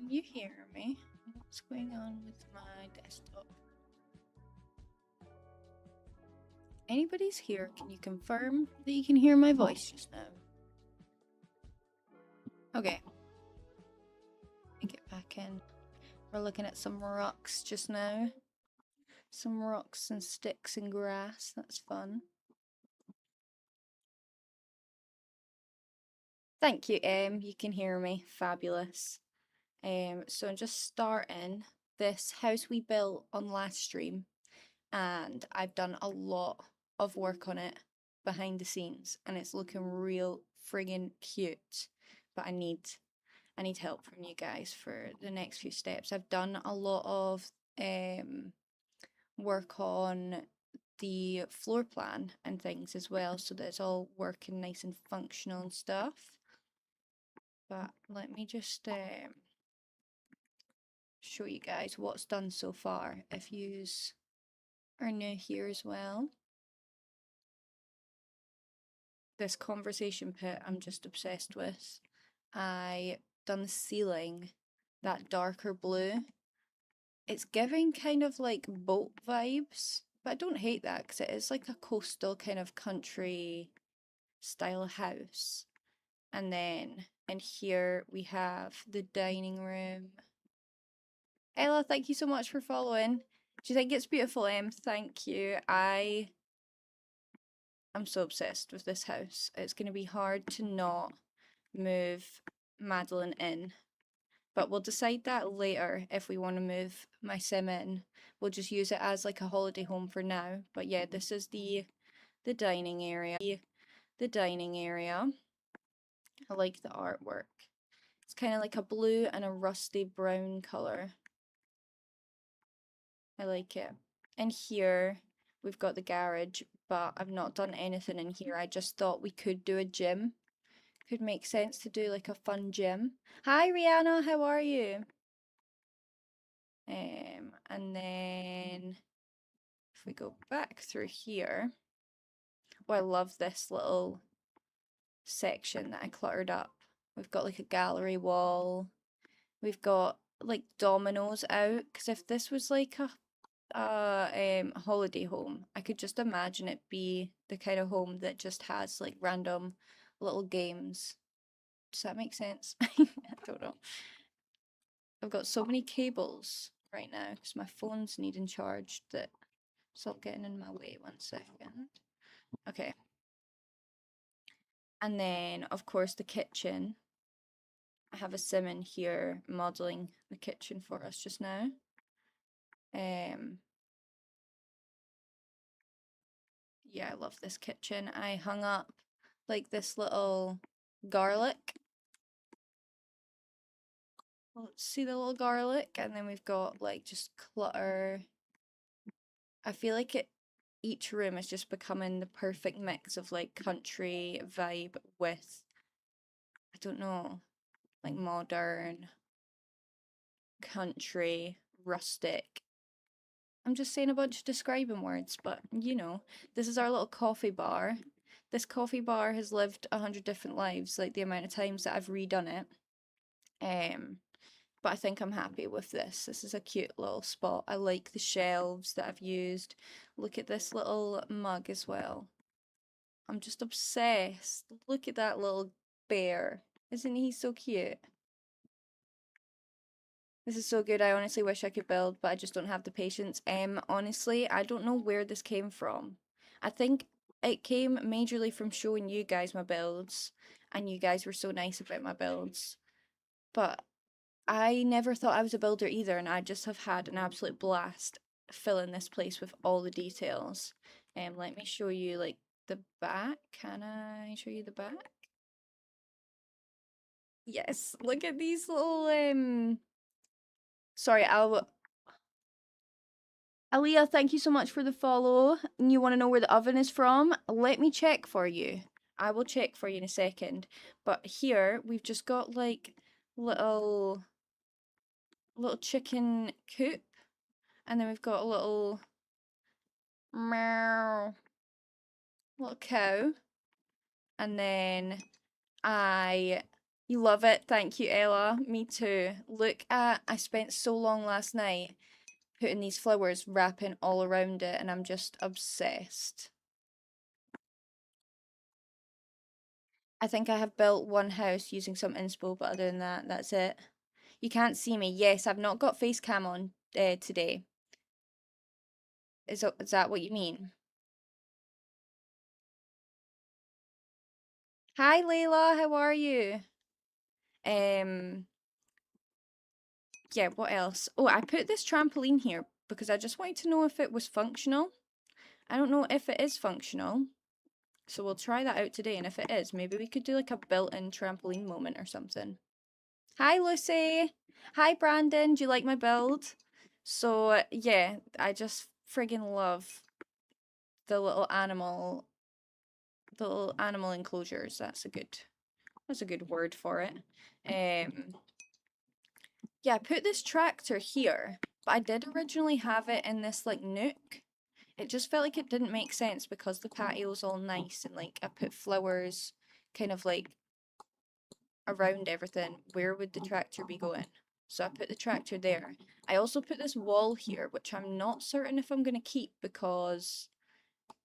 Can you hear me? What's going on with my desktop? Anybody's here? Can you confirm that you can hear my voice just now? Okay. Let me get back in. We're looking at some rocks just now. Some rocks and sticks and grass. That's fun. Thank you, You can hear me. Fabulous. So I'm just starting this house we built on last stream, and I've done a lot of work on it behind the scenes, and it's looking real friggin' cute. But I need help from you guys for the next few steps. I've done a lot of work on the floor plan and things as well, so that it's all working nice and functional and stuff. But let me just show you guys what's done so far if yous are new here as well. This conversation pit I'm just obsessed with. I done the ceiling that darker blue. It's giving kind of like boat vibes, but I don't hate that because it is like a coastal kind of country style house. And then in here we have the dining room. Ella, thank you so much for following. Do you think it's beautiful, Em? Thank you. I'm so obsessed with this house. It's going to be hard to not move Madeline in. But we'll decide that later if we want to move my sim in. We'll just use it as like a holiday home for now. But yeah, this is the dining area. The dining area. I like the artwork. It's kind of like a blue and a rusty brown color. I like it. And here we've got the garage, but I've not done anything in here. I just thought we could do a gym. Could make sense to do like a fun gym. Hi Rihanna, how are you? And then if we go back through here, oh, I love this little section that I cluttered up. We've got like a gallery wall. We've got like dominoes out, because if this was like a holiday home, I could just imagine it be the kind of home that just has like random little games. Does that make sense? I don't know. I've got so many cables right now because my phone's needing charged that it's all getting in my way. 1 second. Okay. And then, of course, the kitchen. I have a sim in here modeling the kitchen for us just now. Yeah, I love this kitchen. I hung up like this little garlic. Let's see the little garlic, and then we've got like just clutter. I feel like each room is just becoming the perfect mix of like country vibe with, I don't know, like modern, country, rustic. I'm just saying a bunch of describing words, but you know, this is our little coffee bar. This coffee bar has lived 100 different lives, like the amount of times that I've redone it. But I think I'm happy with this. This is a cute little spot. I like the shelves that I've used. Look at this little mug as well. I'm just obsessed. Look at that little bear. Isn't he so cute? This is so good. I honestly wish I could build, but I just don't have the patience. Honestly, I don't know where this came from. I think it came majorly from showing you guys my builds, and you guys were so nice about my builds. But I never thought I was a builder either, and I just have had an absolute blast filling this place with all the details. Let me show you like the back. Can I show you the back? Yes, look at these little sorry, Aaliyah, thank you so much for the follow. You want to know where the oven is from? Let me check for you. I will check for you in a second. But here we've just got like little chicken coop, and then we've got a little meow, little cow, and then I You love it. Thank you, Ella. Me too. Look at, I spent so long last night putting these flowers, wrapping all around it, and I'm just obsessed. I think I have built one house using some inspo, but other than that, that's it. You can't see me. Yes, I've not got face cam on today. Is that what you mean? Hi, Layla. How are you? Um, yeah, what else? Oh, I put this trampoline here because I just wanted to know if it was functional. I don't know if it is functional. So we'll try that out today, and if it is, maybe we could do like a built-in trampoline moment or something. Hi, Lucy. Hi, Brandon. Do you like my build? So, yeah, I just friggin' love the little animal enclosures. That's a good word for it. Yeah, I put this tractor here, but I did originally have it in this like nook. It just felt like it didn't make sense because the patio's all nice and like I put flowers kind of like around everything. Where would the tractor be going? So I put the tractor there. I also put this wall here, which I'm not certain if I'm going to keep because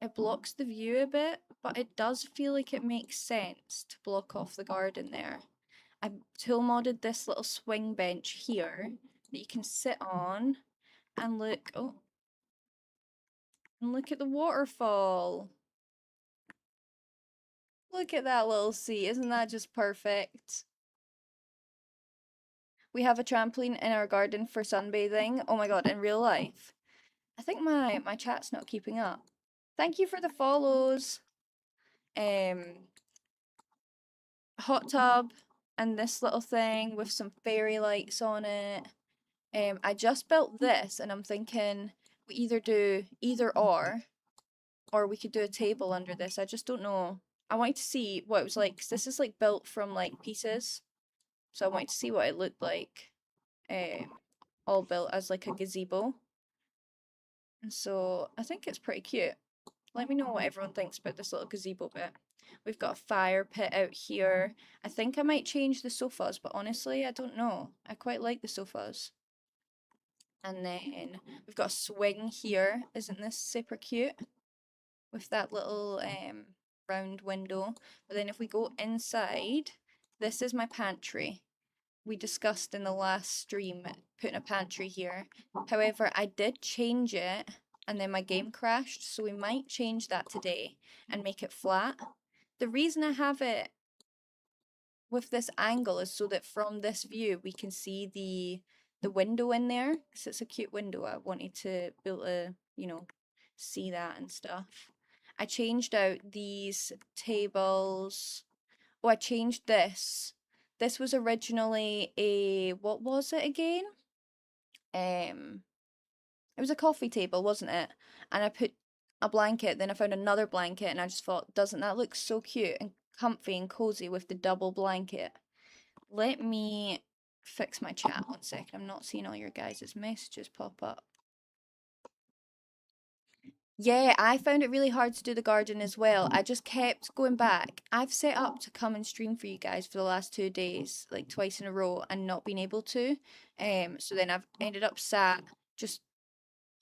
it blocks the view a bit, but it does feel like it makes sense to block off the garden there. I tool modded this little swing bench here that you can sit on and look, oh, and look at the waterfall. Look at that little sea. Isn't that just perfect? We have a trampoline in our garden for sunbathing. Oh my god, in real life. I think my chat's not keeping up. Thank you for the follows. Hot tub and this little thing with some fairy lights on it. I just built this and I'm thinking we either do either or we could do a table under this. I just don't know. I wanted to see what it was like because this is like built from like pieces. So I wanted to see what it looked like. All built as like a gazebo. And so I think it's pretty cute. Let me know what everyone thinks about this little gazebo bit. We've got a fire pit out here. I think I might change the sofas, but honestly, I don't know. I quite like the sofas. And then we've got a swing here. Isn't this super cute? With that little round window. But then if we go inside, this is my pantry. We discussed in the last stream putting a pantry here. However, I did change it and then my game crashed, so we might change that today and make it flat. The reason I have it with this angle is so that from this view we can see the window in there, because it's a cute window. I wanted to be able to, you know, see that and stuff. I changed out these tables. Oh, I changed this. This was originally a, what was it again? It was a coffee table, wasn't it? And I put a blanket, then I found another blanket, and I just thought, doesn't that look so cute and comfy and cozy with the double blanket? Let me fix my chat 1 second. I'm not seeing all your guys' messages pop up. Yeah, I found it really hard to do the garden as well. I just kept going back. I've set up to come and stream for you guys for the last 2 days, like twice in a row, and not been able to. So then I've ended up sat just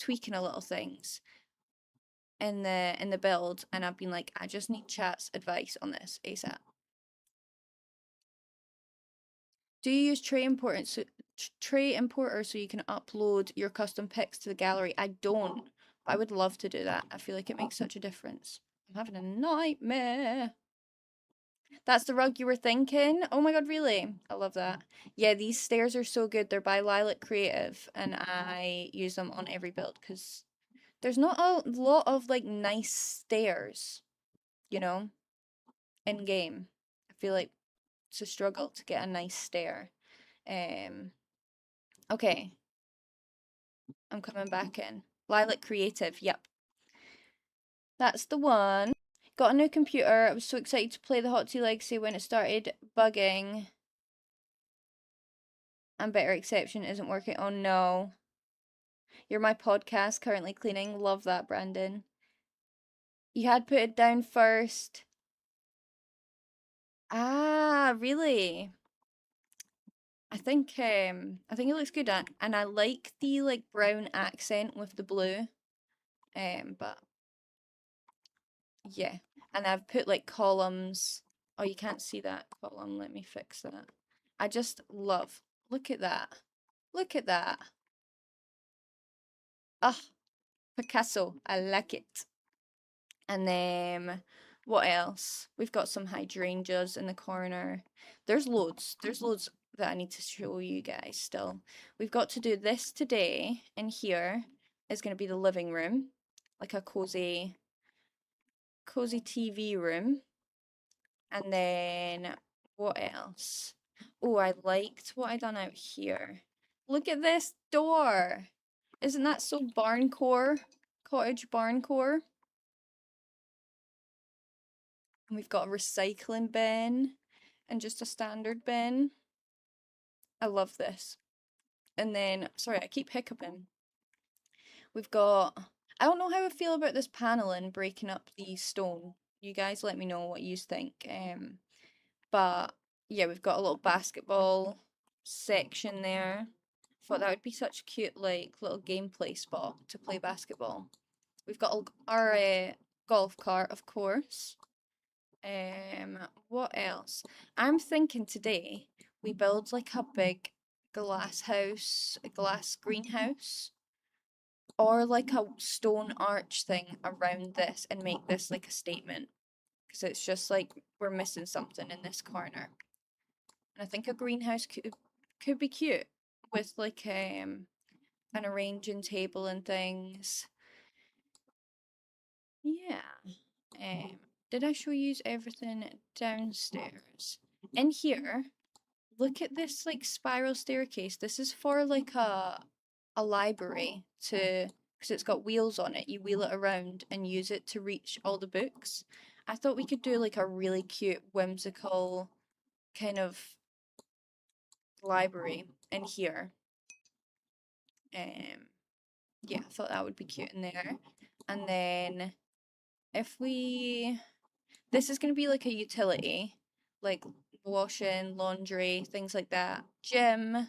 tweaking a little things in the build, and I've been like, I just need chat's advice on this ASAP. Do you use tray importer so you can upload your custom pics to the gallery? I don't. I would love to do that. I feel like it makes such a difference. I'm having a nightmare. That's the rug you were thinking? Oh my god, really? I love that. Yeah, these stairs are so good. They're by Lilac Creative, and I use them on every build because there's not a lot of like nice stairs, you know, in game. I feel like it's a struggle to get a nice stair. Okay, I'm coming back in. Lilac Creative, yep. That's the one. Got a new computer. I was so excited to play the Hot Tea Legacy when it started bugging. And Better Exception isn't working. Oh no. You're my podcast currently cleaning. Love that, Brandon. You had put it down first. Ah, really? I think it looks good, and I like the like brown accent with the blue. But yeah, and I've put like columns. Oh, you can't see that column. Let me fix that. I just love. Look at that. Look at that. Ah, Picasso. I like it. And then what else? We've got some hydrangeas in the corner. There's loads. There's loads that I need to show you guys still. We've got to do this today, and here is going to be the living room, like a cozy TV room. And then what else? Oh, I liked what I done out here. Look at this door. Isn't that so barncore? Cottage barncore. And we've got a recycling bin and just a standard bin. I love this. And then, sorry, I keep hiccuping. We've got, I don't know how I feel about this paneling breaking up the stone. You guys let me know what you think. But yeah, we've got a little basketball section there. Thought that would be such a cute, like, little gameplay spot to play basketball. We've got our golf cart, of course. What else? I'm thinking today we build like a big glass house, a glass greenhouse, or like a stone arch thing around this and make this like a statement. Because it's just like we're missing something in this corner. And I think a greenhouse could be cute with like an arranging table and things. Yeah. Did I show you everything downstairs? In here, look at this like spiral staircase. This is for like a library to because it's got wheels on it. You wheel it around and use it to reach all the books. I thought we could do like a really cute, whimsical kind of library in here. Yeah, I thought that would be cute in there. And then if we this is going to be like a utility, like washing, laundry, things like that. Gym,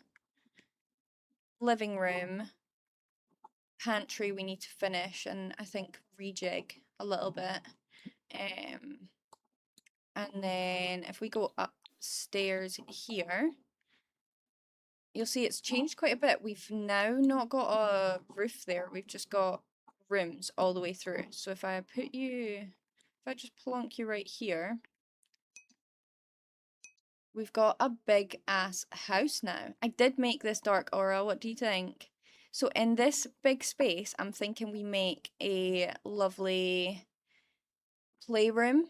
living room, pantry we need to finish and I think rejig a little bit. And then if we go upstairs here, you'll see it's changed quite a bit. We've now not got a roof there. We've just got rooms all the way through. So if I just plonk you right here, we've got a big ass house now. I did make this dark aura. What do you think? So in this big space, I'm thinking we make a lovely playroom.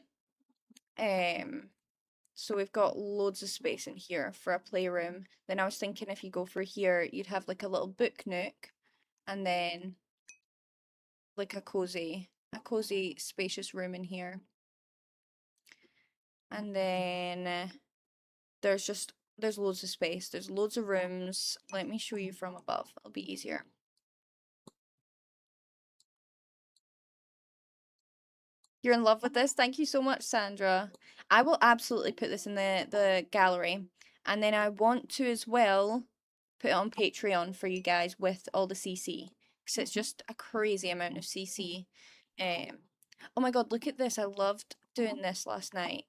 So we've got loads of space in here for a playroom. Then I was thinking if you go for here, you'd have like a little book nook and then like a cozy spacious room in here. And then there's loads of space. There's loads of rooms. Let me show you from above. It'll be easier. You're in love with this? Thank you so much, Sandra. I will absolutely put this in the gallery. And then I want to as well put it on Patreon for you guys with all the CC. Because it's just a crazy amount of CC. Oh my god, look at this. I loved doing this last night.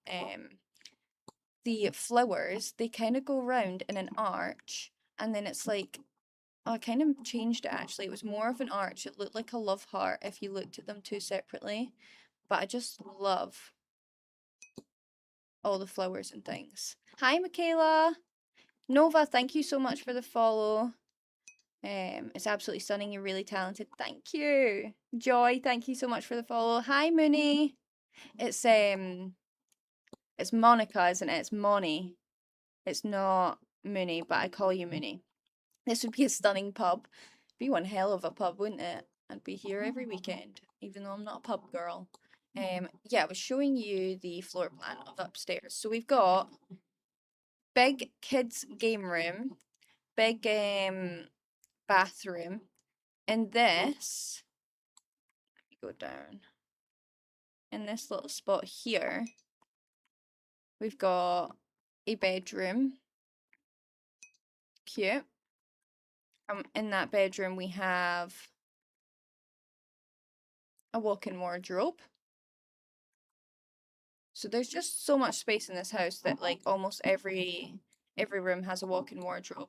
The flowers, they kind of go round in an arch. And then it's like, oh, I kind of changed it actually. It was more of an arch. It looked like a love heart if you looked at them two separately. But I just love all the flowers and things. Hi, Michaela. Nova, thank you so much for the follow. It's absolutely stunning. You're really talented. Thank you. Joy, thank you so much for the follow. Hi, Mooney. It's Monica, isn't it? It's Moni. It's not Mooney, but I call you Mooney. This would be a stunning pub. Be one hell of a pub, wouldn't it? I'd be here every weekend, even though I'm not a pub girl. Yeah, I was showing you the floor plan of upstairs. So we've got big kids game room, big bathroom. And this, let me go down. In this little spot here, we've got a bedroom. Cute. In that bedroom we have a walk-in wardrobe. So there's just so much space in this house that like almost every room has a walk-in wardrobe.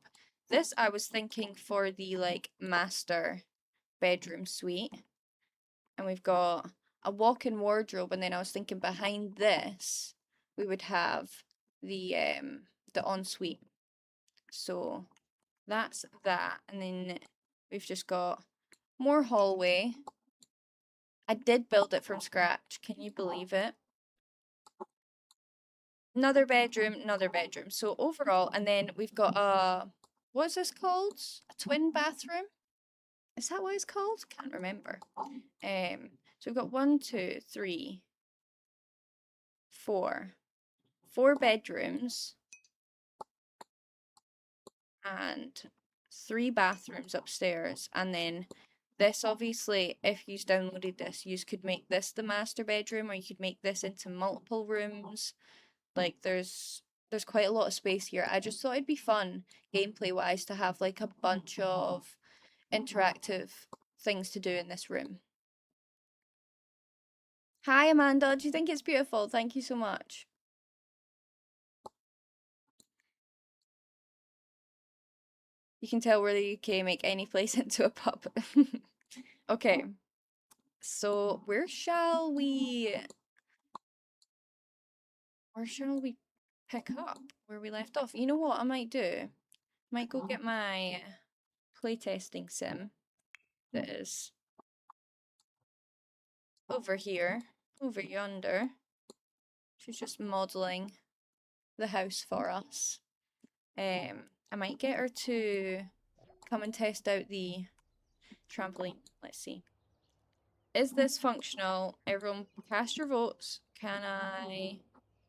This I was thinking for the like master bedroom suite. And we've got a walk-in wardrobe, and then I was thinking behind this we would have the ensuite. So that's that. And then we've just got more hallway. I did build it from scratch. Can you believe it? Another bedroom, another bedroom. So overall, and then we've got a, what's this called? A twin bathroom? Is that what it's called? Can't remember. So we've got 1, 2, 3, 4. 4 bedrooms and 3 bathrooms upstairs. And then this, obviously, if you downloaded this, you could make this the master bedroom, or you could make this into multiple rooms. Like there's quite a lot of space here. I just thought it'd be fun gameplay wise to have like a bunch of interactive things to do in this room. Hi Amanda, do you think it's beautiful? Thank you so much. You can tell we're the UK, make any place into a pub. Okay, so where shall we pick up where we left off? You know what I might do? I might go get my playtesting sim that is over here, over yonder. She's just modelling the house for us. I might get her to come and test out the trampoline. Let's see. Is this functional? Everyone cast your votes. Can I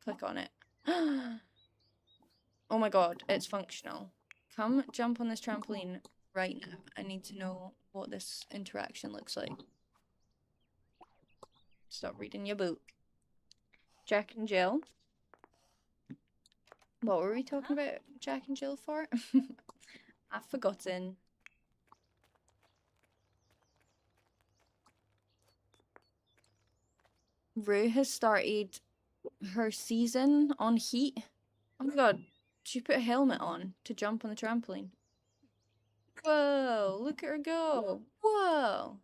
click on it? Oh my god, it's functional. Come jump on this trampoline right now. I need to know what this interaction looks like. Stop reading your book. Jack and Jill. What were we talking about Jack and Jill for? I've forgotten. Rue has started her season on Heat. Oh my god, she put a helmet on to jump on the trampoline. Whoa, look at her go. Whoa.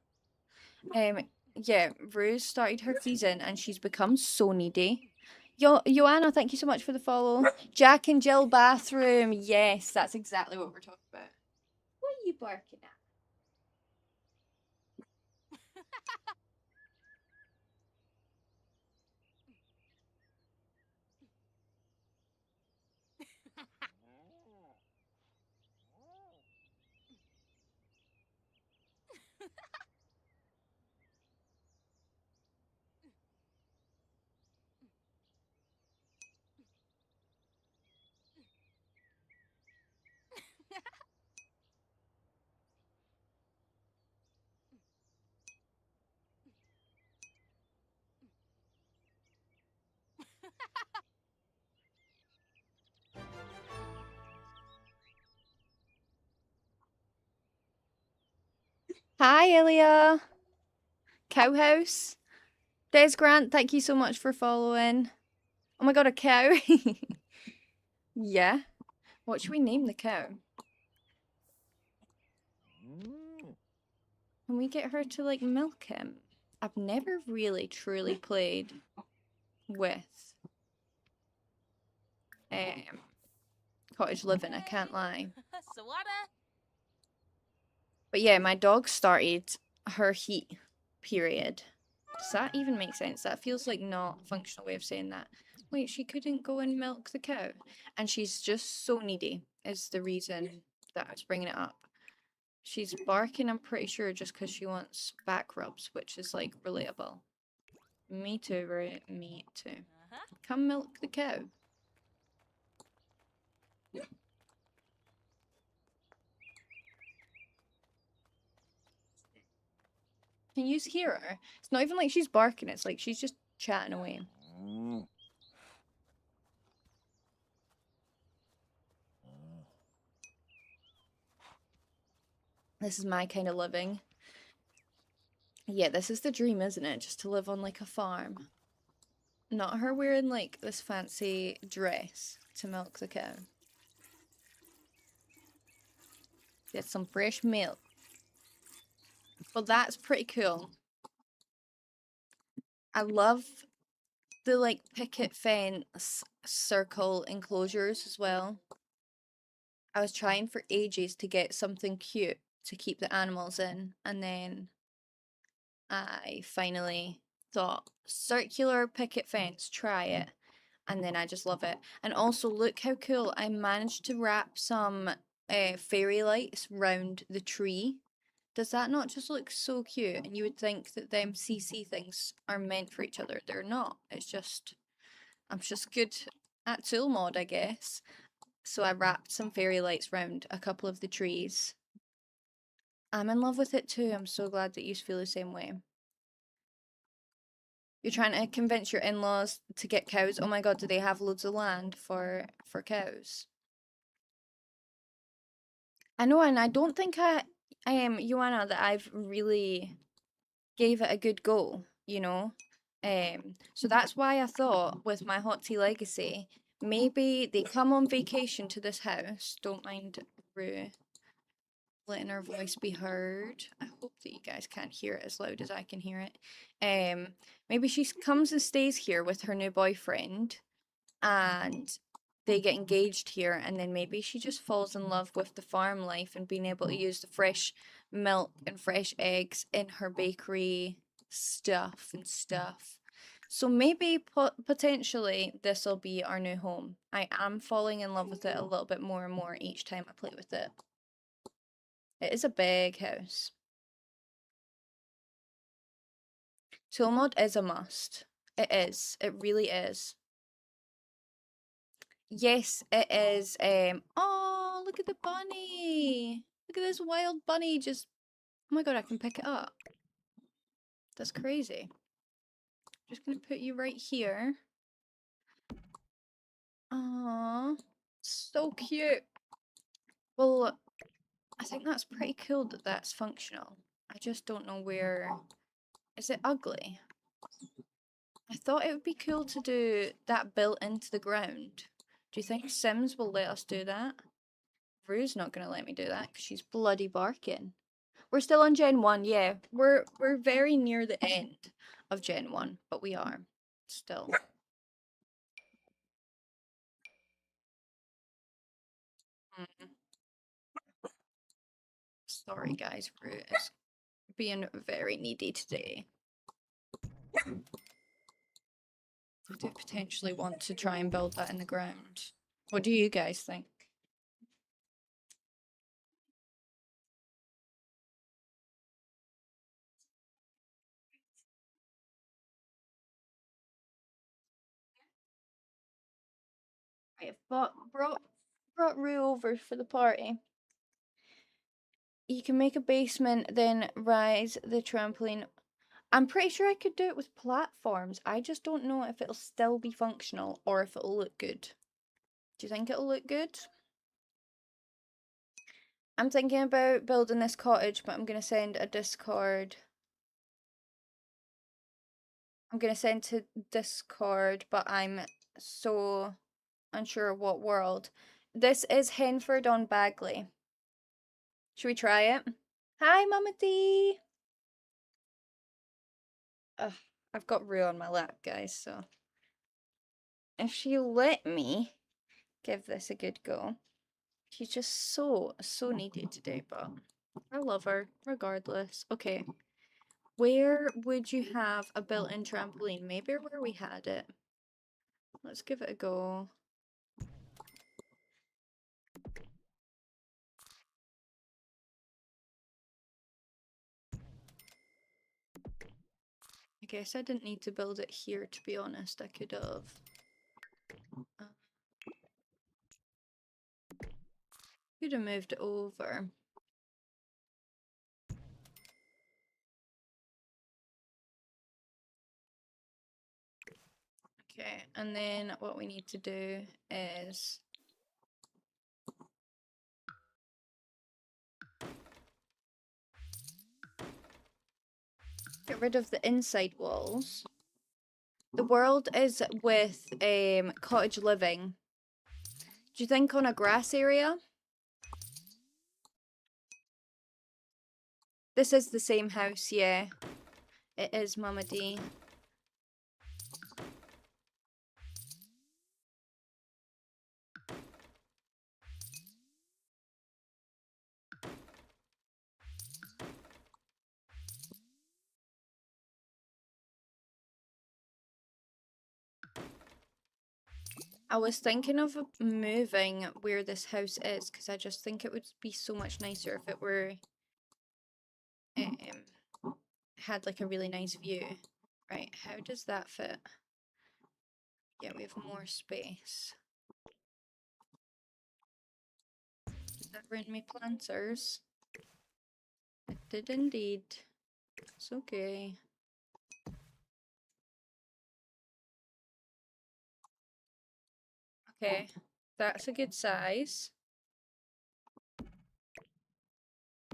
Yeah, Rue started her season and she's become so needy. Joanna, thank you so much for the follow. Jack and Jill bathroom. Yes, that's exactly what we're talking about. What are you barking at? Hi, Ilya. Cowhouse. Des Grant, thank you so much for following. Oh my god, a cow. Yeah. What should we name the cow? Can we get her to like milk him? I've never really truly played with cottage living, I can't lie. But yeah, my dog started her heat period. Does that even make sense? That feels like not a functional way of saying that. Wait, she couldn't go and milk the cow. And she's just so needy is the reason that I was bringing it up. She's barking, I'm pretty sure, just because she wants back rubs, which is like relatable. Me too, right? Me too. Come milk the cow. Can you hear her? It's not even like she's barking, it's like she's just chatting away. This is my kind of living. Yeah, this is the dream, isn't it? Just to live on like a farm. Not her wearing like this fancy dress to milk the cow. Get some fresh milk. Well, that's pretty cool. I love the like picket fence circle enclosures as well. I was trying for ages to get something cute to keep the animals in, and then I finally thought circular picket fence, try it. And then I just love it. And also, look how cool. I managed to wrap some fairy lights round the tree. Does that not just look so cute? And you would think that them CC things are meant for each other. They're not. It's just, I'm just good at tool mod, I guess. So I wrapped some fairy lights round a couple of the trees. I'm in love with it too. I'm so glad that you feel the same way. You're trying to convince your in-laws to get cows. Oh my god, do they have loads of land for cows? I know, and I don't think I am Joanna, that I've really gave it a good go, you know. So that's why I thought with my Hot Tea Legacy, maybe they come on vacation to this house. Don't mind Rue letting her voice be heard. I hope that you guys can't hear it as loud as I can hear it. Maybe she comes and stays here with her new boyfriend, and they get engaged here, and then maybe she just falls in love with the farm life and being able to use the fresh milk and fresh eggs in her bakery stuff and stuff. So maybe potentially this will be our new home. I am falling in love with it a little bit more and more each time I play with it. It is a big house. Tool mod is a must. It is. It really is. Yes, it is. Oh, look at the bunny. Look at this wild bunny just. Oh my god, I can pick it up. That's crazy. Just gonna put you right here. Aww, so cute. Well, I think that's pretty cool that that's functional. I just don't know where. Is it ugly? I thought it would be cool to do that built into the ground. Do you think Sims will let us do that? Rue's not gonna let me do that because she's bloody barking. We're still on Gen 1, yeah. We're very near the end of Gen 1, but we are still. Mm. Sorry guys, Rue is being very needy today. I do potentially want to try and build that in the ground. What do you guys think? I've brought Rue over for the party. You can make a basement, then rise the trampoline. I'm pretty sure I could do it with platforms. I just don't know if it'll still be functional or if it'll look good. Do you think it'll look good? I'm thinking about building this cottage, but I'm going to send a Discord. I'm going to send to Discord, but I'm so unsure what world. This is Henford on Bagley. Should we try it? Hi, Mama D! Ugh, I've got Rue on my lap, guys, so if she'll let me give this a good go. She's just so needy today, but I love her regardless. Okay, where would you have a built-in trampoline? Maybe where we had it. Let's give it a go. I guess I didn't need to build it here, to be honest. I could have. Could have moved it over. Okay, and then what we need to do is Get rid of the inside walls. The world is with cottage living. Do you think on a grass area? This is the same house, yeah. It is, Mama D. I was thinking of moving where this house is because I just think it would be so much nicer if it were had like a really nice view. Right, how does that fit? Yeah, we have more space. Did that ruin me planters? It did indeed. It's okay. Okay, that's a good size.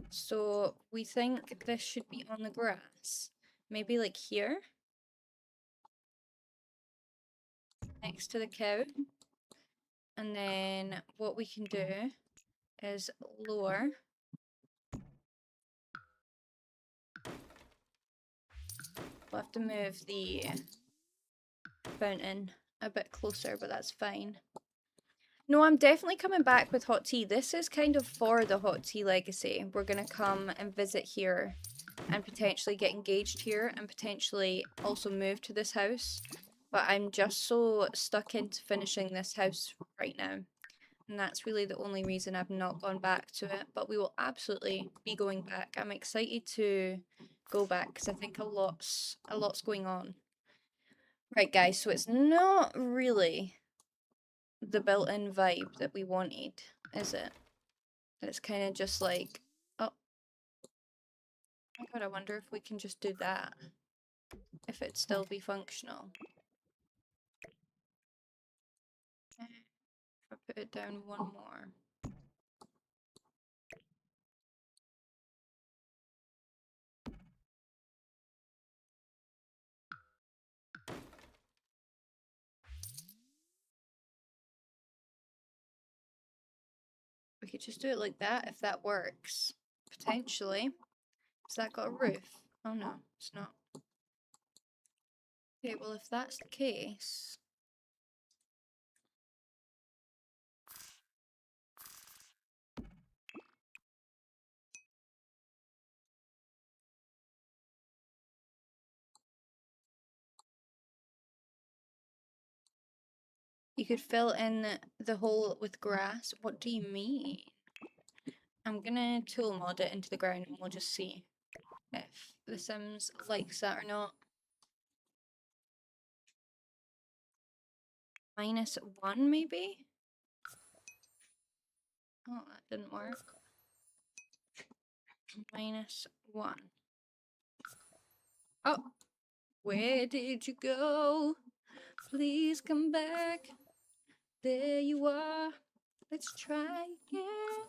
So we think this should be on the grass. Maybe like here? Next to the cow. And then what we can do is lower. We'll have to move the fountain a bit closer, but that's fine. No, I'm definitely coming back with hot tea. This is kind of for the hot tea legacy. We're going to come and visit here and potentially get engaged here and potentially also move to this house. But I'm just so stuck into finishing this house right now. And that's really the only reason I've not gone back to it. But we will absolutely be going back. I'm excited to go back because I think a lot's going on. Right, guys, so it's not really the built-in vibe that we wanted, is it? It's kind of just like, oh my god, I wonder if we can just do that. If it'd still be functional. If I put it down one more. We could just do it like that if that works. Potentially. Has that got a roof? Oh no, it's not. Okay, well if that's the case... You could fill in the hole with grass. What do you mean? I'm gonna tool mod it into the ground and we'll just see if The Sims likes that or not. -1 maybe? Oh, that didn't work. -1. Oh, where did you go? Please come back. There you are. Let's try again.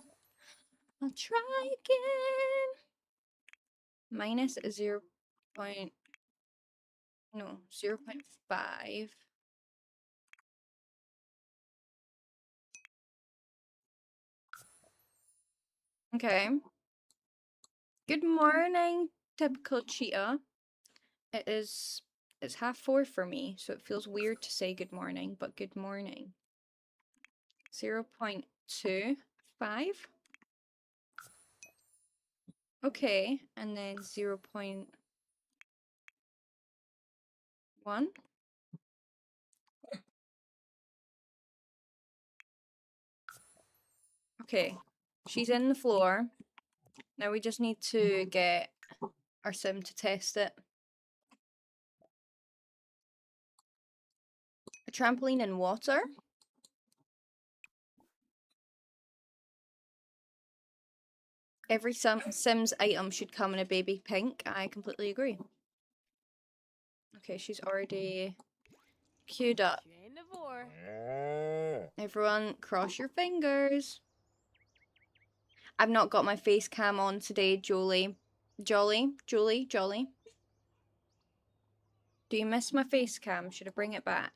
I'll try again. -0. No, 0.5. Okay. Good morning, typical cheetah. It's 4:30 for me, so it feels weird to say good morning, but good morning. 0.25. Okay, and then 0.1. Okay, she's in the floor. Now we just need to get our sim to test it. A trampoline in water. Every Sims item should come in a baby pink. I completely agree. Okay, she's already queued up. Everyone, cross your fingers. I've not got my face cam on today, Jolie. Jolly. Do you miss my face cam? Should I bring it back?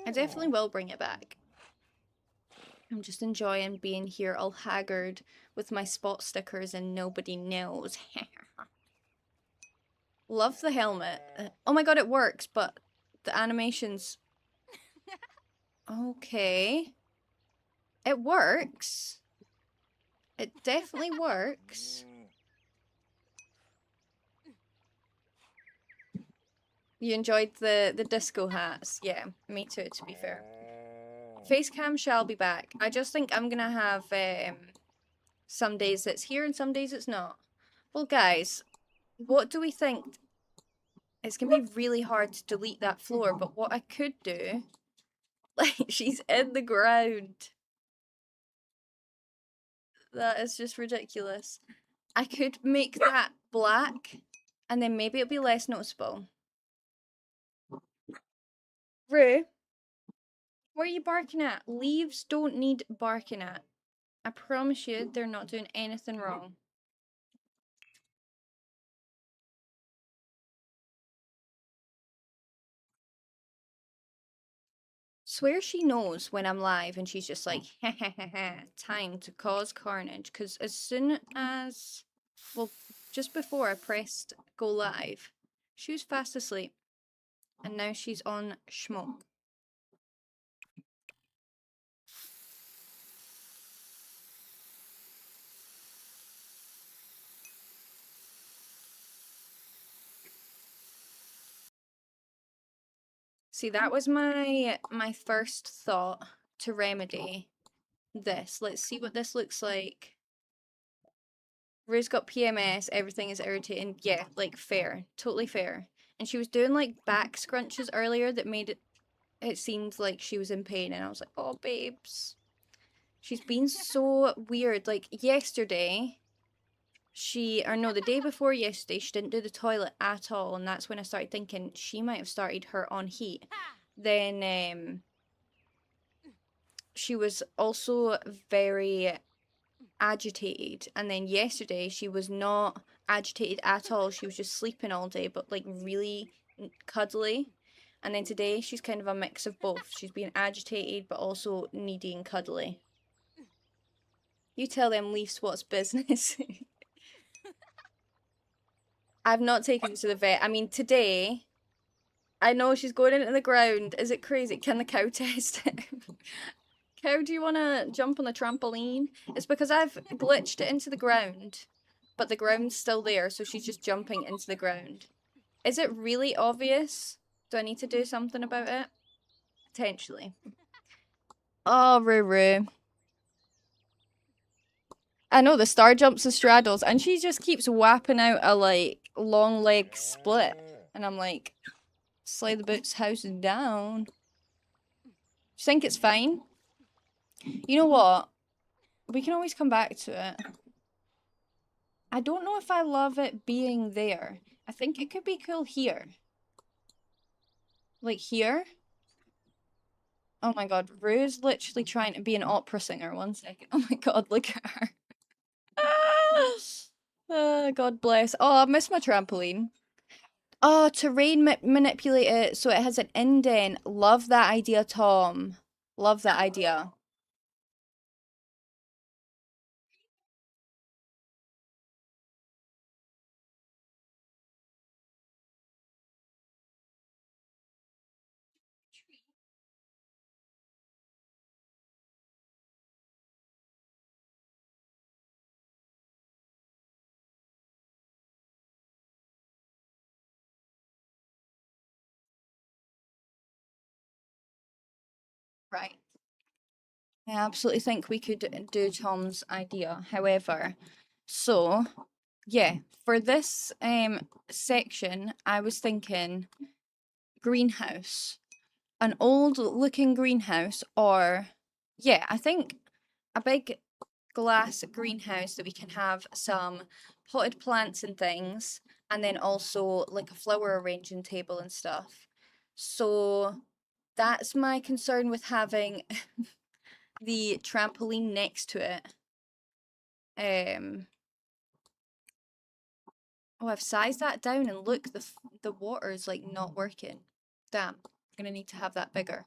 I definitely will bring it back. I'm just enjoying being here all haggard with my spot stickers and nobody knows. Love the helmet. Oh my god, it works, but the animations... Okay. It works. It definitely works. You enjoyed the disco hats? Yeah, me too, to be fair. Facecam shall be back. I just think I'm gonna have some days it's here and some days it's not. Well, guys, what do we think? It's gonna be really hard to delete that floor, but what I could do... Like, she's in the ground. That is just ridiculous. I could make that black, and then maybe it'll be less noticeable. Rue, what are you barking at? Leaves don't need barking at. I promise you, they're not doing anything wrong. Swear she knows when I'm live and she's just like, ha ha ha ha, time to cause carnage. Because as soon as, well, just before I pressed go live, she was fast asleep. And now she's on schmuck. See, that was my first thought to remedy this. Let's see what this looks like. Rue's got PMS, everything is irritating. Yeah, like fair. Totally fair. And she was doing like back scrunches earlier that made it seemed like she was in pain, and I was like, oh babes. She's been so weird. Like yesterday, the day before yesterday, she didn't do the toilet at all, and that's when I started thinking she might have started her on heat. Then she was also very agitated, and then yesterday she was not agitated at all. She was just sleeping all day, but like really cuddly. And then today she's kind of a mix of both. She's being agitated but also needy and cuddly. You tell them Leafs what's business. I've not taken her to the vet. I mean, today, I know she's going into the ground. Is it crazy? Can the cow test it? Cow, do you want to jump on the trampoline? It's because I've glitched it into the ground, but the ground's still there, so she's just jumping into the ground. Is it really obvious? Do I need to do something about it? Potentially. Oh, Ruru. I know, the star jumps and straddles, and she just keeps whapping out a, like, long leg split. And I'm like, slay the boots house down. Do you think it's fine? You know what? We can always come back to it. I don't know if I love it being there. I think it could be cool here. Like here. Oh my god, Rue's literally trying to be an opera singer. 1 second. Oh my god, look at her. God bless. Oh, I miss my trampoline. Oh, terrain manipulate it so it has an indent. Love that idea, Tom. Love that idea. Right. I absolutely think we could do Tom's idea. However, so yeah, for this section, I was thinking greenhouse. An old looking greenhouse, or yeah, I think a big glass greenhouse that we can have some potted plants and things, and then also like a flower arranging table and stuff. So that's my concern with having the trampoline next to it. Oh, I've sized that down and look, the water's like not working. Damn, I'm gonna need to have that bigger.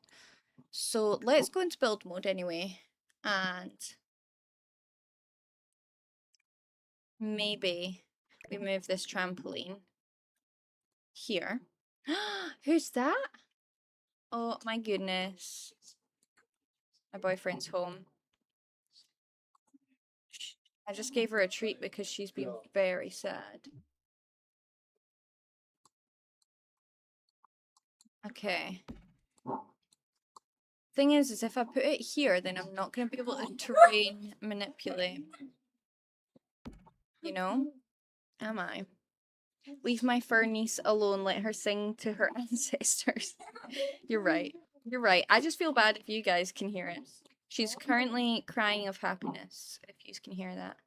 So let's go into build mode anyway, and maybe we move this trampoline here. Who's that? Oh my goodness. My boyfriend's home. I just gave her a treat because she's been very sad. Okay. Thing is if I put it here, then I'm not going to be able to terrain manipulate. You know? Am I? Leave my fur niece alone. Let her sing to her ancestors. You're right. You're right. I just feel bad if you guys can hear it. She's currently crying of happiness, if you can hear that.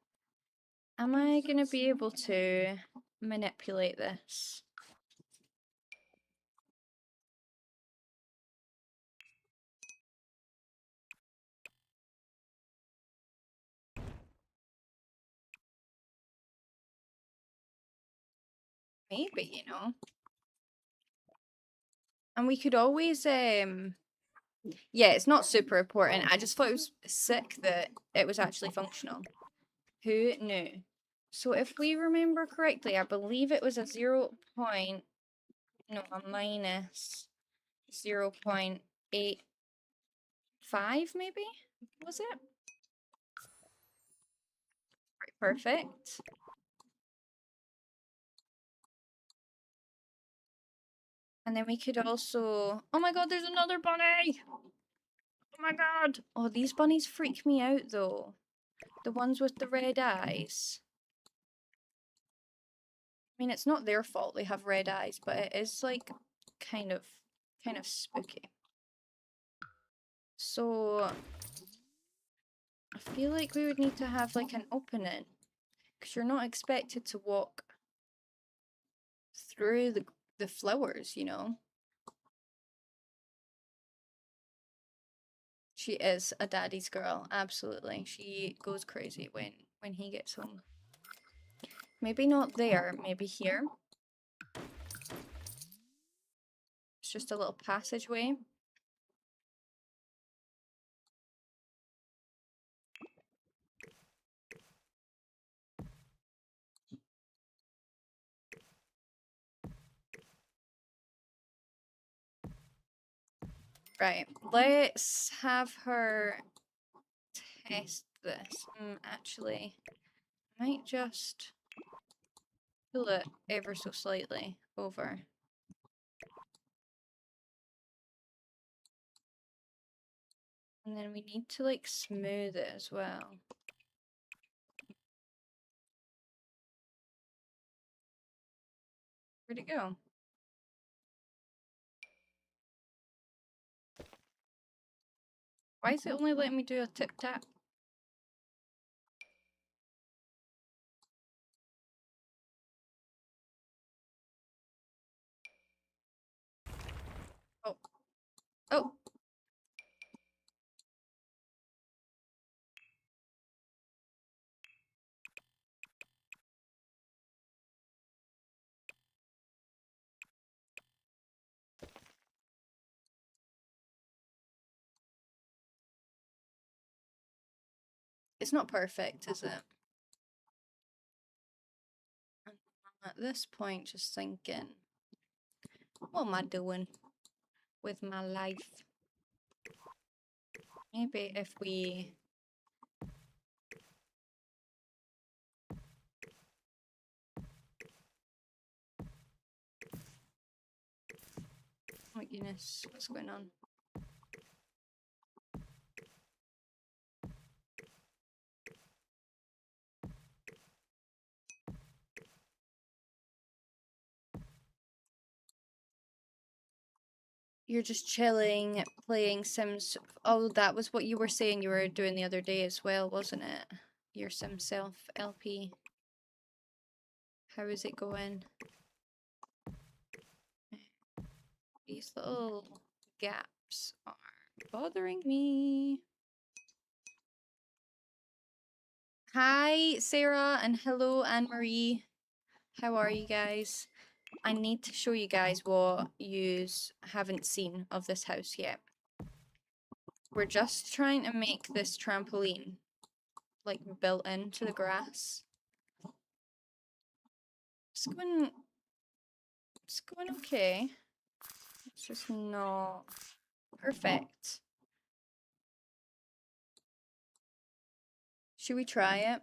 Am I going to be able to manipulate this? Maybe, you know. And we could always yeah, it's not super important. I just thought it was sick that it was actually functional. Who knew? So if we remember correctly, I believe it was a 0. No, a minus 0.85 maybe? Was it? Right, perfect. And then we could also... Oh my god, there's another bunny! Oh my god! Oh, these bunnies freak me out though. The ones with the red eyes. I mean, it's not their fault they have red eyes, but it is like kind of spooky. So I feel like we would need to have like an opening, because you're not expected to walk through the flowers, you know. She is a daddy's girl, absolutely. She goes crazy when he gets home. Maybe not there, maybe here. It's just a little passageway. Right, let's have her test this. Actually, I might just pull it ever so slightly over. And then we need to like smooth it as well. Where'd it go? Why is it only letting me do a tip tap? Oh. Oh. It's not perfect, is it? I'm at this point just thinking, what am I doing with my life? Maybe if we... Oh my goodness, what's going on? You're just chilling, playing Sims. Oh, that was what you were saying you were doing the other day as well, wasn't it? Your Sim Self LP. How is it going? These little gaps are bothering me. Hi, Sarah, and hello, Anne-Marie. How are you guys? I need to show you guys what yous haven't seen of this house yet. We're just trying to make this trampoline like built into the grass. It's going okay. It's just not perfect. Should we try it?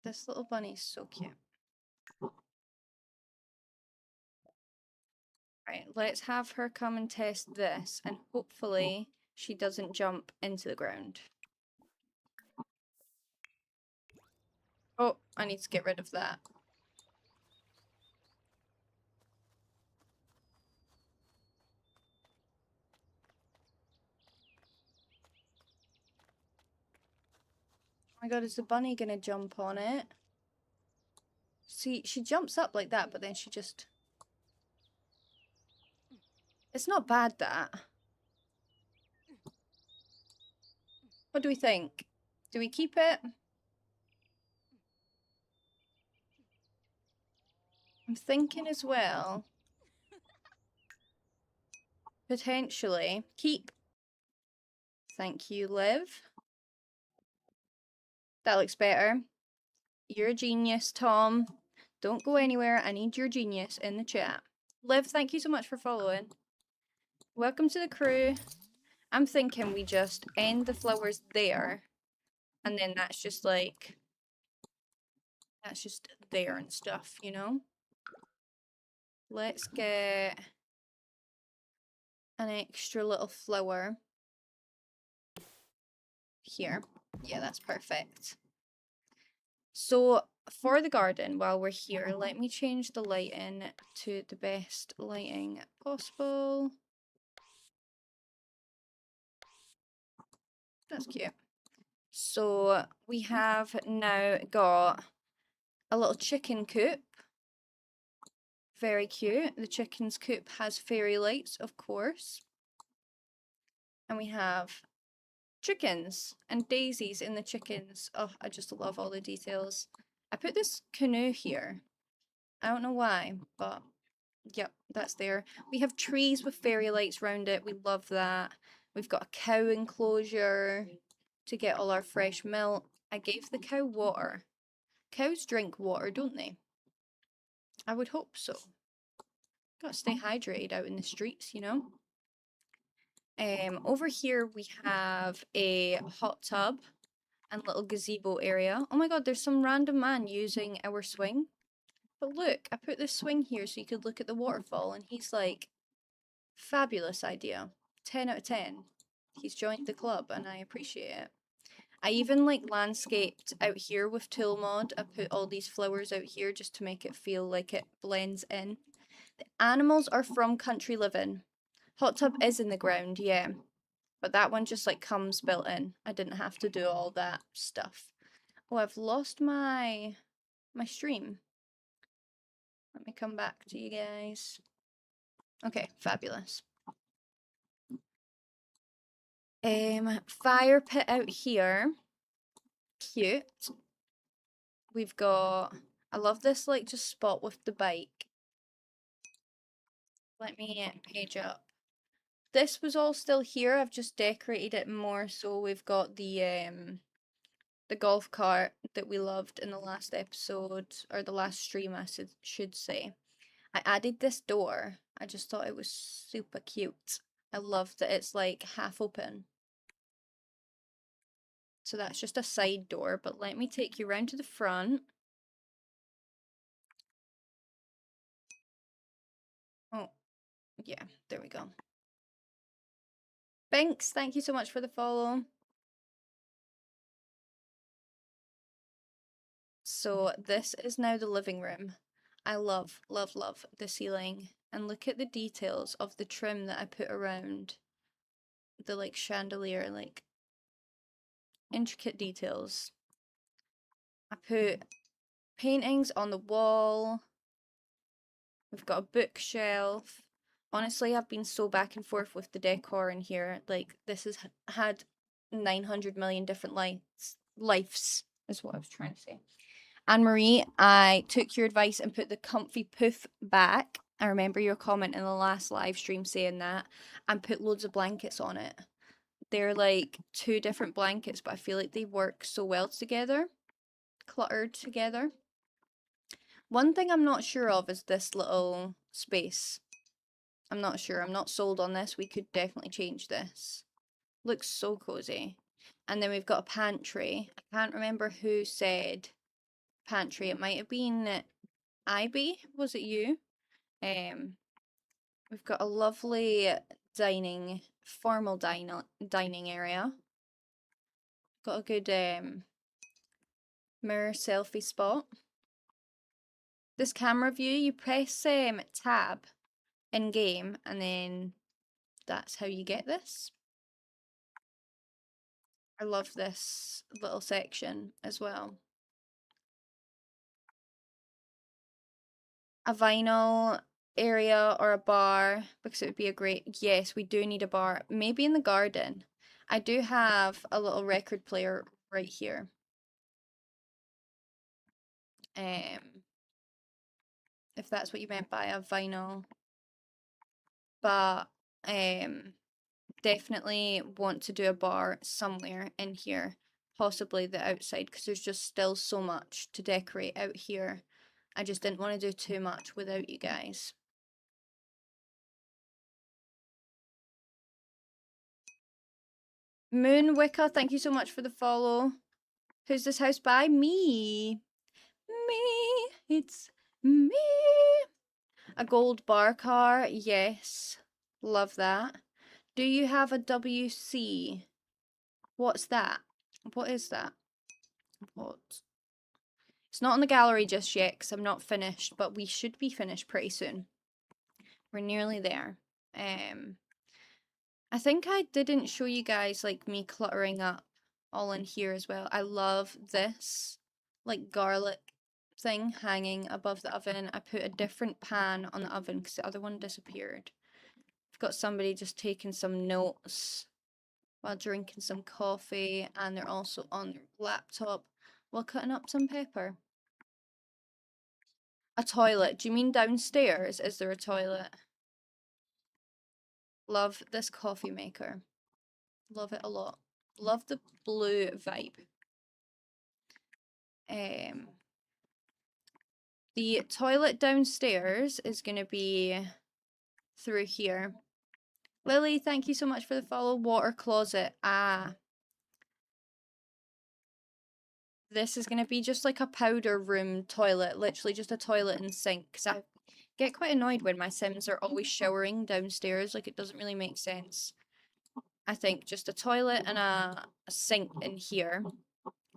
This little bunny is so cute. Right, let's have her come and test this, and hopefully she doesn't jump into the ground. Oh, I need to get rid of that. Oh my god, is the bunny gonna jump on it? See, she jumps up like that, but then she just... It's not bad, that. What do we think? Do we keep it? I'm thinking as well. Potentially. Keep. Thank you, Liv. That looks better. You're a genius, Tom. Don't go anywhere. I need your genius in the chat. Liv, thank you so much for following. Welcome to the crew. I'm thinking we just end the flowers there. And then that's just like... That's just there and stuff, you know? Let's get an extra little flower here. Yeah, that's perfect. So for the garden, while we're here, let me change the lighting to the best lighting possible. That's cute. So we have now got a little chicken coop. Very cute. The chicken's coop has fairy lights, of course. And we have chickens and daisies in the chickens. Oh, I just love all the details. I put this canoe here. I don't know why, but yep, that's there. We have trees with fairy lights around it. We love that. We've got a cow enclosure to get all our fresh milk. I gave the cow water. Cows drink water, don't they? I would hope so. Gotta stay hydrated out in the streets, you know? Over here we have a hot tub and little gazebo area. Oh my god, there's some random man using our swing. But look, I put this swing here so you could look at the waterfall, and he's like, fabulous idea. 10 out of 10. He's joined the club, and I appreciate it. I even like landscaped out here with Tool Mod. I put all these flowers out here just to make it feel like it blends in. The animals are from Country Living. Hot tub is in the ground, yeah. But that one just like comes built in. I didn't have to do all that stuff. Oh, I've lost my stream. Let me come back to you guys. Okay, fabulous. Fire pit out here. Cute. We've got... I love this like just spot with the bike. Let me page up. This was all still here. I've just decorated it more, so we've got the golf cart that we loved in the last episode, or the last stream I should say. I added this door. I just thought it was super cute. I love that it's like half open. So that's just a side door, but let me take you round to the front. Oh, yeah, there we go. Binks, thank you so much for the follow. So this is now the living room. I love, love, love the ceiling. And look at the details of the trim that I put around the like chandelier, like intricate details. I put paintings on the wall. We've got a bookshelf. Honestly, I've been so back and forth with the decor in here. Like, this has had 900 million different lives, is what I was trying to say. Anne-Marie, I took your advice and put the comfy poof back. I remember your comment in the last live stream saying that, and put loads of blankets on it. They're like two different blankets, but I feel like they work so well together, cluttered together. One thing I'm not sure of is this little space. I'm not sure. I'm not sold on this. We could definitely change this. Looks so cozy. And then we've got a pantry. I can't remember who said pantry. It might have been Ivy. Was it you? We've got a lovely formal dining area. Got a good mirror selfie spot. This camera view, you press tab in game, and then that's how you get this. I love this little section as well. A vinyl area or a bar, because it would be a great, yes, we do need a bar, maybe in the garden. I do have a little record player right here. If that's what you meant by a vinyl, but definitely want to do a bar somewhere in here, possibly the outside, because there's just still so much to decorate out here. I just didn't want to do too much without you guys. Moon Wicca, thank you so much for the follow. Who's this house by? Me. It's me. A gold bar car, yes. Love that. Do you have a WC? What's that? What is that? What? It's not in the gallery just yet because I'm not finished, but we should be finished pretty soon. We're nearly there. I think I didn't show you guys like me cluttering up all in here as well. I love this like garlic thing hanging above the oven. I put a different pan on the oven because the other one disappeared. I've got somebody just taking some notes while drinking some coffee, and they're also on their laptop while cutting up some pepper. A toilet. Do you mean downstairs? Is there a toilet? Love this coffee maker. Love it a lot. Love the blue vibe. The toilet downstairs is going to be through here. Lily, thank you so much for the follow. Water closet. This is going to be just like a powder room toilet. Literally just a toilet and sink. Because I get quite annoyed when my Sims are always showering downstairs. Like, it doesn't really make sense. I think just a toilet and a sink in here.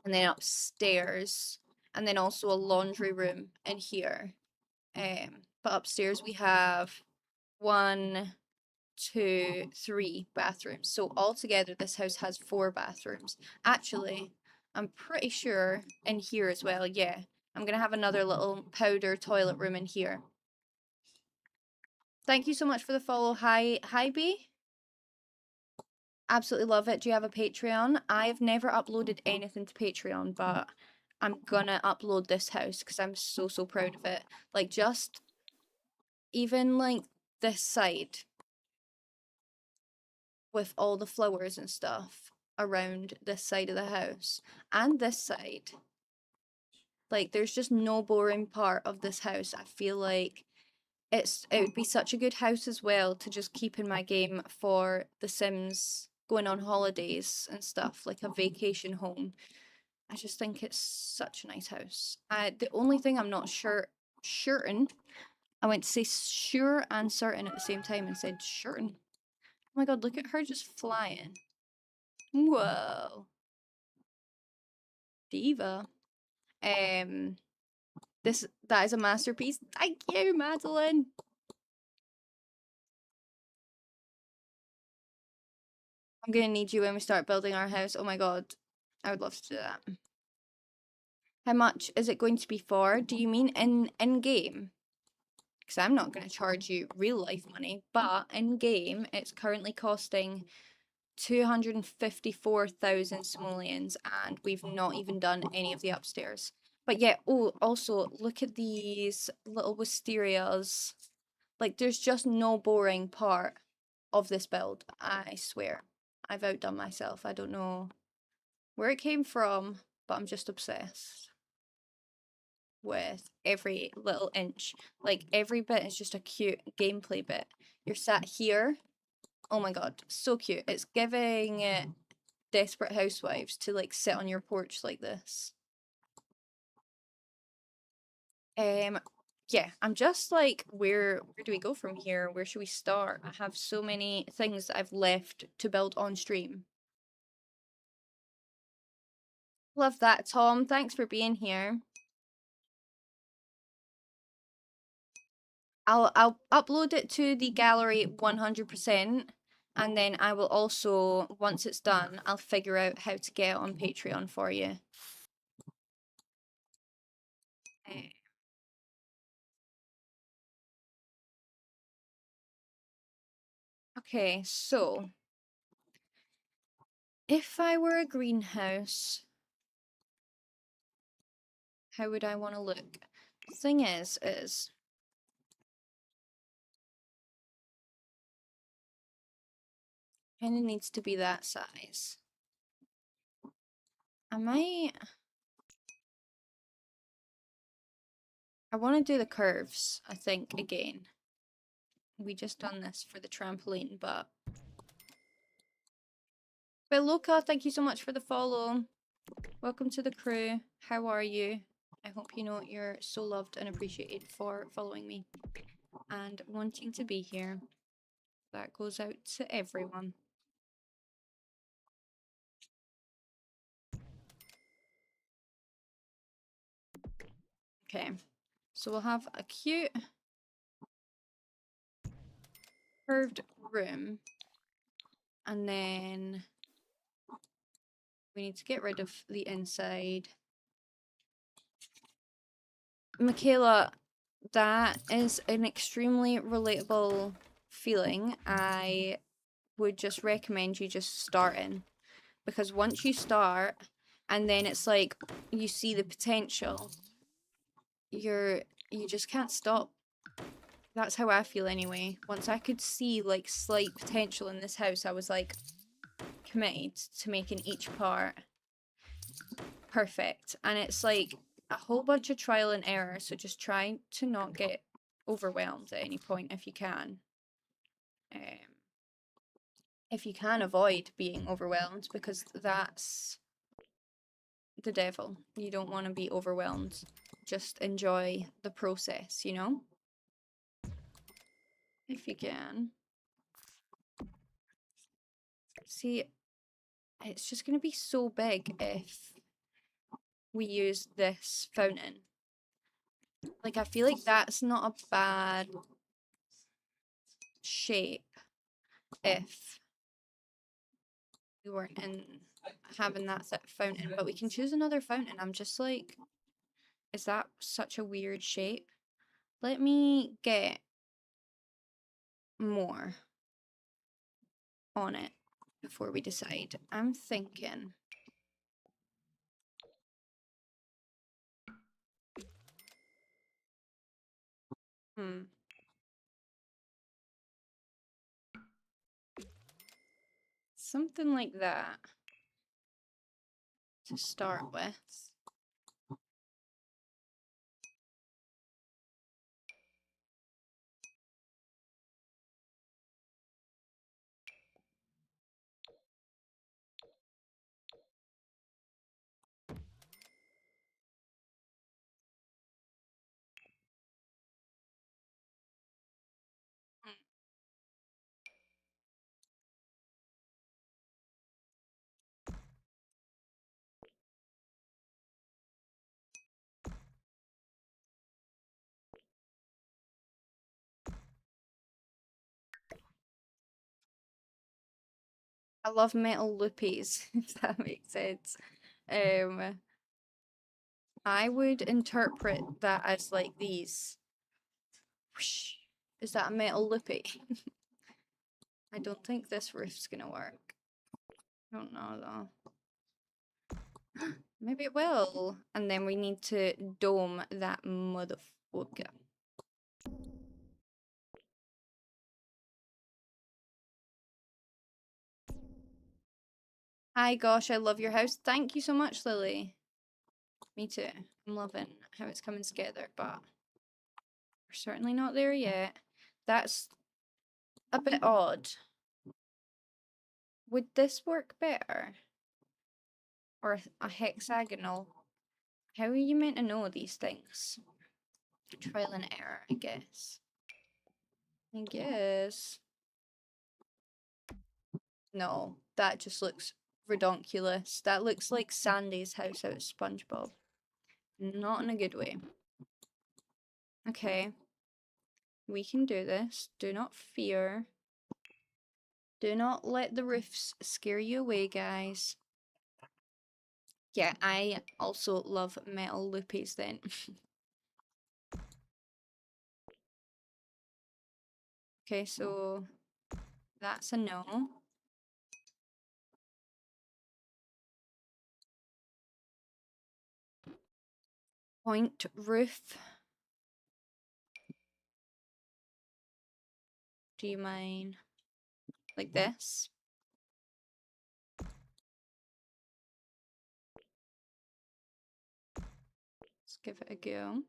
And then upstairs. And then also a laundry room in here. But upstairs we have 1, 2, 3 bathrooms. So altogether this house has 4 bathrooms. Actually, I'm pretty sure in here as well, yeah. I'm gonna have another little powder toilet room in here. Thank you so much for the follow. Hi B. Absolutely love it. Do you have a Patreon? I've never uploaded anything to Patreon, but I'm gonna upload this house because I'm so proud of it. Like, just even like this side with all the flowers and stuff around this side of the house and this side. Like, there's just no boring part of this house. I feel like it would be such a good house as well to just keep in my game for The Sims going on holidays and stuff, like a vacation home. I just think it's such a nice house. The only thing I'm not certain, I went to say sure and certain at the same time and said certain. Oh my god, look at her just flying. Whoa. Diva. That is a masterpiece. Thank you, Madeline. I'm gonna need you when we start building our house. Oh my god. I would love to do that. How much is it going to be for? Do you mean in game? Because I'm not going to charge you real life money, but in game it's currently costing 254,000 simoleons, and we've not even done any of the upstairs. But yeah, oh, also look at these little wisterias. Like, there's just no boring part of this build. I swear. I've outdone myself. I don't know where it came from, but I'm just obsessed with every little inch. Like, every bit is just a cute gameplay bit. You're sat here. Oh my god, so cute. It's giving Desperate Housewives to like sit on your porch like this. Yeah, I'm just like, where do we go from here? Where should we start? I have so many things that I've left to build on stream. Love that, Tom. Thanks for being here. I'll upload it to the gallery 100%, and then I will also, once it's done, I'll figure out how to get it on Patreon for you. Eh. Okay, so if I were a greenhouse, how would I want to look? The thing is kind of needs to be that size. I want to do the curves, I think, again. We just done this for the trampoline, but Loka, thank you so much for the follow. Welcome to the crew. How are you? I hope you know you're so loved and appreciated for following me and wanting to be here. That goes out to everyone. Okay, so we'll have a cute curved room, and then we need to get rid of the inside. Michaela, that is an extremely relatable feeling. I would just recommend you just starting, because once you start and then it's like you see the potential, you just can't stop. That's how I feel anyway. Once I could see like slight potential in this house, I was like committed to making each part perfect. And it's like a whole bunch of trial and error, so just try to not get overwhelmed at any point if you can. If you can avoid being overwhelmed, because that's the devil. You don't want to be overwhelmed. Just enjoy the process, you know? If you can. See, it's just going to be so big if we use this fountain. Like, I feel like that's not a bad shape if we weren't in having that fountain, but we can choose another fountain. I'm just like, is that such a weird shape? Let me get more on it before we decide. I'm thinking something like that to start with. I love metal loopies, if that makes sense. I would interpret that as like these. Whoosh. Is that a metal loopy? I don't think this roof's gonna work. I don't know though. Maybe it will. And then we need to dome that motherfucker. Hi, gosh, I love your house. Thank you so much, Lily. Me too. I'm loving how it's coming together, but we're certainly not there yet. That's a bit odd. Would this work better? Or a hexagonal? How are you meant to know these things? Trial and error, I guess. I guess. No, that just looks redonkulous. That looks like Sandy's house out of SpongeBob. Not in a good way. Okay. We can do this. Do not fear. Do not let the roofs scare you away, guys. Yeah, I also love metal loopies then. Okay, so that's a no. Point roof. Do you mind? Like this? Let's give it a go.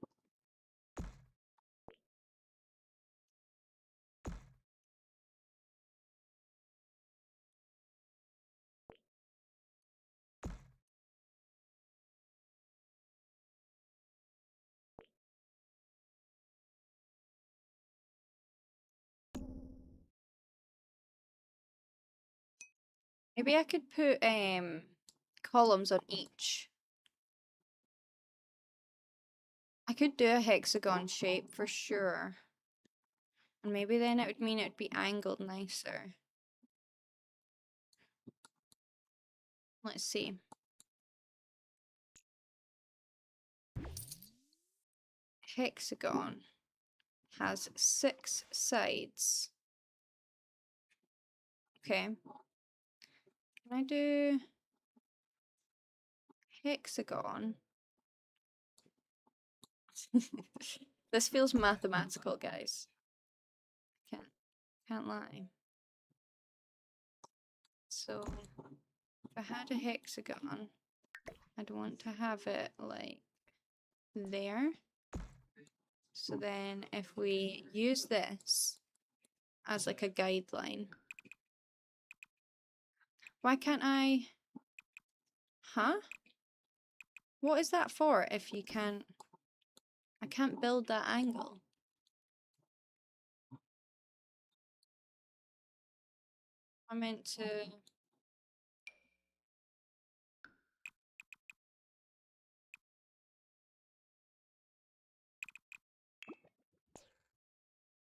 Maybe I could put columns on each. I could do a hexagon shape for sure. And maybe then it would mean it would be angled nicer. Let's see. Hexagon has 6 sides. Okay. Can I do hexagon? This feels mathematical, guys. Can't lie. So if I had a hexagon, I'd want to have it like there. So then if we use this as like a guideline, why can't I? Huh? What is that for if you can't? I can't build that angle. I meant to.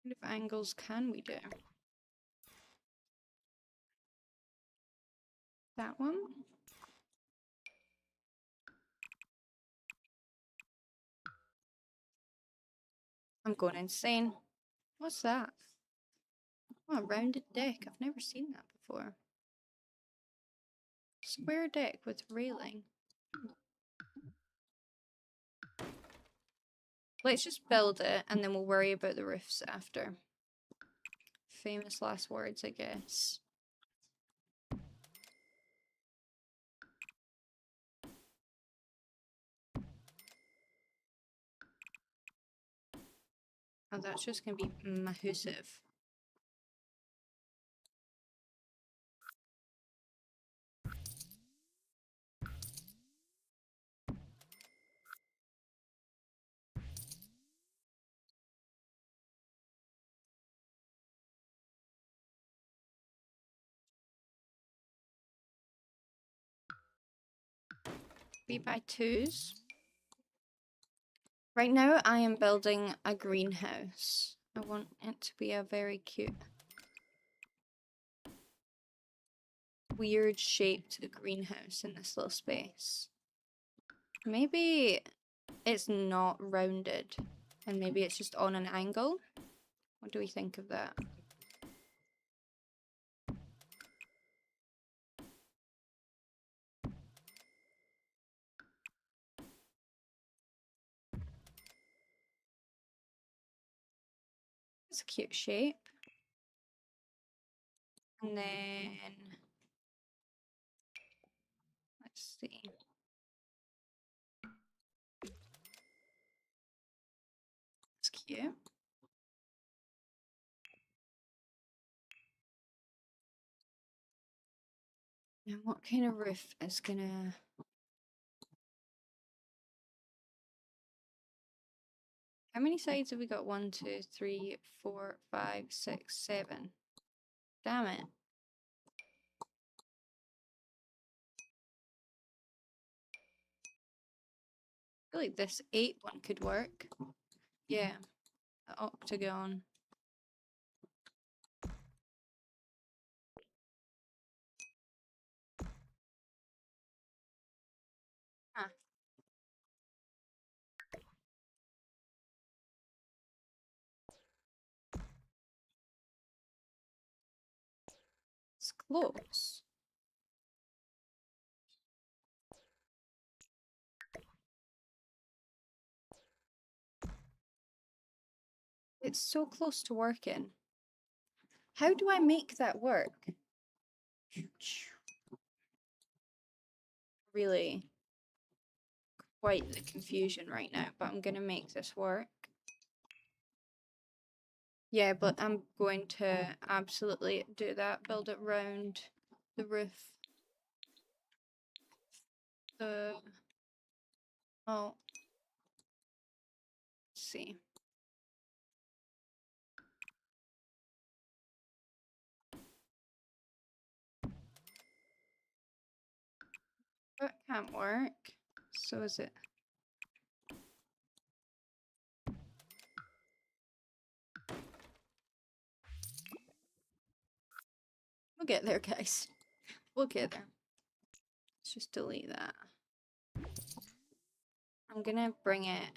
What kind of angles can we do? That one? I'm going insane. What's that? Oh, a rounded deck. I've never seen that before. Square deck with railing. Let's just build it and then we'll worry about the roofs after. Famous last words, I guess. Oh, that's just going to be massive. Be by twos. Right now, I am building a greenhouse. I want it to be a very cute, weird shaped greenhouse in this little space. Maybe it's not rounded and maybe it's just on an angle. What do we think of that? It's a cute shape. And then let's see. It's cute. And what kind of roof is gonna... How many sides have we got? 1, 2, 3, 4, 5, 6, 7. Damn it. I feel like this 8 one could work. Yeah, the octagon. Huh. It's close. It's so close to working. How do I make that work? Really quite the confusion right now, but I'm gonna make this work. Yeah, but I'm going to absolutely do that. Build it round the roof. Oh, let's see. That can't work. So is it? We'll get there, guys. We'll get there. Let's just delete that. I'm gonna bring it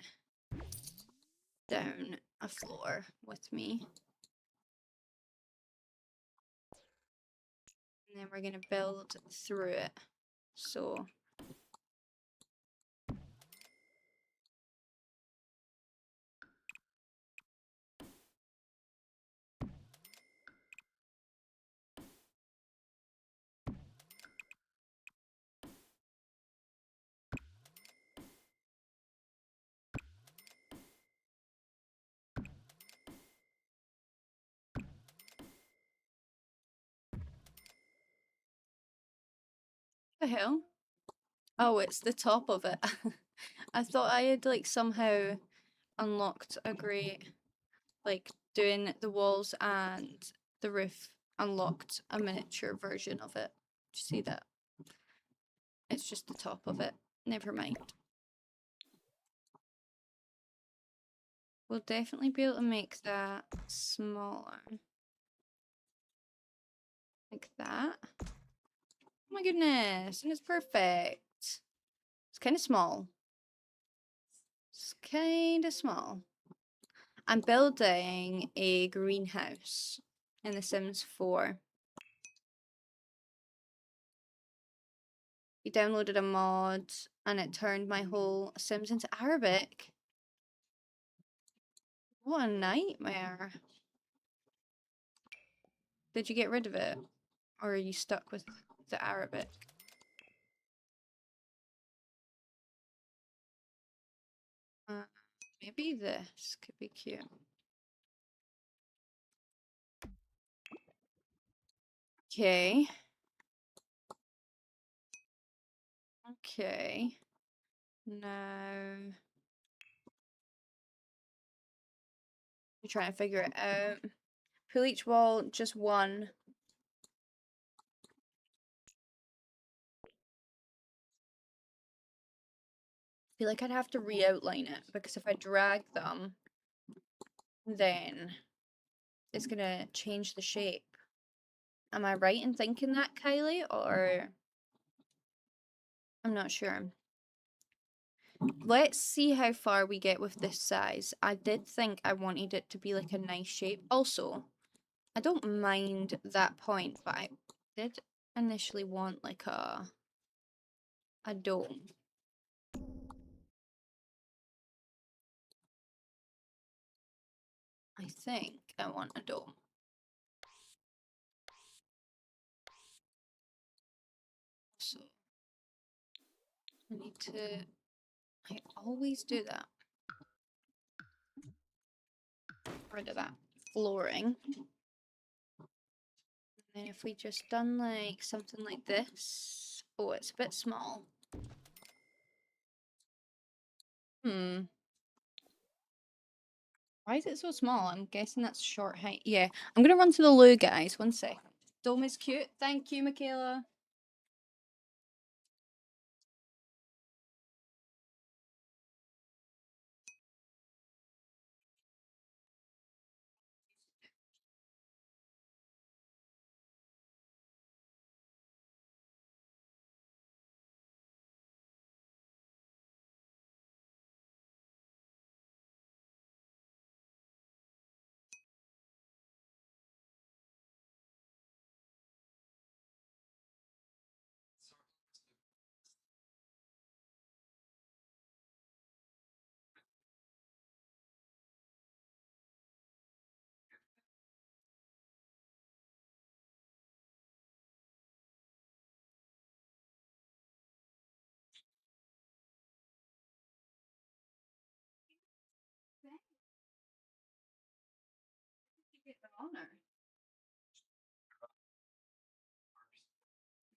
down a floor with me. And then we're gonna build through it. So the hell? Oh, it's the top of it. I thought I had like somehow unlocked a great, like doing the walls and the roof unlocked a miniature version of it. Do you see that? It's just the top of it. Never mind. We'll definitely be able to make that smaller. Like that. Oh my goodness, and it's perfect. It's kind of small. It's kind of small. I'm building a greenhouse in The Sims 4. We downloaded a mod and it turned my whole Sims into Arabic. What a nightmare. Did you get rid of it? Or are you stuck with the Arabic? Maybe this could be cute. Okay. Okay. Now... I'm trying to figure it out. Pull each wall just one. I feel like I'd have to re-outline it because if I drag them, then it's gonna change the shape. Am I right in thinking that, Kylie? Or I'm not sure. Let's see how far we get with this size. I did think I wanted it to be like a nice shape. Also, I don't mind that point, but I did initially want like a dome. I think I want a dome. So I need to, I always do that. Rid of that flooring. And then if we just done like something like this. Oh, it's a bit small. Why is it so small? I'm guessing that's short height. Yeah, I'm gonna run to the loo, guys. One sec. Dome is cute. Thank you, Michaela.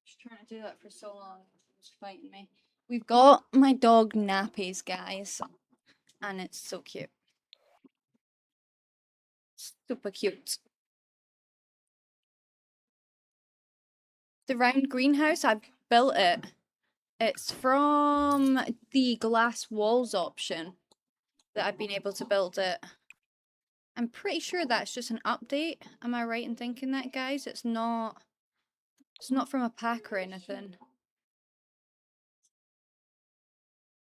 Just trying to do that for so long. It's fighting me. We've got my dog nappies, guys, and it's so cute. Super cute. The round greenhouse, I built it. It's from the glass walls option that I've been able to build it. I'm pretty sure that's just an update. Am I right in thinking that, guys? It's not from a pack or anything.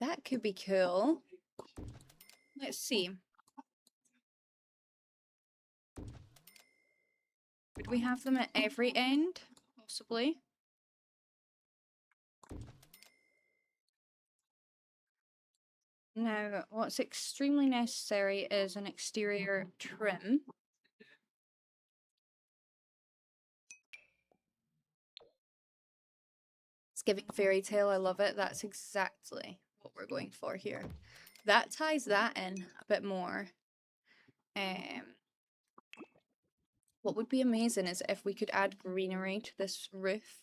That could be cool. Let's see. Would we have them at every end? Possibly. Now, what's extremely necessary is an exterior trim. It's giving fairy tale. I love it. That's exactly what we're going for here. That ties that in a bit more. What would be amazing is if we could add greenery to this roof.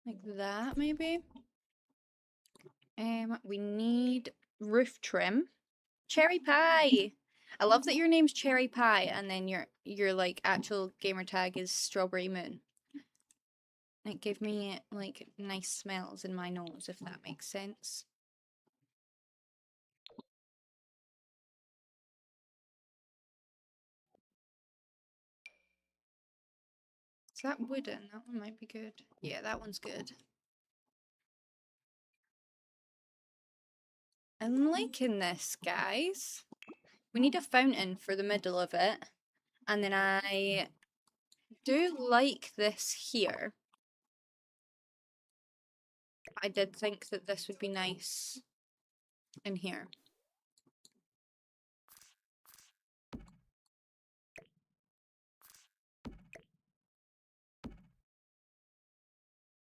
Like that, maybe. We need roof trim. Cherry Pie! I love that your name's Cherry Pie and then your like actual gamer tag is Strawberry Moon. It gave me like nice smells in my nose, if that makes sense. Is that wooden? That one might be good. Yeah, that one's good. I'm liking this, guys. We need a fountain for the middle of it. And then I do like this here. I did think that this would be nice in here.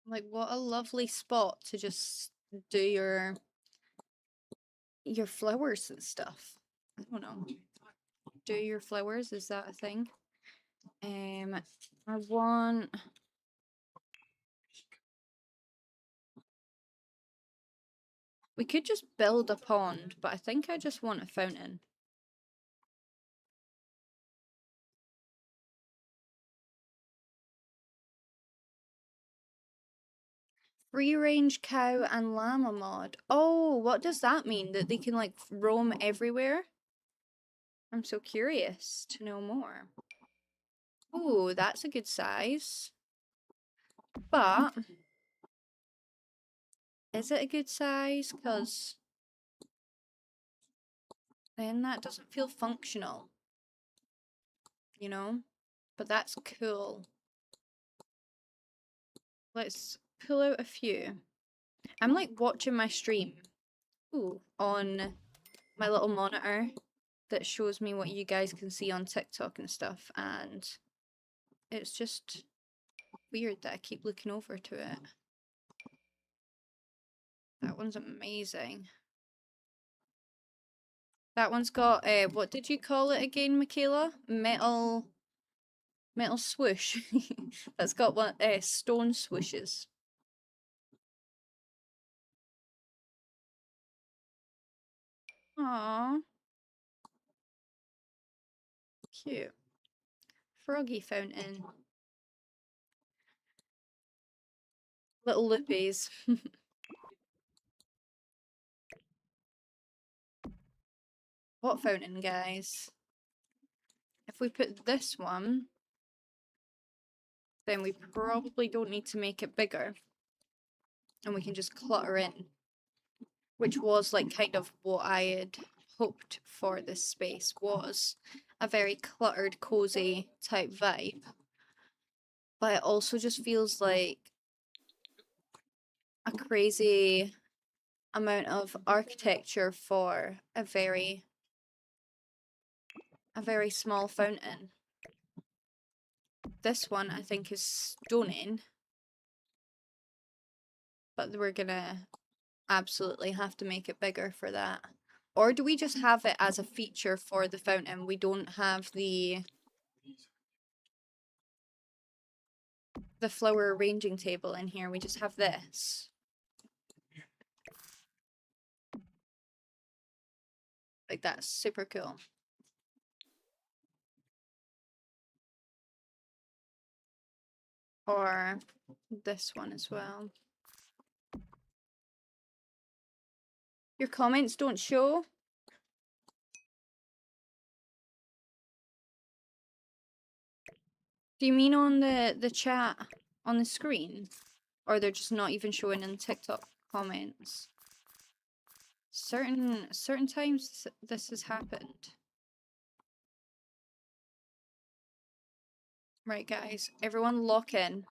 Like, what a lovely spot to just do your flowers and stuff. I don't know. Do your flowers, is that a thing? I want... We could just build a pond, but I think I just want a fountain. Free range cow and llama mod. Oh, what does that mean? That they can like roam everywhere? I'm so curious to know more. Oh, that's a good size. But is it a good size? Because then that doesn't feel functional, you know? But that's cool. Let's pull out a few. I'm like watching my stream on my little monitor that shows me what you guys can see on TikTok and stuff, and it's just weird that I keep looking over to it. That one's amazing. That one's got, what did you call it again, Michaela? Metal swoosh. That's got one, stone swooshes. Aww. Cute. Froggy fountain. Little loopies. What fountain, guys? If we put this one, then we probably don't need to make it bigger. And we can just clutter in. Which was like kind of what I had hoped for this space, was a very cluttered, cozy type vibe. But it also just feels like a crazy amount of architecture for a very small fountain. This one I think is stunning, but we're gonna absolutely have to make it bigger for that. Or do we just have it as a feature for the fountain? We don't have the flower arranging table in here. We just have this. Like, that's super cool. Or this one as well. Your comments don't show? Do you mean on the chat on the screen? Or they're just not even showing in TikTok comments? Certain times this has happened. Right, guys, everyone lock in.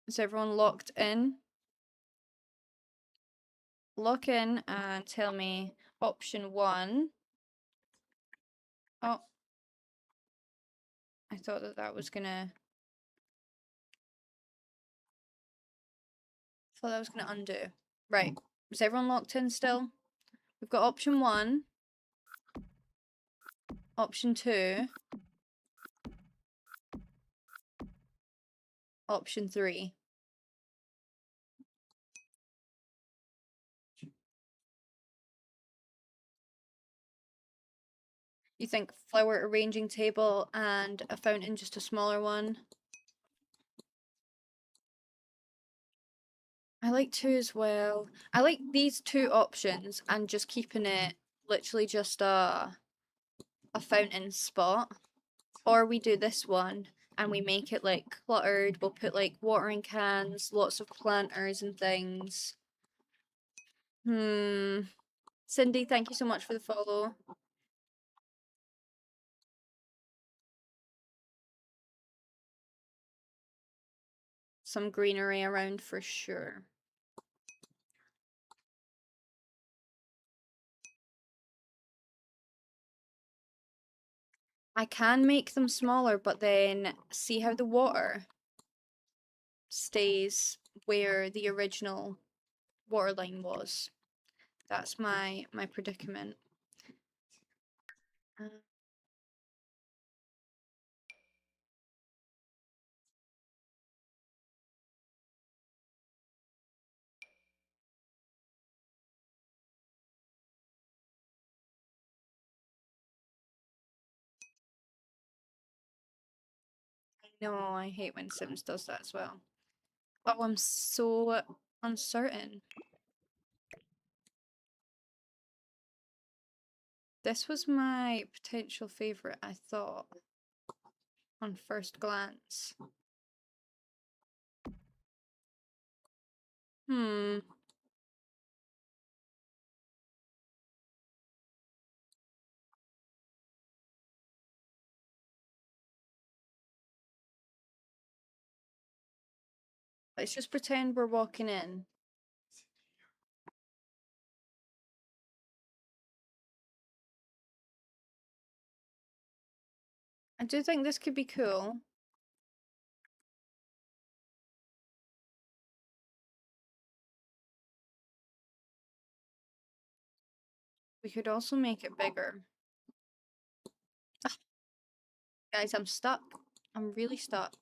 Is everyone locked in? Lock in and tell me option 1. Oh. I thought that was gonna... undo. Right. Is everyone locked in still? We've got option 1. Option 2. Option 3. You think flower arranging table and a fountain, just a smaller one? I like 2 as well. I like these 2 options and just keeping it literally just a fountain spot. Or we do this one and we make it like cluttered. We'll put like watering cans, lots of planters and things. Cindy, thank you so much for the follow. Some greenery around for sure. I can make them smaller, but then see how the water stays where the original water line was. That's my predicament. No, I hate when Sims does that as well. Oh, I'm so uncertain. This was my potential favorite, I thought, on first glance. Let's just pretend we're walking in. I do think this could be cool. We could also make it bigger. Guys, I'm stuck. I'm really stuck.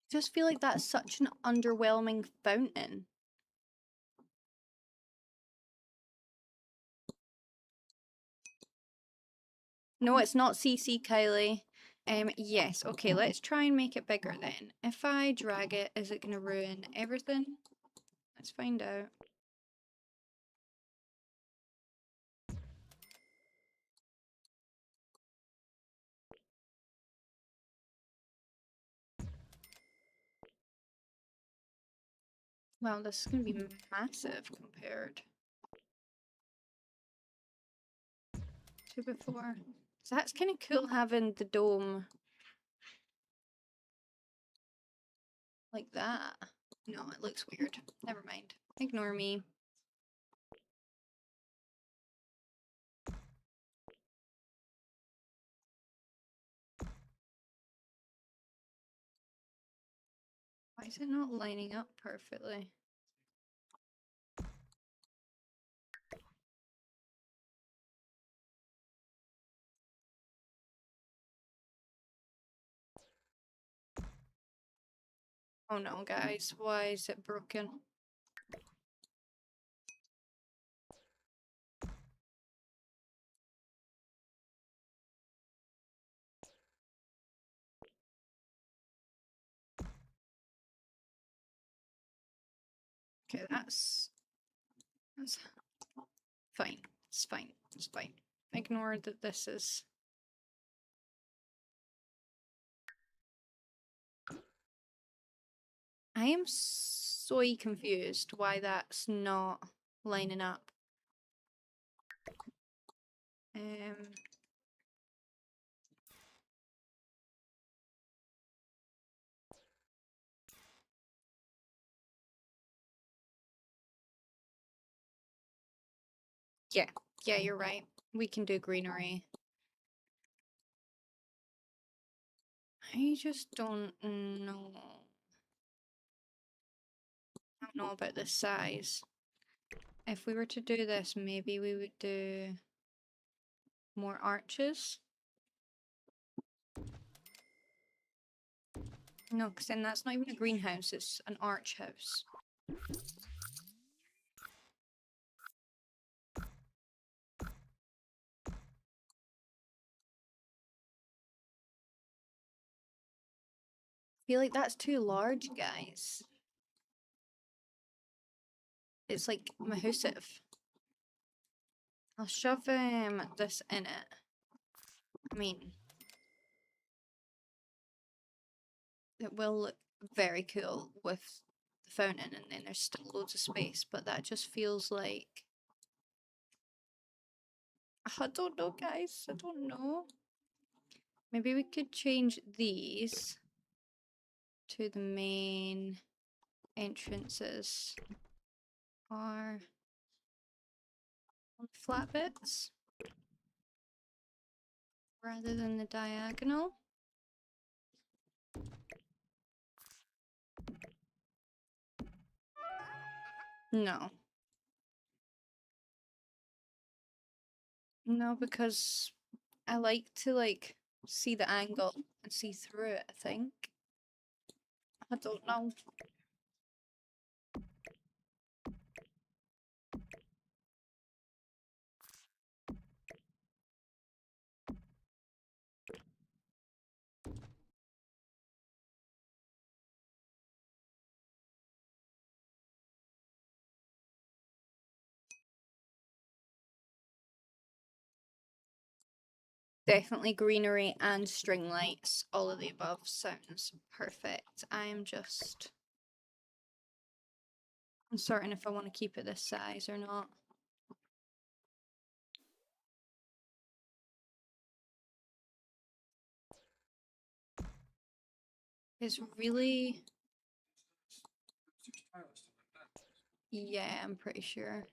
I just feel like that's such an underwhelming fountain. No, it's not CC, Kylie. Yes, okay, let's try and make it bigger then. If I drag it, is it gonna ruin everything? Let's find out. Wow, this is gonna be massive compared to before. So that's kind of cool having the dome like that. No, it looks weird. Never mind. Ignore me. Why is it not lining up perfectly? Oh no, guys, why is it broken? Okay, that's fine. It's fine. It's fine. Ignore that this is. I am so confused why that's not lining up. Yeah, you're right. We can do greenery. I just don't know. I don't know about the size. If we were to do this, maybe we would do more arches. No, because then that's not even a greenhouse, it's an arch house. I feel like that's too large, guys. It's like massive. I'll shove this in it. I mean, it will look very cool with the fountain, and then there's still loads of space, but that just feels like. I don't know, guys. I don't know. Maybe we could change these to the main entrances or on flat bits rather than the diagonal. No. No, because I like to see the angle and see through it, I think. I don't know. Definitely greenery and string lights. All of the above sounds perfect. I'm uncertain if I want to keep it this size or not. It's really... Yeah, I'm pretty sure.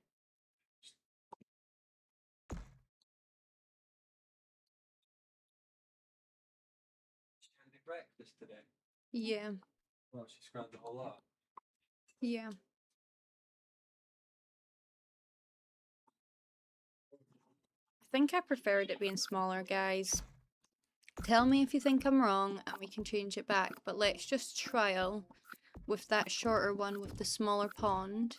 She had any breakfast today? Yeah, Well, she scrambled a whole lot. yeah. I think I preferred it being smaller, guys. Tell me if you think I'm wrong and we can change it back, but let's just trial with that shorter one with the smaller pond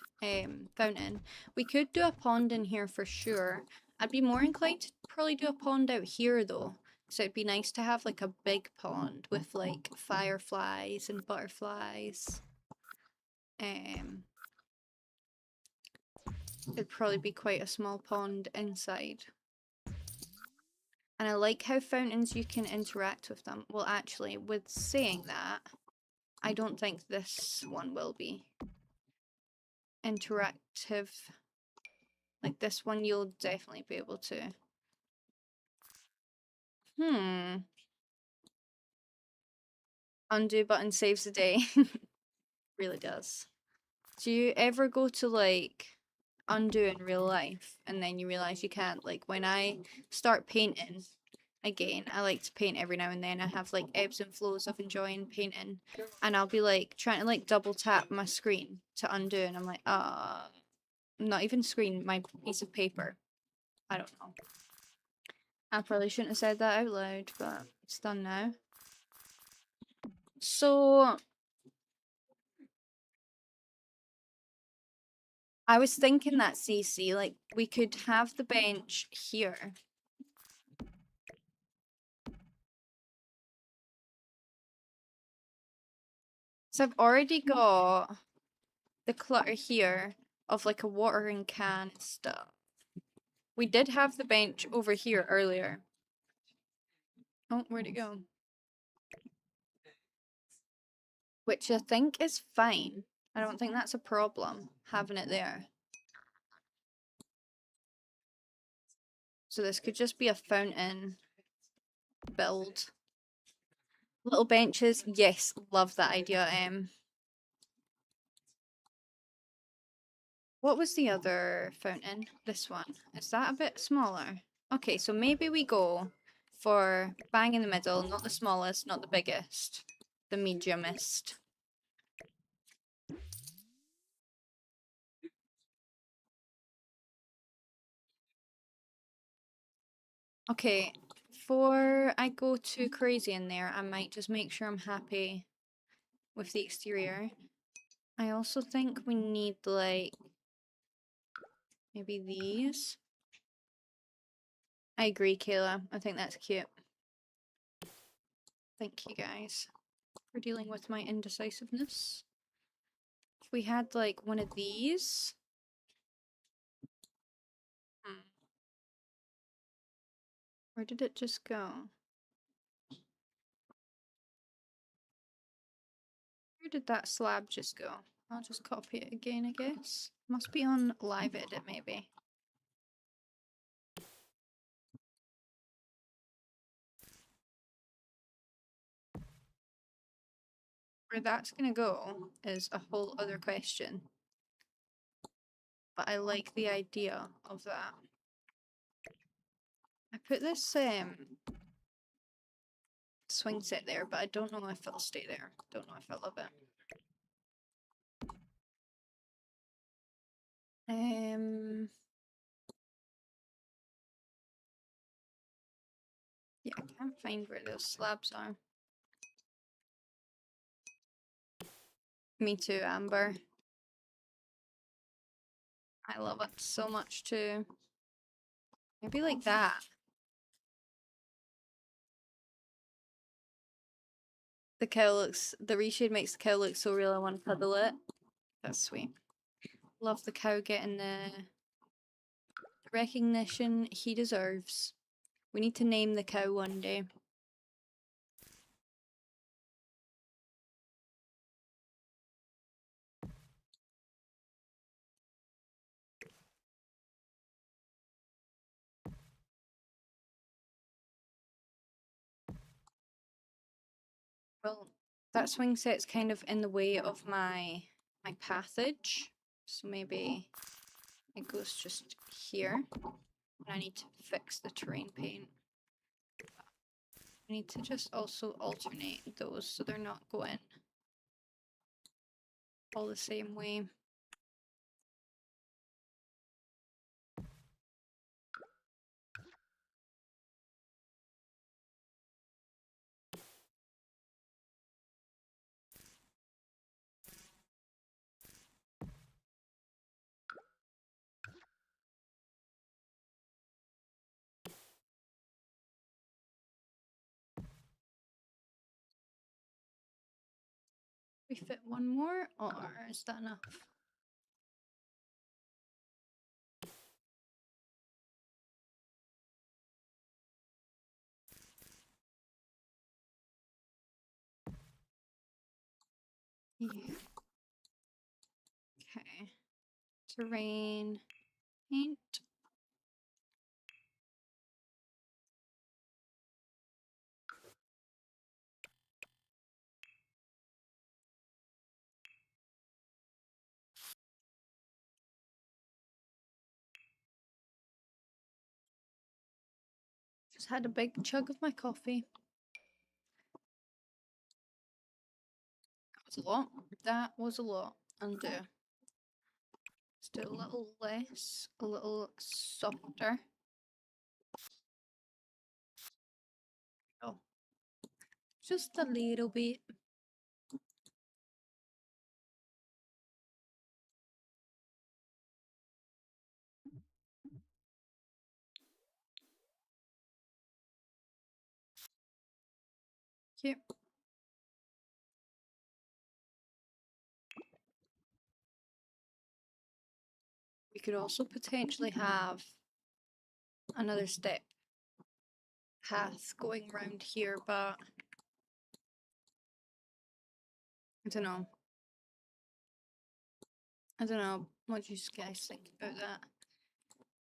fountain. We could do a pond in here for sure. I'd be more inclined to probably do a pond out here though. So it'd be nice to have like a big pond with like fireflies and butterflies. It'd probably be quite a small pond inside. And I like how fountains you can interact with them. Well, actually, with saying that, I don't think this one will be interactive. Like this one, you'll definitely be able to. Undo button saves the day. Really does. Do you ever go to like undo in real life and then you realize you can't? Like when I start painting again, I like to paint every now and then. I have like ebbs and flows of enjoying painting, and I'll be like trying to like double tap my screen to undo, and I'm like, not even screen, my piece of paper. I don't know. I probably shouldn't have said that out loud, but it's done now. So I was thinking that, CC, like we could have the bench here. So I've already got the clutter here of like a watering can and stuff. We did have the bench over here earlier. Oh, where'd it go? Which I think is fine. I don't think that's a problem, having it there. So this could just be a fountain build. Little benches, yes, love that idea, What was the other fountain? This one. Is that a bit smaller? Okay, so maybe we go for bang in the middle, not the smallest, not the biggest, the mediumest. Okay, before I go too crazy in there, I might just make sure I'm happy with the exterior. I also think we need like maybe these. I agree, Kayla. I think that's cute. Thank you guys for dealing with my indecisiveness. If we had like one of these. Where did it just go? Where did that slab just go? I'll just copy it again, I guess. Must be on live edit, maybe. Where that's gonna go is a whole other question. But I like the idea of that. I put this swing set there, but I don't know if it'll stay there. Don't know if I love it. Yeah, I can't find where those slabs are. Me too, Amber. I love it so much too. Maybe like that. The cow looks, the reshade makes the cow look so real, I want to cuddle it. That's sweet. Love the cow getting the recognition he deserves. We need to name the cow one day. Well, that swing set's kind of in the way of my passage, so maybe it goes just here. And I need to fix the terrain paint. I need to just also alternate those so they're not going all the same way. We fit one more, or is that enough? Yeah. Okay. Terrain paint. Just had a big chug of my coffee. That was a lot. That was a lot. Undo. Let's do a little less, a little softer. Oh, just a little bit. Cute. We could also potentially have another step path going around here, but I don't know. I don't know. What do you guys think about that?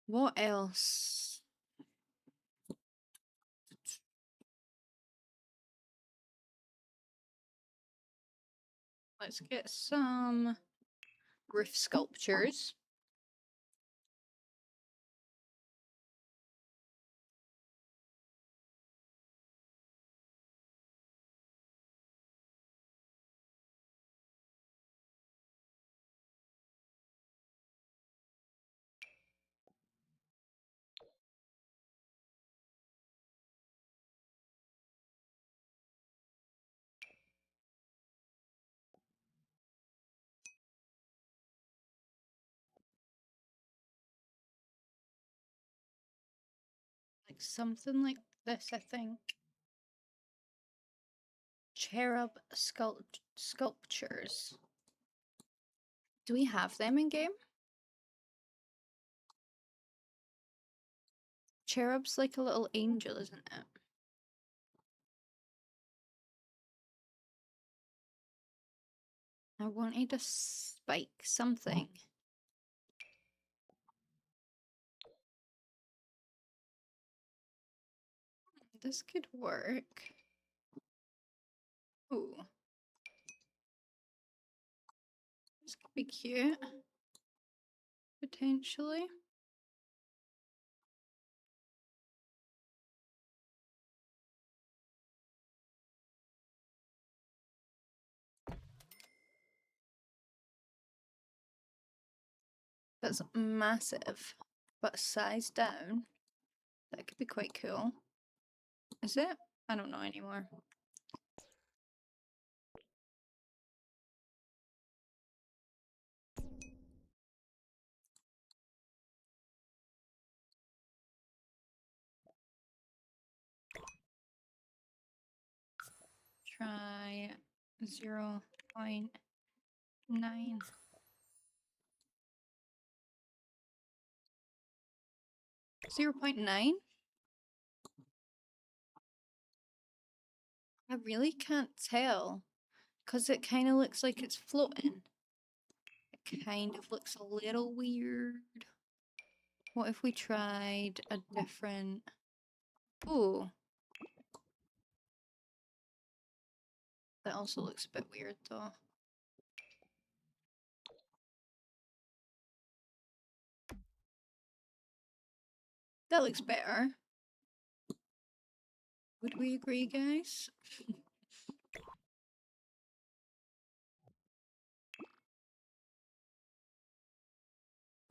What else? Let's get some roof sculptures. Like something like this, I think. Cherub sculptures. Do we have them in game? Cherub's like a little angel, isn't it? I wanted a spike something. This could work. Ooh. This could be cute. Potentially. That's massive, but size down. That could be quite cool. Is it? I don't know anymore. Try 0.9. 0.9? I really can't tell because it kind of looks like it's floating. It kind of looks a little weird. What if we tried a different... Ooh. That also looks a bit weird though. That looks better. Would we agree, guys?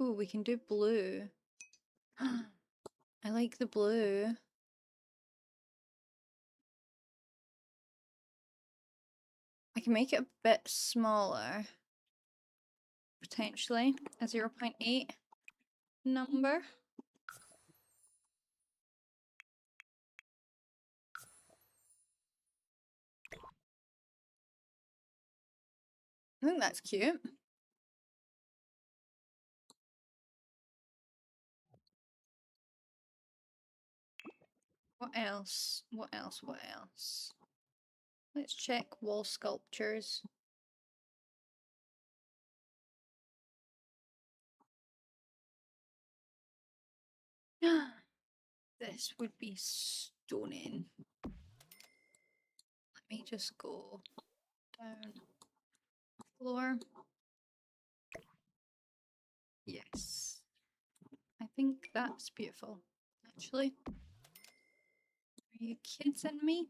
Ooh, we can do blue. I like the blue. I can make it a bit smaller. Potentially a 0.8 number. I think that's cute. What else? What else? What else? Let's check wall sculptures. This would be stunning. Let me just go down the floor. Yes. I think that's beautiful, actually. Are you kidding me?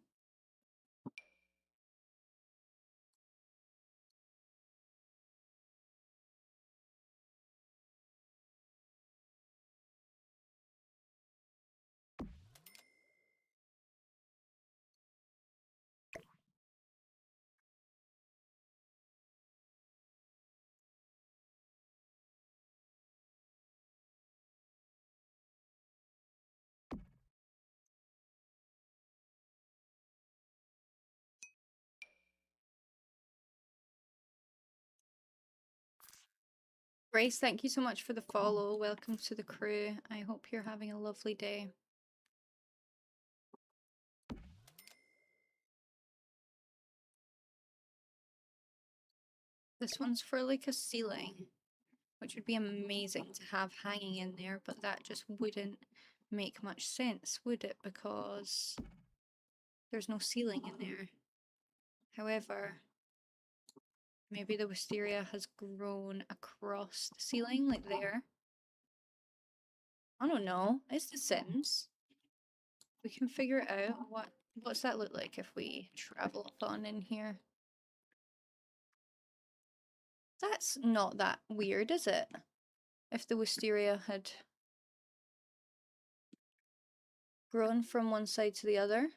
Grace, thank you so much for the follow. Welcome to the crew. I hope you're having a lovely day. This one's for like a ceiling, which would be amazing to have hanging in there, but that just wouldn't make much sense, would it? Because there's no ceiling in there. However, maybe the wisteria has grown across the ceiling, like there. I don't know. It's The Sims. We can figure it out. What's that look like if we travel up on in here? That's not that weird, is it? If the wisteria had grown from one side to the other.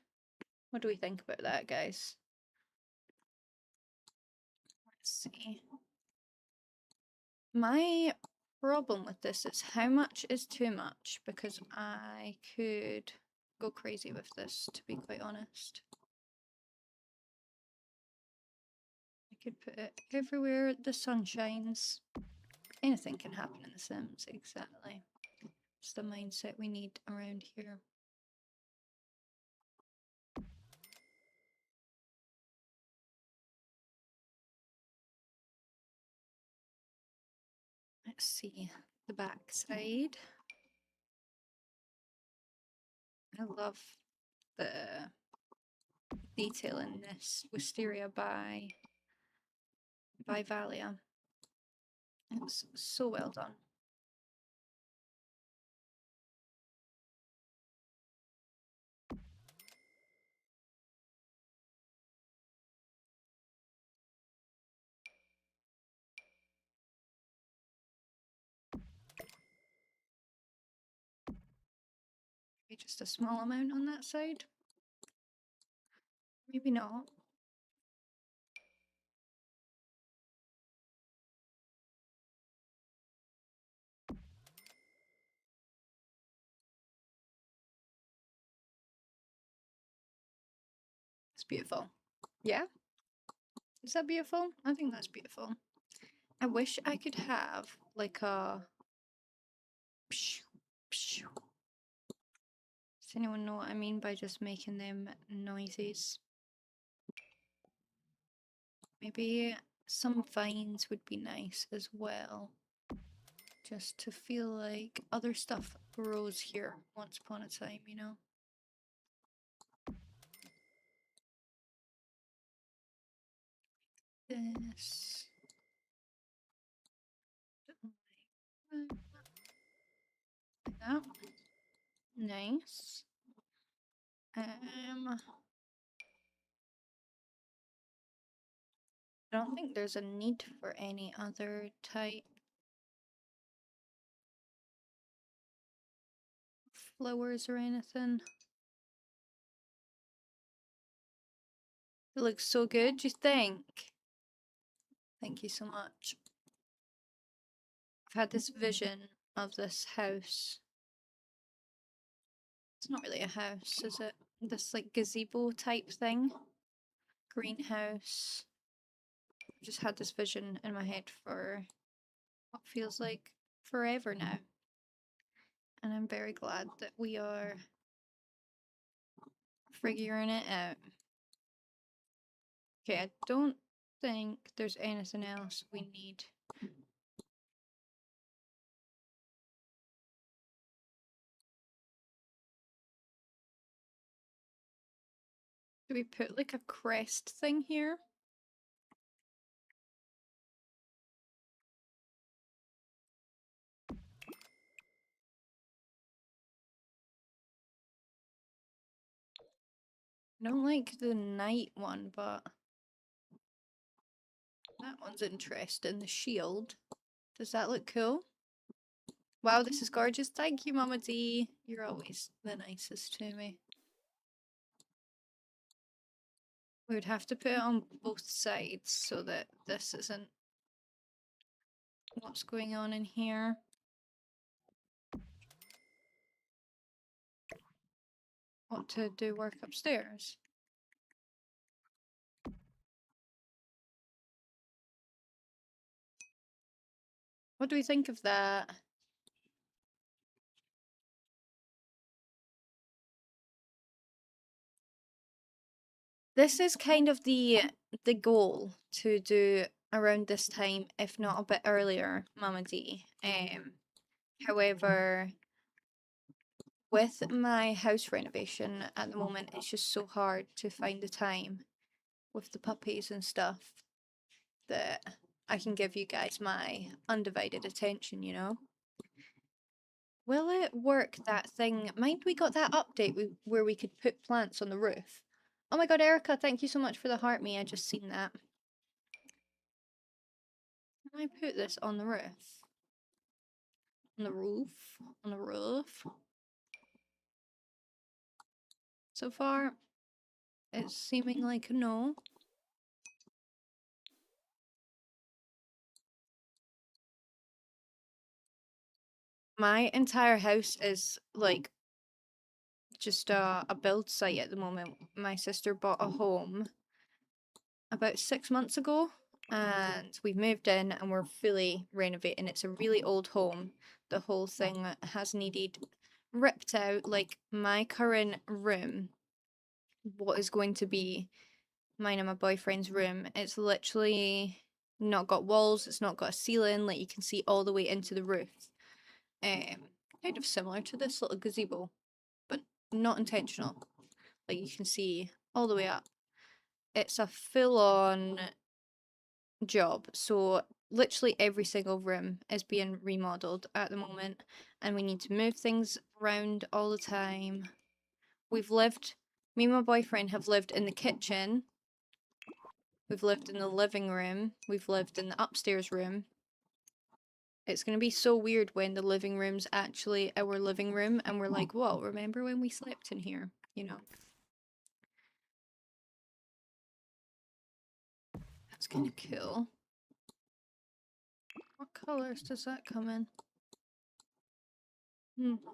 What do we think about that, guys? Let's see. My problem with this is how much is too much, because I could go crazy with this, to be quite honest. I could put it everywhere the sun shines. Anything can happen in The Sims, exactly. It's the mindset we need around here. Let's see the back side. I love the detail in this wisteria by Valia. It's so well done. Maybe just a small amount on that side. Maybe not. It's beautiful. Yeah? Is that beautiful? I think that's beautiful. I wish I could have like a... Does anyone know what I mean by just making them noises? Maybe some vines would be nice as well. Just to feel like other stuff grows here once upon a time, you know? this. Like that. Nice. I don't think there's a need for any other type flowers or anything. It looks so good, do you think? Thank you so much. I've had this vision of this house. It's not really a house, is it? This like gazebo type thing. Greenhouse. I've just had this vision in my head for what feels like forever now. And I'm very glad that we are figuring it out. Okay, I don't think there's anything else we need. Do we put like a crest thing here? I don't like the night one, but that one's interesting. The shield. Does that look cool? Wow, this is gorgeous. Thank you, Mama D. You're always the nicest to me. We would have to put it on both sides so that this isn't what's going on in here. What to do work upstairs? What do we think of that? This is kind of the goal to do around this time, if not a bit earlier, Mama D. However, with my house renovation at the moment, it's just so hard to find the time with the puppies and stuff that I can give you guys my undivided attention, you know? Will it work, that thing? Mind we got that update where we could put plants on the roof? Oh my god, Erica, thank you so much for the heart me. I just seen that. Can I put this on the roof? On the roof? On the roof? So far, it's seeming like a no. My entire house is like just a build site at the moment. My sister bought a home about 6 months ago and we've moved in and we're fully renovating. It's a really old home. The whole thing has needed ripped out. Like my current room, what is going to be mine and my boyfriend's room, it's literally not got walls, it's not got a ceiling, like you can see all the way into the roof. Kind of similar to this little gazebo, but not intentional. Like you can see all the way up. It's a full-on job. So literally every single room is being remodeled at the moment, and we need to move things around all the time. Me and my boyfriend have lived in the kitchen. We've lived in the living room. We've lived in the upstairs room. It's going to be so weird when the living room's actually our living room and we're like, whoa, remember when we slept in here? You know. That's kind of cool. What colors does that come in?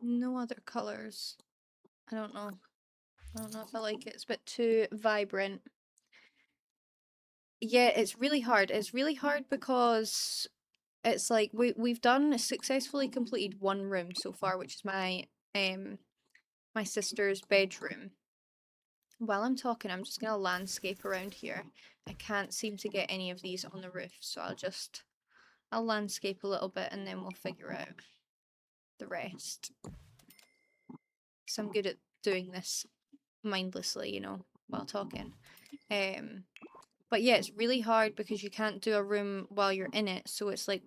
No other colors. I don't know. I don't know if I like it. It's a bit too vibrant. Yeah, it's really hard. It's really hard because it's like we've done successfully completed one room so far, which is my sister's bedroom. While I'm talking, I'm just gonna landscape around here. I can't seem to get any of these on the roof, so I'll landscape a little bit and then we'll figure out the rest. So I'm good at doing this mindlessly, you know, while talking. But yeah, it's really hard because you can't do a room while you're in it. So it's like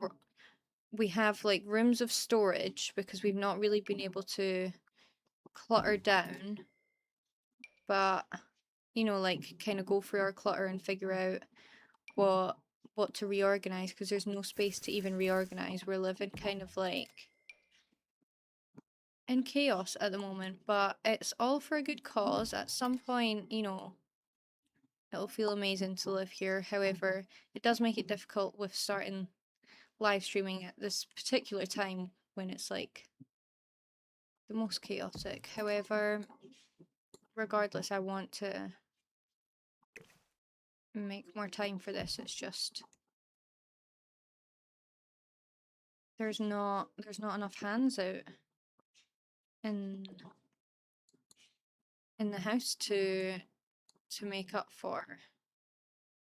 we have like rooms of storage because we've not really been able to clutter down. But you know, like kind of go through our clutter and figure out what what to reorganize because there's no space to even reorganize. We're living kind of like in chaos at the moment, but it's all for a good cause. At some point, you know, it'll feel amazing to live here. However, it does make it difficult with starting live streaming at this particular time when it's like the most chaotic. However, regardless, I want to make more time for this. It's just there's not enough hands out in the house to make up for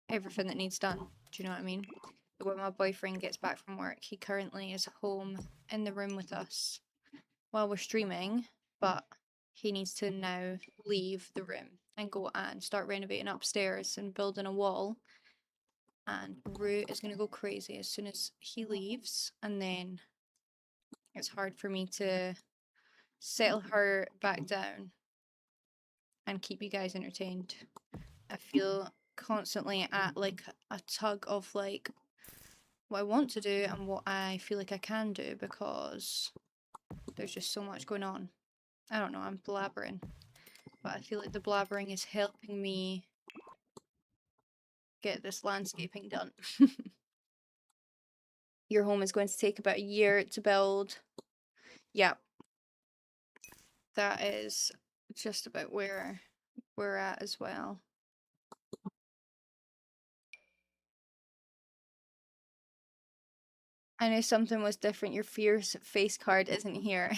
everything that needs done. Do you know what I mean? When my boyfriend gets back from work, he currently is home in the room with us while we're streaming, but he needs to now leave the room and go and start renovating upstairs and building a wall. And Rue is going to go crazy as soon as he leaves, and then it's hard for me to settle her back down and keep you guys entertained. I feel constantly at like a tug of like what I want to do and what I feel like I can do because there's just so much going on. I don't know, I'm blabbering, but I feel like the blabbering is helping me get this landscaping done. Your home is going to take about a year to build. Yeah, that is just about where we're at as well. I know something was different. Your fierce face card isn't here.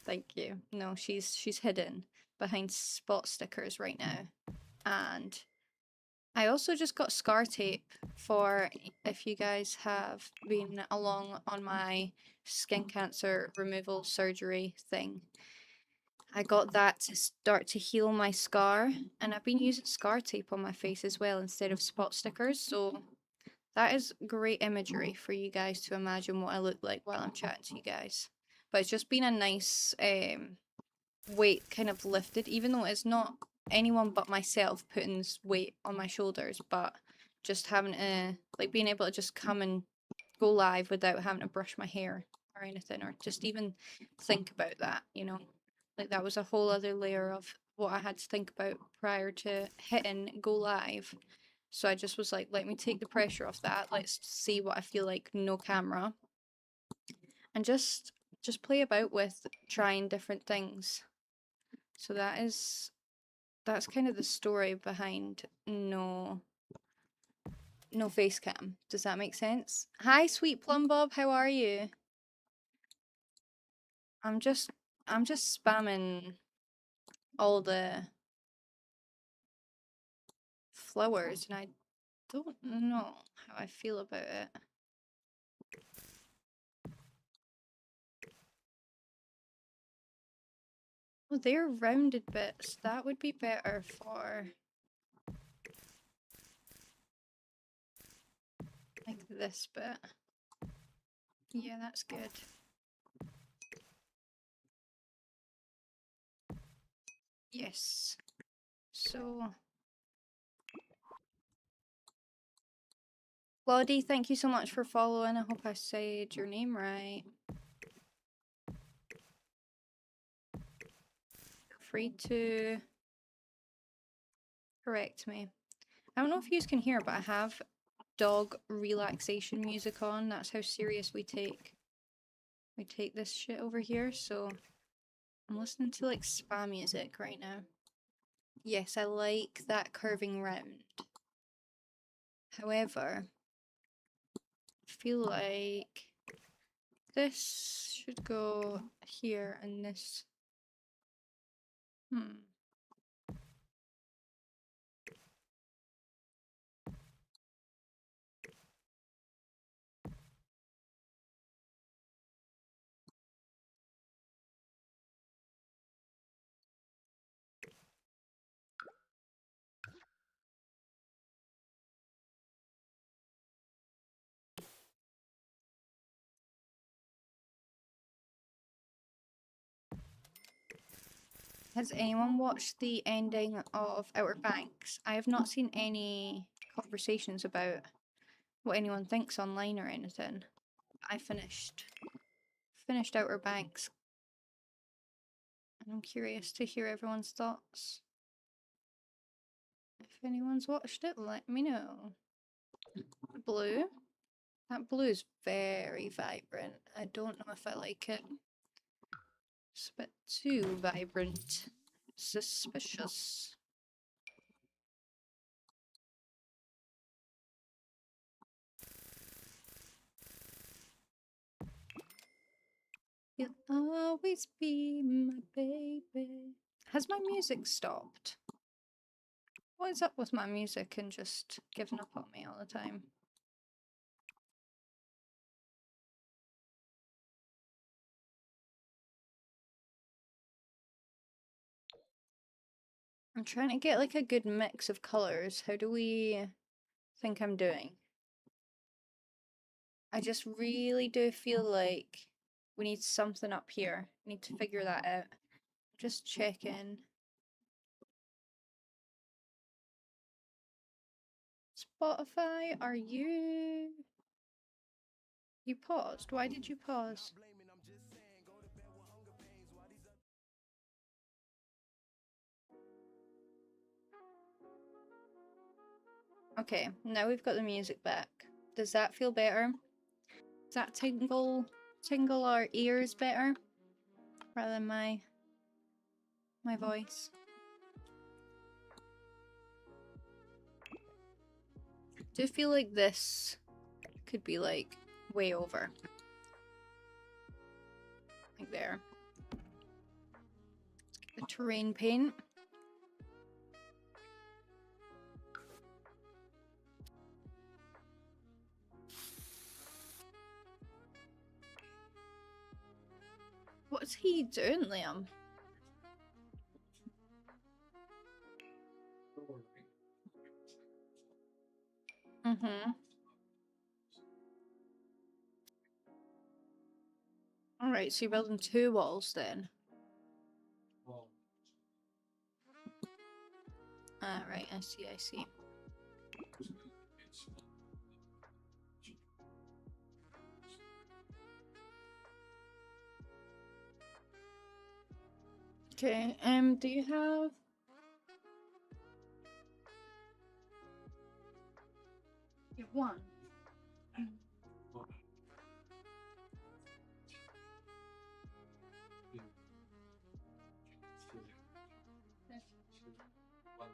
Thank you. No, she's hidden behind spot stickers right now. And I also just got scar tape for if you guys have been along on my skin cancer removal surgery thing. I got that to start to heal my scar, and I've been using scar tape on my face as well instead of spot stickers, so that is great imagery for you guys to imagine what I look like while I'm chatting to you guys. But it's just been a nice weight kind of lifted, even though it's not anyone but myself putting this weight on my shoulders, but just having to, like, being able to just come and go live without having to brush my hair or anything, or just even think about that, you know? Like, that was a whole other layer of what I had to think about prior to hitting go live. So I just was like, let me take the pressure off that. Let's see what I feel like no camera. And just play about with trying different things. So that's kind of the story behind no face cam. Does that make sense? Hi, sweet plum bob, how are you? I'm just spamming all the flowers and I don't know how I feel about it. Oh, they're rounded bits. That would be better for like this bit. Yeah, that's good. Yes. So, Claudie, thank you so much for following. I hope I said your name right. Feel free to correct me. I don't know if you can hear, but I have dog relaxation music on. That's how serious we take this shit over here. So I'm listening to like spa music right now. Yes, I like that curving round. However, I feel like this should go here and this. Has anyone watched the ending of Outer Banks? I have not seen any conversations about what anyone thinks online or anything. I finished Outer Banks, and I'm curious to hear everyone's thoughts. If anyone's watched it, let me know. Blue. That blue is very vibrant. I don't know if I like it. It's a bit too vibrant. Suspicious. You'll always be my baby. Has my music stopped? What is up with my music and just giving up on me all the time? I'm trying to get like a good mix of colours. How do we think I'm doing? I just really do feel like we need something up here. We need to figure that out. Just checking. Spotify, are you... You paused? Why did you pause? Okay, now we've got the music back. Does that feel better? Does that tingle our ears better? Rather than my voice? I do feel like this could be like way over. Like there. The terrain paint. What's he doing, Liam? Mm-hmm. Alright, so you're building 2 walls then. Well, Ah, right, I see. it's Okay, do you have... You have one? well, yeah. One.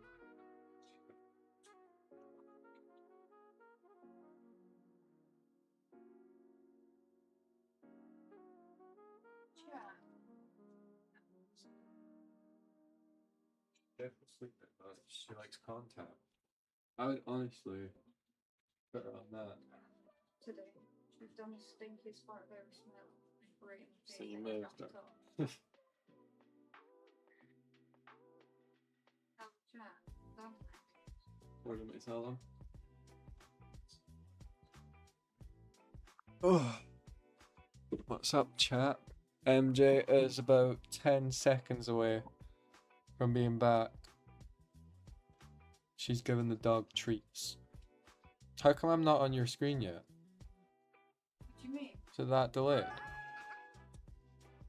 Definitely sleep at night. She likes contact. I would honestly put her on that. Today. She's done the stinkiest fart I've ever smelled. Right in the So face. you I moved dropped her. it off. Have a chat. Done. What do you want me to tell them? Oh. What's up, chat? MJ is about 10 seconds away from being back. She's giving the dog treats. How come I'm not on your screen yet? What do you mean? Is it that delayed?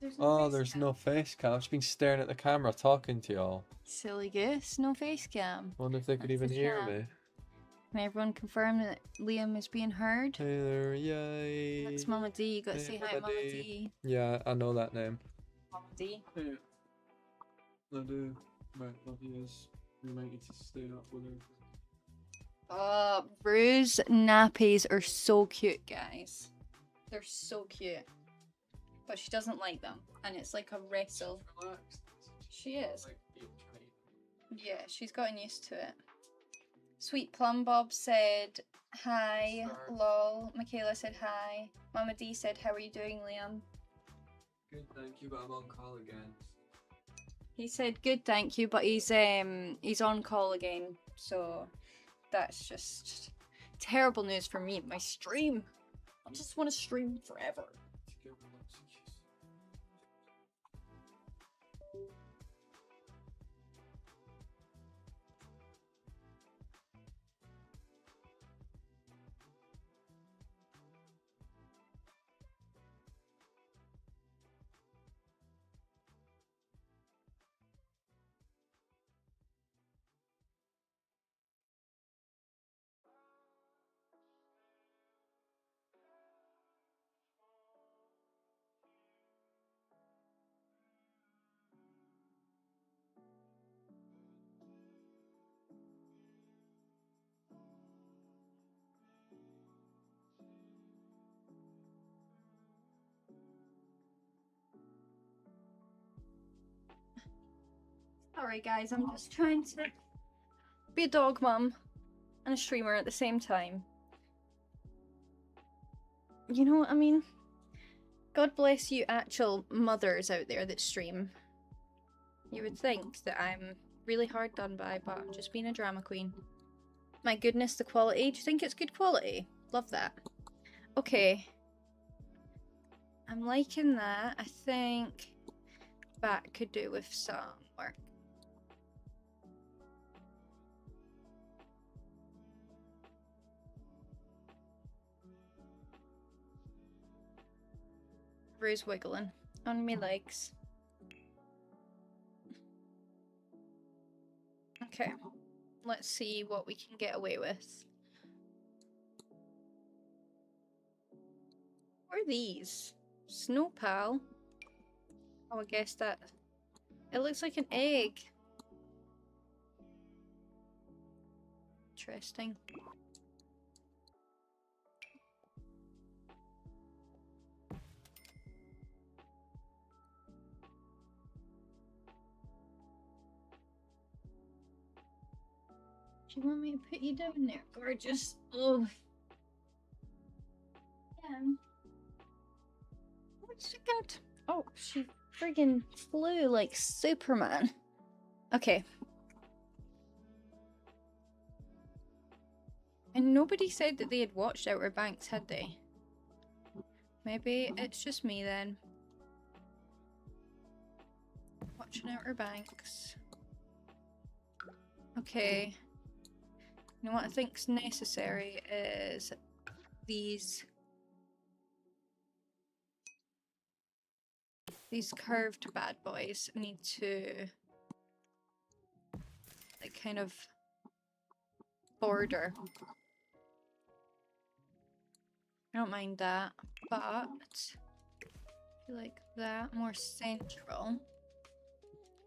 There's Oh, there's no face cam. I've just been staring at the camera talking to y'all. Silly goose, no face cam. Wonder if they could That's even the hear chat. me. Can everyone confirm that Liam is being heard? Hey there, yay. That's Mama D. You gotta Hey, say hi, Mama Mama D. D. Yeah, I know that name. Mama D. Yeah. I do. Right, love yous. We might need to stay up with her. Rue's nappies are so cute, guys. They're so cute. But she doesn't like them. And it's like a wrestle. Relaxed. She is. Like, Yeah, she's gotten used to it. Sweet Plum Bob said hi, Sorry. lol. Michaela said hi. Mama D said, how are you doing, Liam? Good, thank you, but I'm on call again. He said good, thank you, but he's on call again, so that's just terrible news for me. My stream. I just want to stream forever. To give her lots of kisses. Sorry guys, I'm just trying to be a dog mum and a streamer at the same time. You know what I mean? God bless you actual mothers out there that stream. You would think that I'm really hard done by, but I'm just being a drama queen. My goodness, the quality. Do you think it's good quality? Love that. Okay. I'm liking that. I think that could do with some work. Rose wiggling on my legs. Okay, let's see what we can get away with. What are these? Snow pal? Oh, I guess that... It looks like an egg. Interesting. Do you want me to put you down there, gorgeous? Oh. Yeah. 1 second. Oh, she friggin' flew like Superman. Okay. And nobody said that they had watched Outer Banks, had they? Maybe it's just me then. Watching Outer Banks. Okay. You know what I think's necessary is these curved bad boys need to like kind of border. I don't mind that, but I feel like that more central.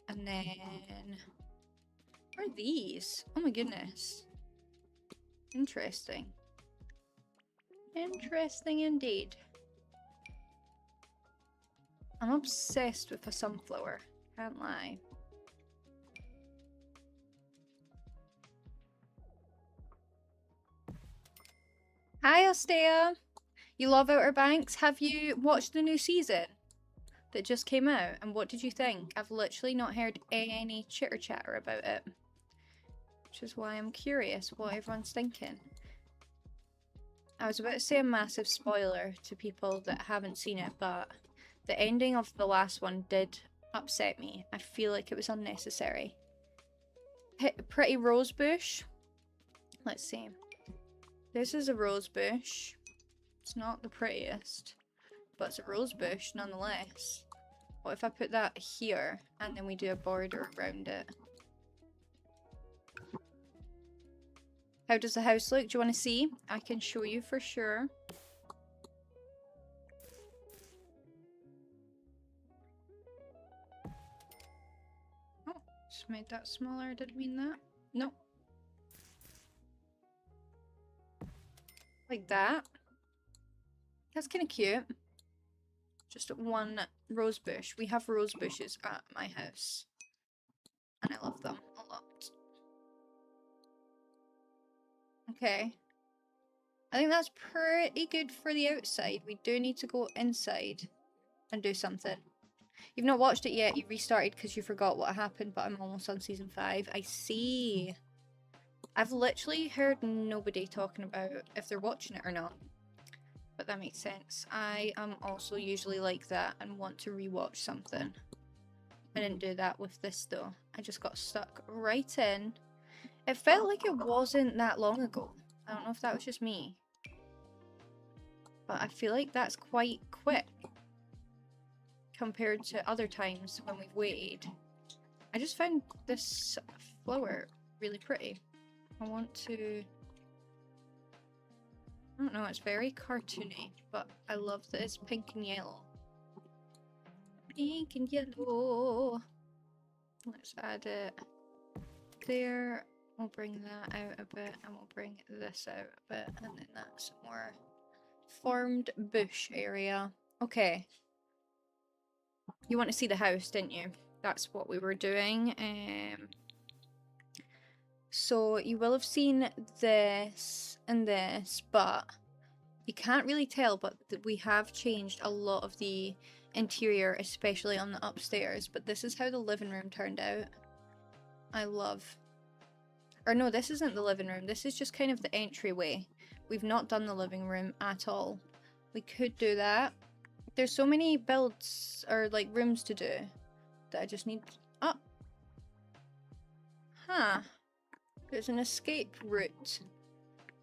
And then what are these? Oh my goodness. Interesting. Interesting indeed. I'm obsessed with a sunflower. Can't lie. Hi, Ostea. You love Outer Banks? Have you watched the new season that just came out? And what did you think? I've literally not heard any chitter chatter about it. Which is why I'm curious what everyone's thinking. I was about to say a massive spoiler to people that haven't seen it, but the ending of the last one did upset me. I feel like it was unnecessary. Pretty rose bush. Let's see. This is a rose bush. It's not the prettiest, but it's a rose bush nonetheless. What if I put that here and then we do a border around it? How does the house look? Do you want to see? I can show you for sure. Oh, just made that smaller. Didn't mean that. No. Like that. That's kind of cute. Just one rose bush. We have rose bushes at my house. And I love them a lot. Okay. I think that's pretty good for the outside. We do need to go inside and do something. You've not watched it yet. You restarted because you forgot what happened, but I'm almost on season 5. I see. I've literally heard nobody talking about if they're watching it or not. But that makes sense. I am also usually like that and want to rewatch something. I didn't do that with this though. I just got stuck right in. It felt like it wasn't that long ago. I don't know if that was just me. But I feel like that's quite quick compared to other times when we've waited. I just found this flower really pretty. I want to... I don't know, it's very cartoony, but I love that it's pink and yellow. Pink and yellow. Let's add it there. We'll bring that out a bit, and we'll bring this out a bit, and then that's more formed bush area. Okay. You want to see the house, didn't you? that's what we were doing. So you will have seen this and this, but you can't really tell, but we have changed a lot of the interior, especially on the upstairs. But this is how the living room turned out. I love... Or no, this isn't the living room. This is just kind of the entryway. We've not done the living room at all. We could do that. There's so many builds, or like rooms to do, that I just need... Oh! Huh. There's an escape route.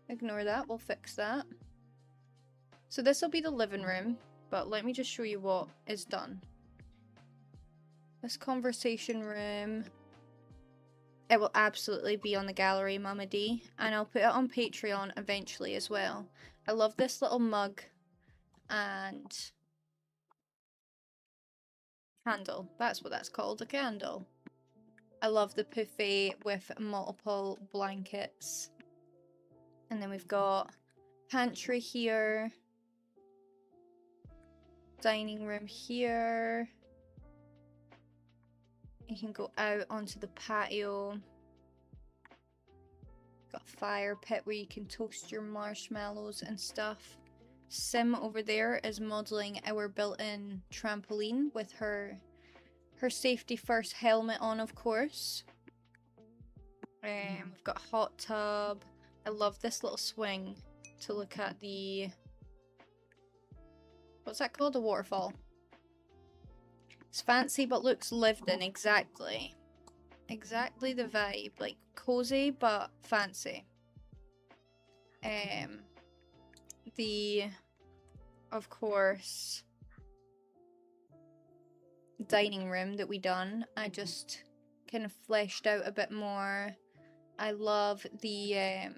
Ignore that, we'll fix that. So this will be the living room, but let me just show you what is done. This conversation room... It will absolutely be on the gallery, Mama D, and I'll put it on Patreon eventually as well. I love this little mug and candle. That's what that's called, a candle. I love the buffet with multiple blankets. And then we've got pantry here, dining room here. You can go out onto the patio. Got a fire pit where you can toast your marshmallows and stuff. Sim over there is modelling our built-in trampoline with her safety first helmet on, of course. We've got a hot tub. I love this little swing to look at the... What's that called? A waterfall. It's fancy but looks lived in, exactly. Exactly the vibe. Like, cozy but fancy. Of course, dining room that we done, I just kind of fleshed out a bit more. I love the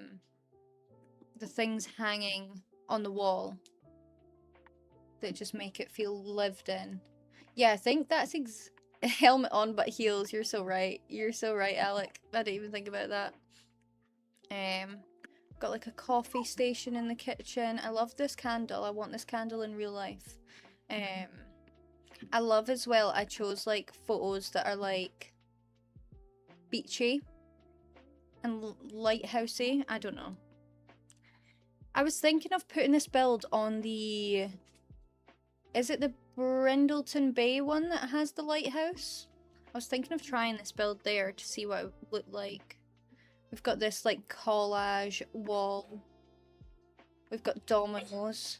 things hanging on the wall that just make it feel lived in. Yeah, I think that's helmet on but heels. You're so right. You're so right, Alec. I didn't even think about that. Got like a coffee station in the kitchen. I love this candle. I want this candle in real life. I love as well, I chose like photos that are like beachy and lighthousey. I don't know. I was thinking of putting this build on the... Is it the Brindleton Bay one that has the lighthouse? I was thinking of trying this build there to see what it would look like. We've got this like collage wall. We've got dominoes.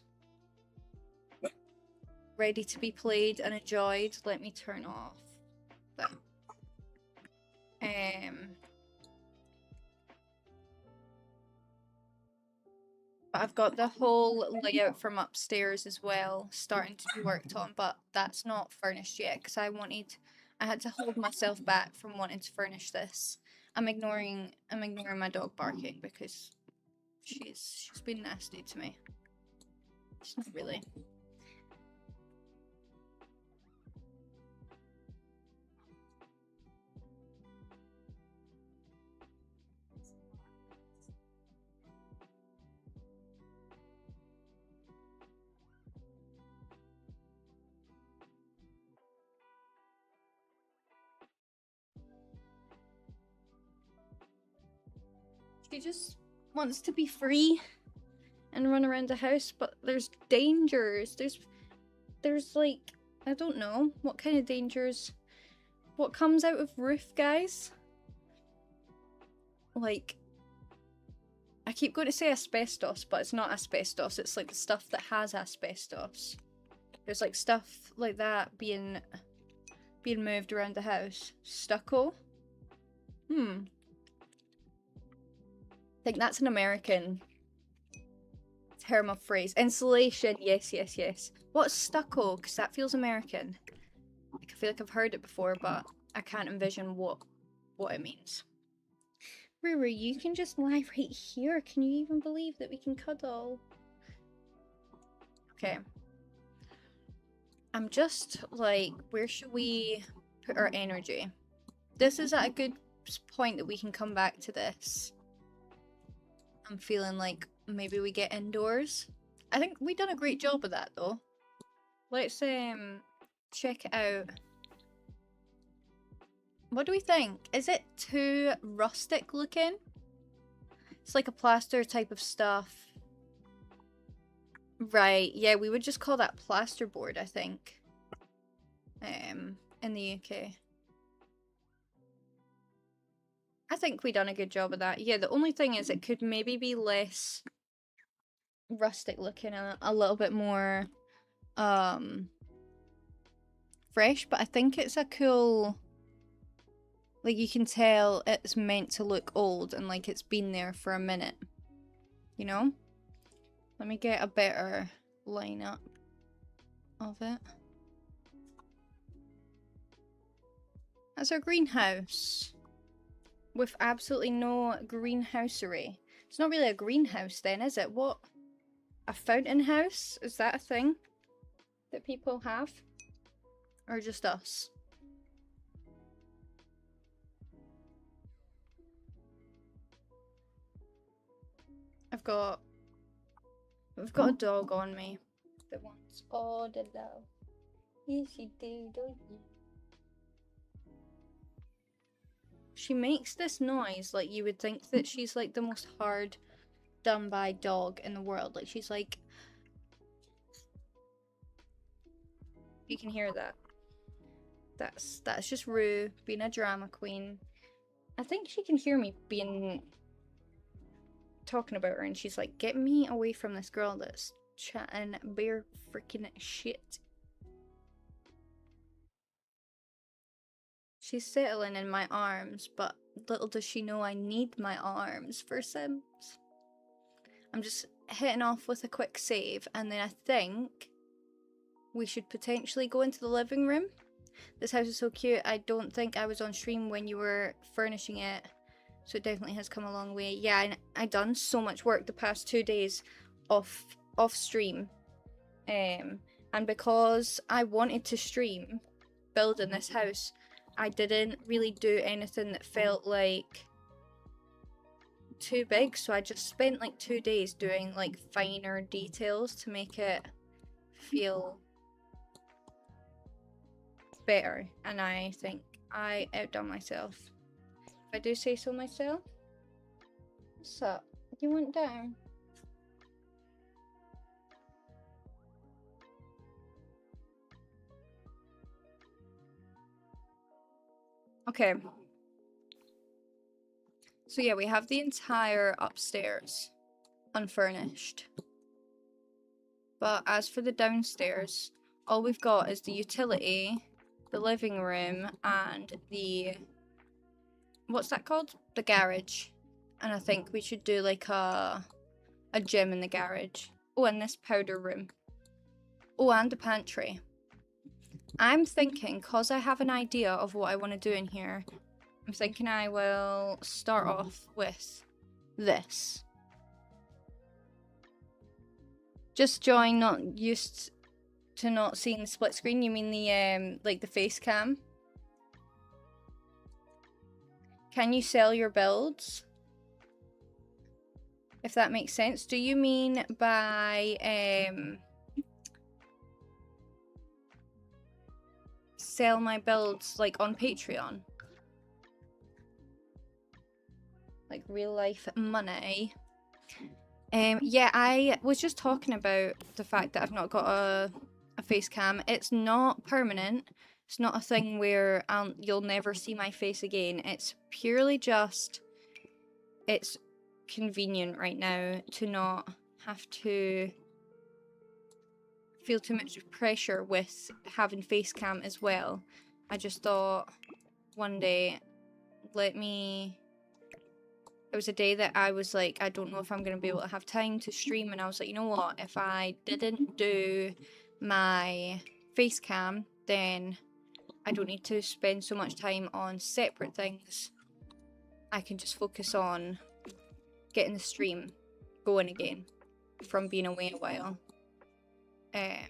Ready to be played and enjoyed. Let me turn off that. But I've got the whole layout from upstairs as well starting to be worked on, but that's not furnished yet because I had to hold myself back from wanting to furnish this. I'm ignoring my dog barking because she's been nasty to me. She's not really. She just wants to be free and run around the house, but there's dangers. There's like, I don't know, what kind of dangers? What comes out of roof, guys? Like, I keep going to say asbestos, but it's not asbestos. It's like the stuff that has asbestos. There's like stuff like that being moved around the house. Stucco? I think that's an American term of phrase. Insulation, yes, yes, yes. What's stucco? Because that feels American. Like, I feel like I've heard it before, but I can't envision what it means. Ruru, you can just lie right here. Can you even believe that we can cuddle? Okay. I'm just like, where should we put our energy? This is at a good point that we can come back to this. I'm feeling like maybe we get indoors. I think we've done a great job of that though. Let's check it out. What do we think? Is it too rustic looking? It's like a plaster type of stuff. Right, yeah, we would just call that plasterboard, I think. In the UK. I think we done a good job of that. Yeah, the only thing is it could maybe be less rustic looking and a little bit more fresh, but I think it's a cool, like, you can tell it's meant to look old and like it's been there for a minute, you know? Let me get a better lineup of it. That's our greenhouse with absolutely no greenhousery. It's not really a greenhouse then, is it? What? A fountain house? Is that a thing that people have? Or just us? I've got a dog on me that wants all the love. Yes, you do, don't you? She makes this noise like you would think that she's like the most hard done by dog in the world. Like she's like, you can hear that. That's just Rue being a drama queen. I think she can hear me talking about her, and she's like, get me away from this girl that's chatting bare freaking shit. She's settling in my arms, but little does she know I need my arms for Sims. I'm just hitting off with a quick save, and then I think we should potentially go into the living room. This house is so cute. I don't think I was on stream when you were furnishing it, so it definitely has come a long way. Yeah, I done so much work the past 2 days off stream, and because I wanted to stream building this house, I didn't really do anything that felt like too big, so I just spent like 2 days doing like finer details to make it feel better, and I think I outdone myself, if I do say so myself. What's up? You went down? Okay. So yeah, we have the entire upstairs unfurnished. But as for the downstairs, all we've got is the utility, the living room, and the... what's that called? The garage. And I think we should do like a gym in the garage. Oh, and this powder room. Oh, and a pantry. I'm thinking, cause I have an idea of what I want to do in here, I'm thinking I will start off with this. Just Join, not used to not seeing the split screen. You mean the like the face cam? Can you sell your builds? If that makes sense. Do you mean by sell my builds like on Patreon? Like real life money? Yeah, I was just talking about the fact that I've not got a face cam. It's not permanent. It's not a thing where you'll never see my face again. It's purely just, it's convenient right now to not have to feel too much pressure with having face cam as well. I just thought one day, it was a day that I was like, I don't know if I'm going to be able to have time to stream, and I was like, you know what, if I didn't do my face cam, then I don't need to spend so much time on separate things. I can just focus on getting the stream going again from being away a while. I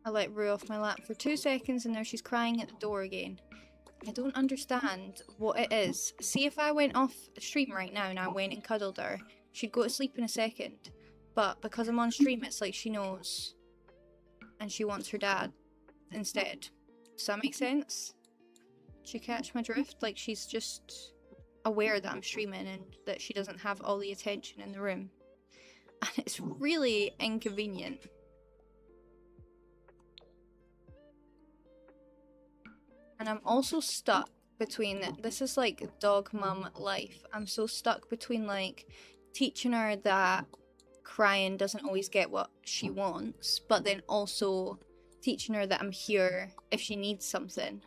let Rue off my lap for 2 seconds and now she's crying at the door again. I don't understand what it is. See, if I went off stream right now and I went and cuddled her, she'd go to sleep in a second. But because I'm on stream, it's like she knows. And she wants her dad. instead. Does that make sense? Do you catch my drift? Like, she's just aware that I'm streaming and that she doesn't have all the attention in the room. And it's really inconvenient. And I'm also stuck between, this is like dog mum life. I'm so stuck between like teaching her that crying doesn't always get what she wants, but then also teaching her that I'm here if she needs something.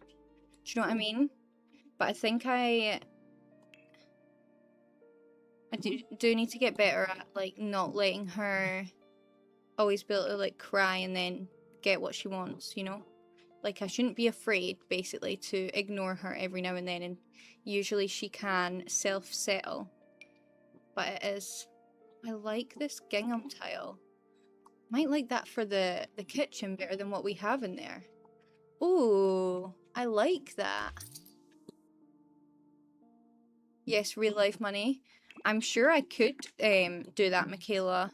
Do you know what I mean? But I think I do need to get better at like not letting her always be able to like cry and then get what she wants, you know? Like, I shouldn't be afraid, basically, to ignore her every now and then, and usually she can self-settle. But it is... I like this gingham tile. Might like that for the kitchen better than what we have in there. Ooh, I like that. Yes, real life money. I'm sure I could do that, Michaela.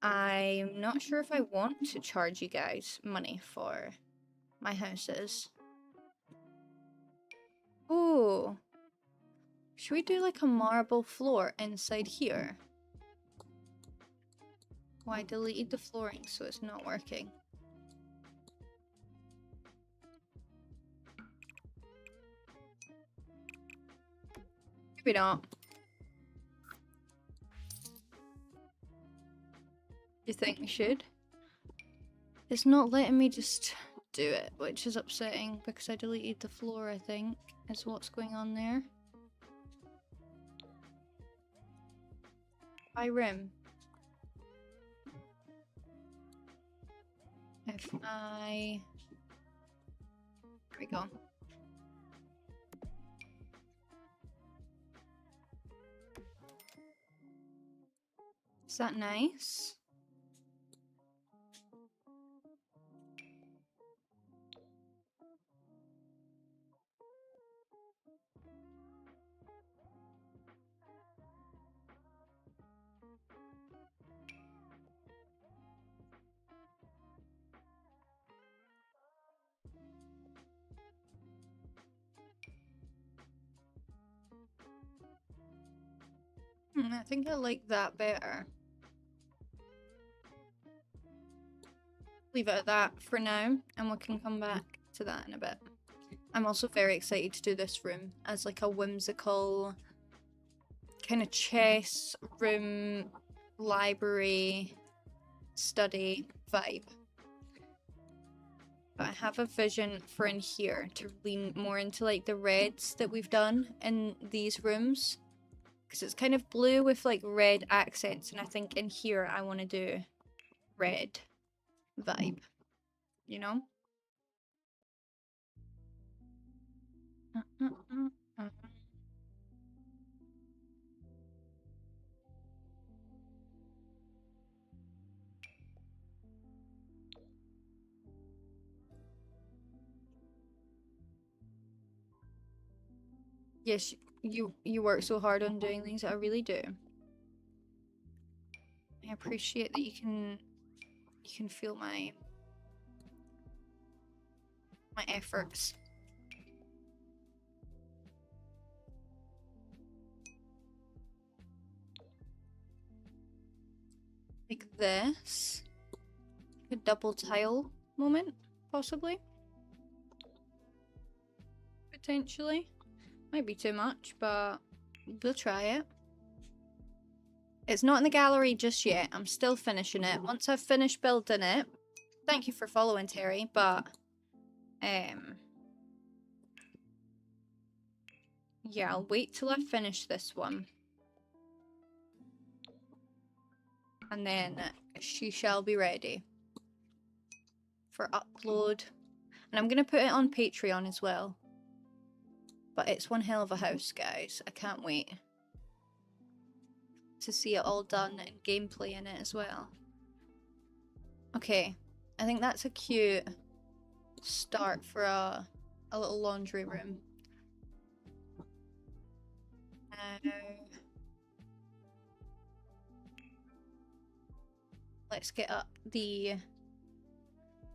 I'm not sure if I want to charge you guys money for my houses. Ooh. Should we do like a marble floor inside here? Oh, I deleted the flooring, so it's not working. Maybe not. You think we should? It's not letting me just do it, which is upsetting because I deleted the floor, I think, is what's going on there. By room. If I... There we go. Is that nice? I think I like that better. Leave it at that for now, and we can come back to that in a bit. I'm also very excited to do this room as like a whimsical kind of chess room, library, study vibe. But I have a vision for in here to lean more into like the reds that we've done in these rooms. Because it's kind of blue with like red accents, and I think in here I want to do red vibe, you know? Yes, you work so hard on doing these. I really do. I appreciate that you can feel my efforts. Like this. A double tile moment, possibly. Potentially. Might be too much, but we'll try it. It's not in the gallery just yet. I'm still finishing it. Once I've finished building it, thank you for following, Terry, but yeah, I'll wait till I finish this one. And then she shall be ready for upload. And I'm going to put it on Patreon as well. But it's one hell of a house, guys. I can't wait to see it all done and gameplay in it as well. Okay, I think that's a cute start for a little laundry room. Let's get up the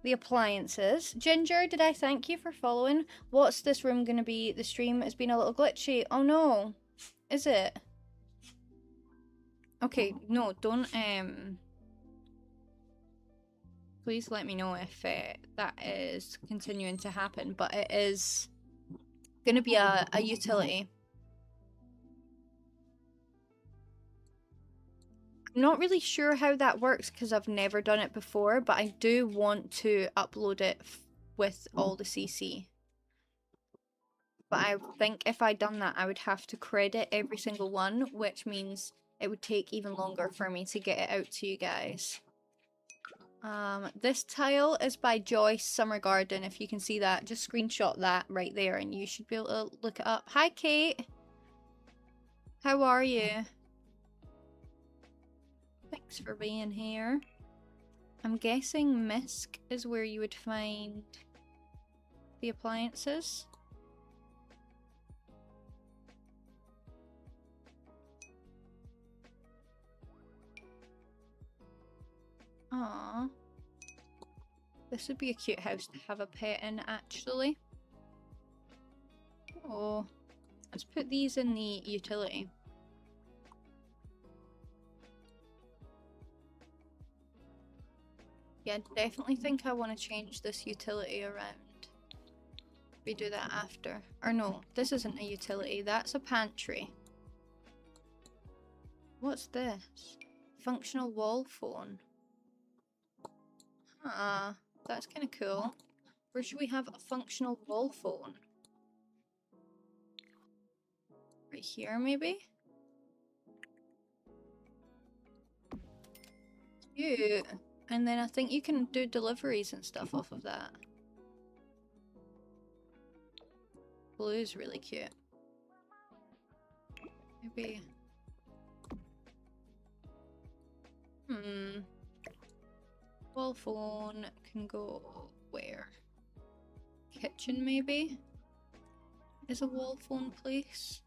the appliances. Ginger, did I thank you for following? What's this room gonna be? The stream has been a little glitchy. Oh no. Is it? Okay, no, don't, please let me know if that is continuing to happen, but it is gonna be a utility. I'm not really sure how that works because I've never done it before, but I do want to upload it with all the CC. But I think if I'd done that, I would have to credit every single one, which means it would take even longer for me to get it out to you guys. This tile is by Joyce Summer Garden. If you can see that, just screenshot that right there and you should be able to look it up. Hi, Kate. How are you? Thanks for being here. I'm guessing Misk is where you would find the appliances. Aww. This would be a cute house to have a pet in, actually. Oh, let's put these in the utility. Yeah, definitely think I want to change this utility around. We do that after. Or no, this isn't a utility, that's a pantry. What's this? Functional wall phone. Ah, that's kind of cool. Where should we have a functional wall phone? Right here, maybe? Cute. And then I think you can do deliveries and stuff off of that. Blue's really cute. Maybe. Wall phone can go where? Kitchen, maybe? Is a wall phone place?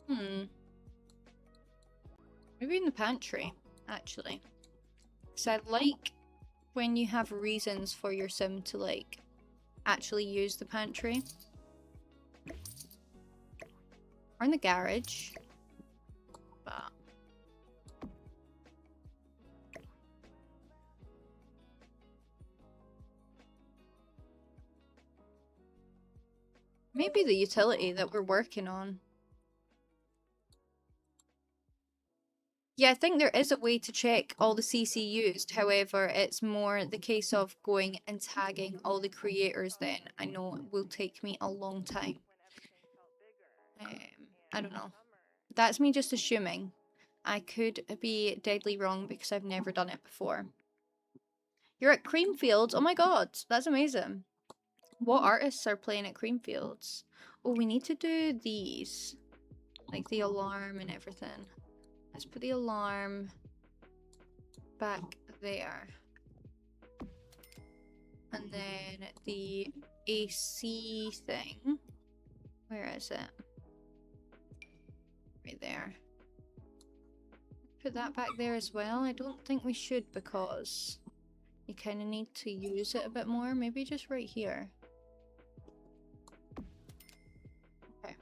Maybe in the pantry, actually. Because I like when you have reasons for your sim to, like, actually use the pantry. Or in the garage. But maybe the utility that we're working on. Yeah, I think there is a way to check all the CC used. However, it's more the case of going and tagging all the creators then. I know it will take me a long time. I don't know. That's me just assuming. I could be deadly wrong because I've never done it before. You're at Creamfields? Oh my god, that's amazing. What artists are playing at Creamfields? Oh, we need to do these. Like the alarm and everything. Let's put the alarm back there. And then the AC thing. Where is it? Right there. Put that back there as well. I don't think we should because you kind of need to use it a bit more. Maybe just right here. Okay.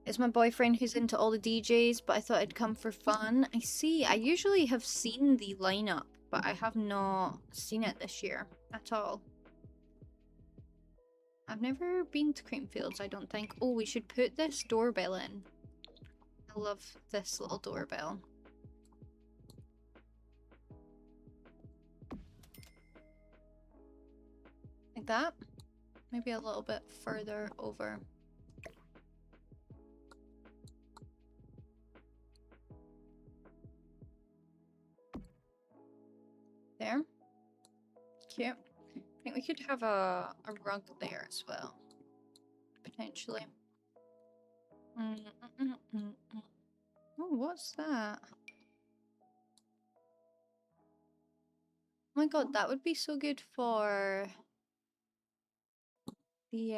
It's my boyfriend who's into all the DJs, but I thought I'd come for fun. I see. I usually have seen the lineup, but I have not seen it this year at all. I've never been to Creamfields, I don't think. Oh, we should put this doorbell in. I love this little doorbell. Like that. Maybe a little bit further over. There. Cute. I think we could have a rug there as well. Potentially. Oh, what's that? Oh my god, that would be so good for the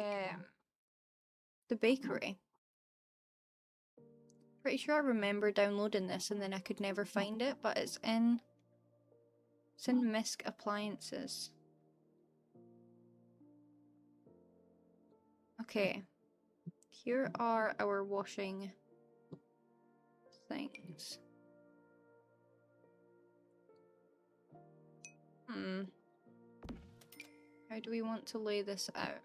bakery. Pretty sure I remember downloading this and then I could never find it, but it's in Misc Appliances. Okay. Here are our washing things. How do we want to lay this out?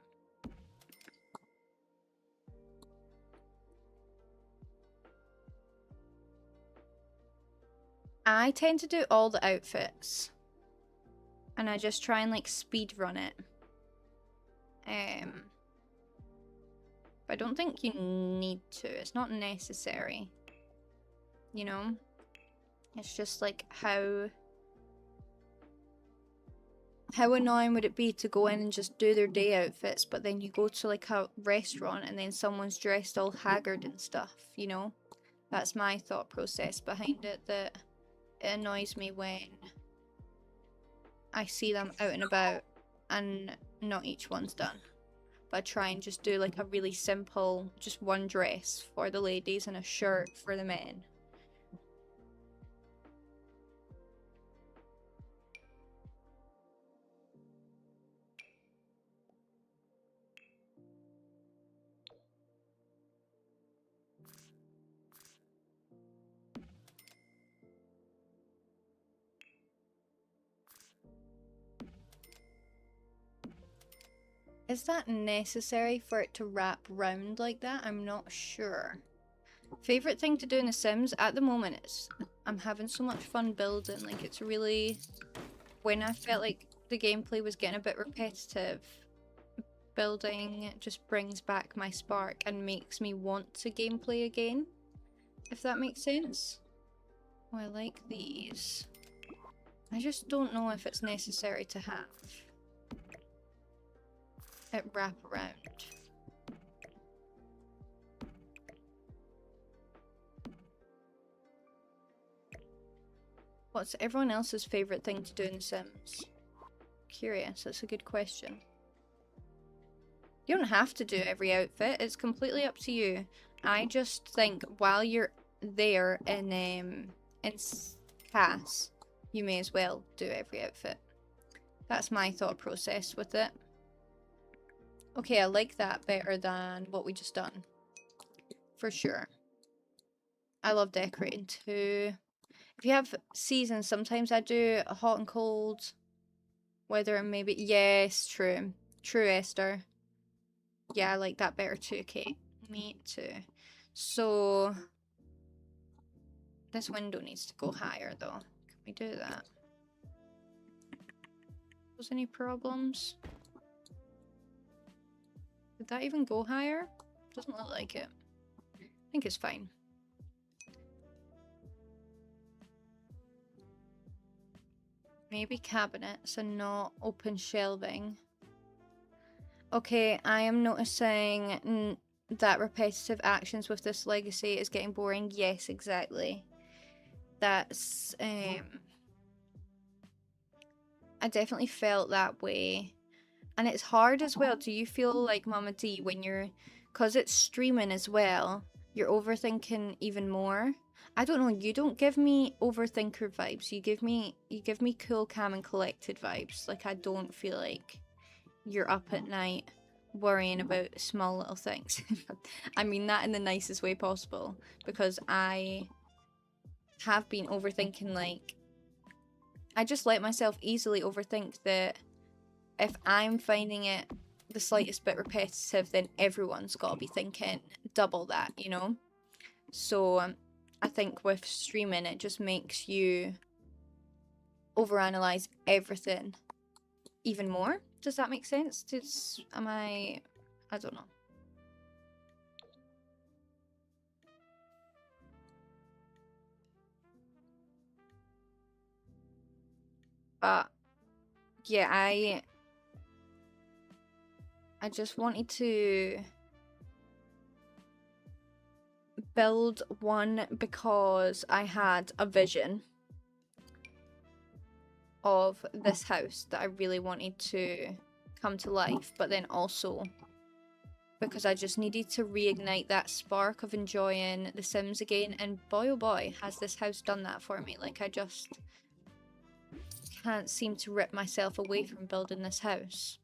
I tend to do all the outfits. And I just try and like speed run it. But I don't think you need to. It's not necessary. You know? It's just like how annoying would it be to go in and just do their day outfits, but then you go to like a restaurant and then someone's dressed all haggard and stuff, you know? That's my thought process behind it, that it annoys me when I see them out and about and not each one's done. But I try and just do like a really simple, just one dress for the ladies and a shirt for the men. Is that necessary for it to wrap round like that? I'm not sure. Favorite thing to do in The Sims at the moment is I'm having so much fun building. Like, it's really, when I felt like the gameplay was getting a bit repetitive, building just brings back my spark and makes me want to gameplay again, if that makes sense. Oh, I like these. I just don't know if it's necessary to have it wrap around. What's everyone else's favourite thing to do in The Sims? Curious, that's a good question. You don't have to do every outfit, it's completely up to you. I just think while you're there in CAS, you may as well do every outfit. That's my thought process with it. Okay, I like that better than what we just done. For sure. I love decorating too. If you have seasons, sometimes I do hot and cold. Weather and maybe... Yes, true. True, Esther. Yeah, I like that better too, Kate. Me too. So... this window needs to go higher though. Can we do that? Was any problems? Did that even go higher? Doesn't look like it. I think it's fine. Maybe cabinets and not open shelving. Okay, I am noticing that repetitive actions with this legacy is getting boring. Yes, exactly. That's I definitely felt that way. And it's hard as well. Do you feel like Mama D when you're, cause it's streaming as well, you're overthinking even more? I don't know, you don't give me overthinker vibes. You give me cool, calm and collected vibes. Like, I don't feel like you're up at night worrying about small little things. I mean that in the nicest way possible, because I have been overthinking, like, I just let myself easily overthink that if I'm finding it the slightest bit repetitive, then everyone's got to be thinking double that, you know? So I think with streaming, it just makes you overanalyze everything even more. Does that make sense? I don't know. But yeah, I just wanted to build one because I had a vision of this house that I really wanted to come to life, but then also because I just needed to reignite that spark of enjoying The Sims again. And boy, oh boy, has this house done that for me. Like, I just can't seem to rip myself away from building this house.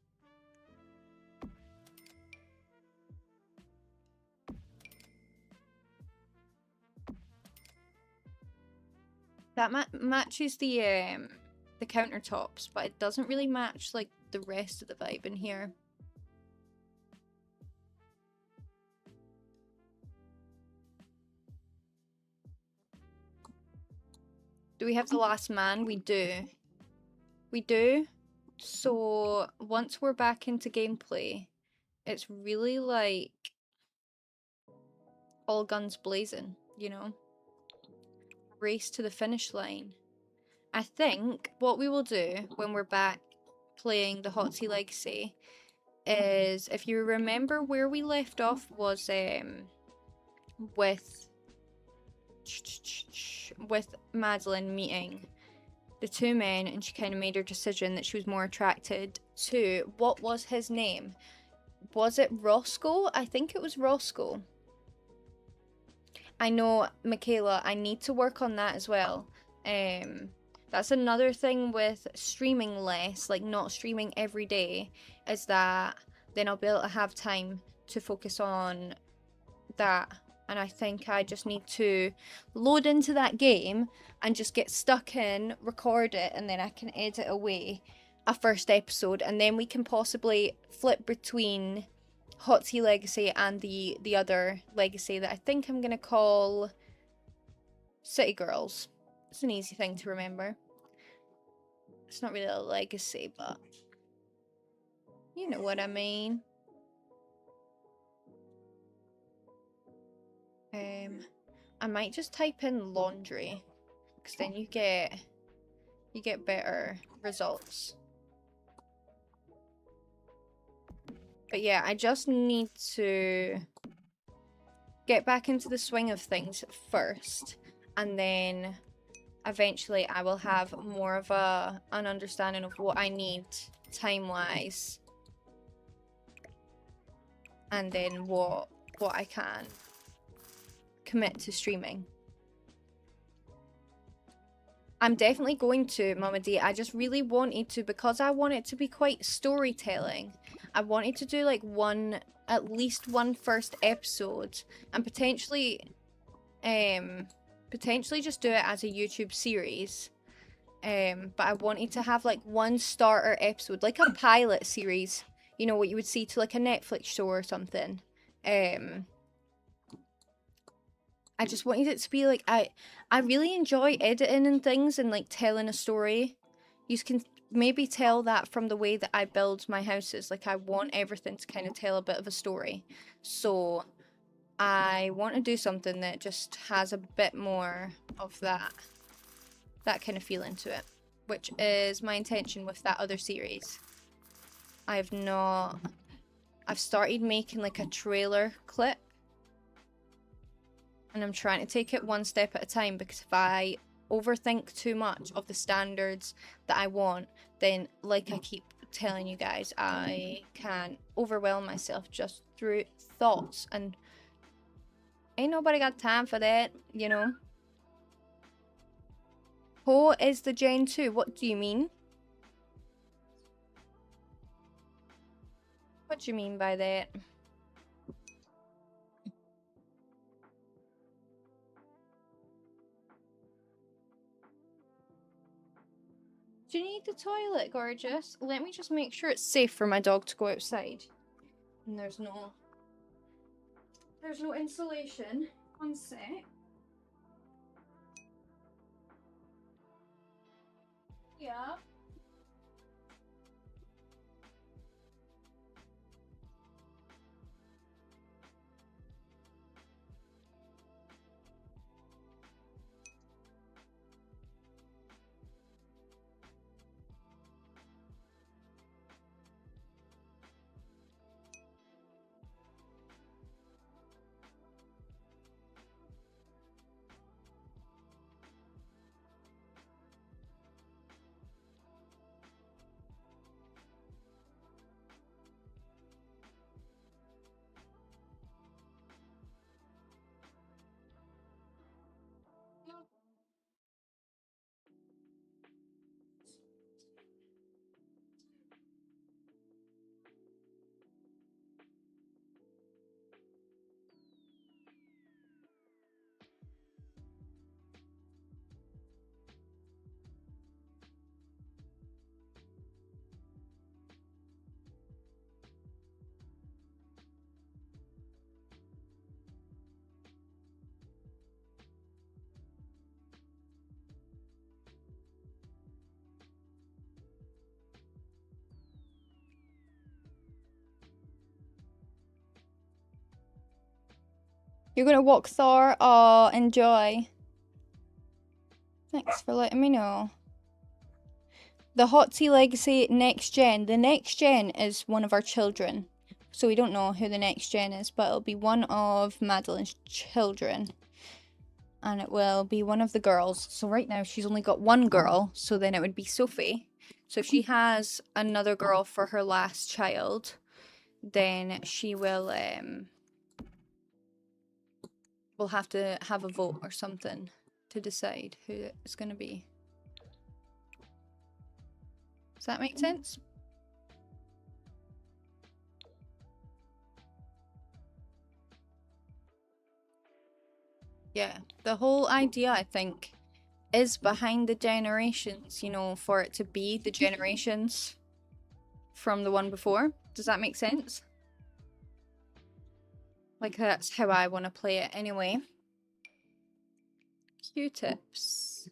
That matches the countertops, but it doesn't really match like the rest of the vibe in here. Do we have the last man? We do. We do. So once we're back into gameplay, it's really like all guns blazing, you know? Race to the finish line. I think what we will do when we're back playing the Hotsy Legacy is, if you remember where we left off was with Madeline meeting the two men, and she kind of made her decision that she was more attracted to, what was his name? Was it Roscoe? I think it was Roscoe. I know, Michaela, I need to work on that as well. That's another thing with streaming less, like not streaming every day, is that then I'll be able to have time to focus on that. And I think I just need to load into that game and just get stuck in, record it, and then I can edit away a first episode, and then we can possibly flip between Hotsy Legacy and the other legacy that I think I'm going to call City Girls. It's an easy thing to remember. It's not really a legacy, but you know what I mean. I might just type in laundry, because then you get better results. But yeah, I just need to get back into the swing of things first, and then eventually I will have more of an understanding of what I need time-wise, and then what I can commit to streaming. I'm definitely going to, Mama D. I just really wanted to, because I want it to be quite storytelling. I wanted to do like at least one first episode, and potentially just do it as a YouTube series. But I wanted to have like one starter episode, like a pilot series, you know, what you would see to like a Netflix show or something. I just wanted it to be like, I really enjoy editing and things and like telling a story. You can maybe tell that from the way that I build my houses. Like, I want everything to kind of tell a bit of a story. So I want to do something that just has a bit more of that kind of feeling to it, which is my intention with that other series. I've started making like a trailer clip, and I'm trying to take it one step at a time, because if I overthink too much of the standards that I want, then, like I keep telling you guys, I can overwhelm myself just through thoughts, and ain't nobody got time for that, you know? Ho is the Gen 2. What do you mean? What do you mean by that? Do you need the toilet, gorgeous? Let me just make sure it's safe for my dog to go outside. And there's no insulation. One sec. Yeah. You're gonna walk Thor? Oh, enjoy. Thanks for letting me know. The Hotsy Legacy Next Gen. The Next Gen is one of our children. So we don't know who the Next Gen is, but it'll be one of Madeline's children. And it will be one of the girls. So right now she's only got one girl, so then it would be Sophie. So if she has another girl for her last child, then she will have to have a vote or something to decide who it's going to be. Does that make sense? Yeah, the whole idea, I think, is behind the generations, you know, for it to be the generations from the one before. Does that make sense? Like, that's how I want to play it anyway. Q-tips.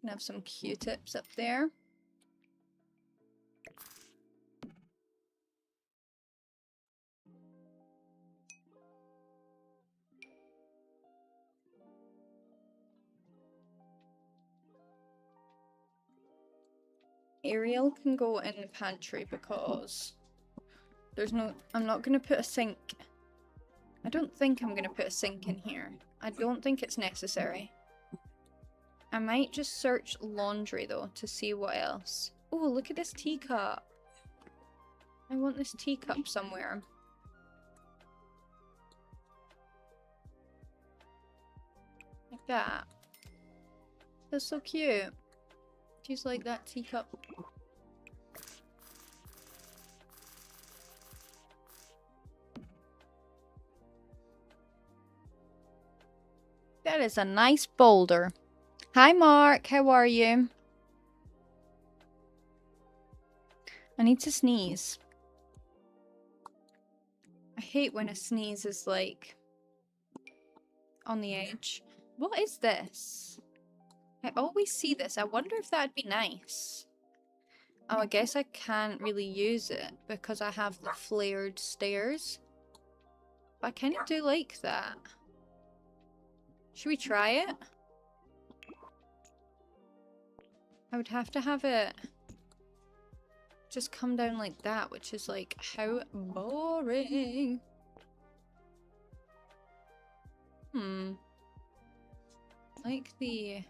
Can have some Q-tips up there. Ariel can go in the pantry because there's no... I'm not going to put a sink. I don't think I'm going to put a sink in here. I don't think it's necessary. I might just search laundry though to see what else. Oh, look at this teacup. I want this teacup somewhere. Like that. That's so cute. She's like that teacup. That is a nice boulder. Hi Mark, how are you? I need to sneeze. I hate when a sneeze is like on the edge. What is this? I always see this. I wonder if that'd be nice. Oh, I guess I can't really use it because I have the flared stairs. But I kind of do like that. Should we try it? I would have to have it just come down like that, which is like, how boring. Like the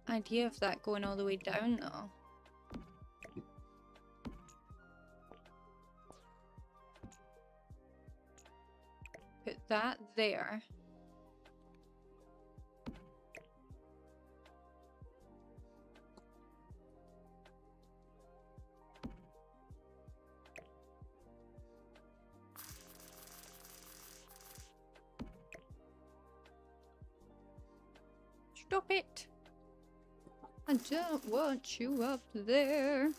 idea of that going all the way down though. Put that there. Stop it! I don't want you up there.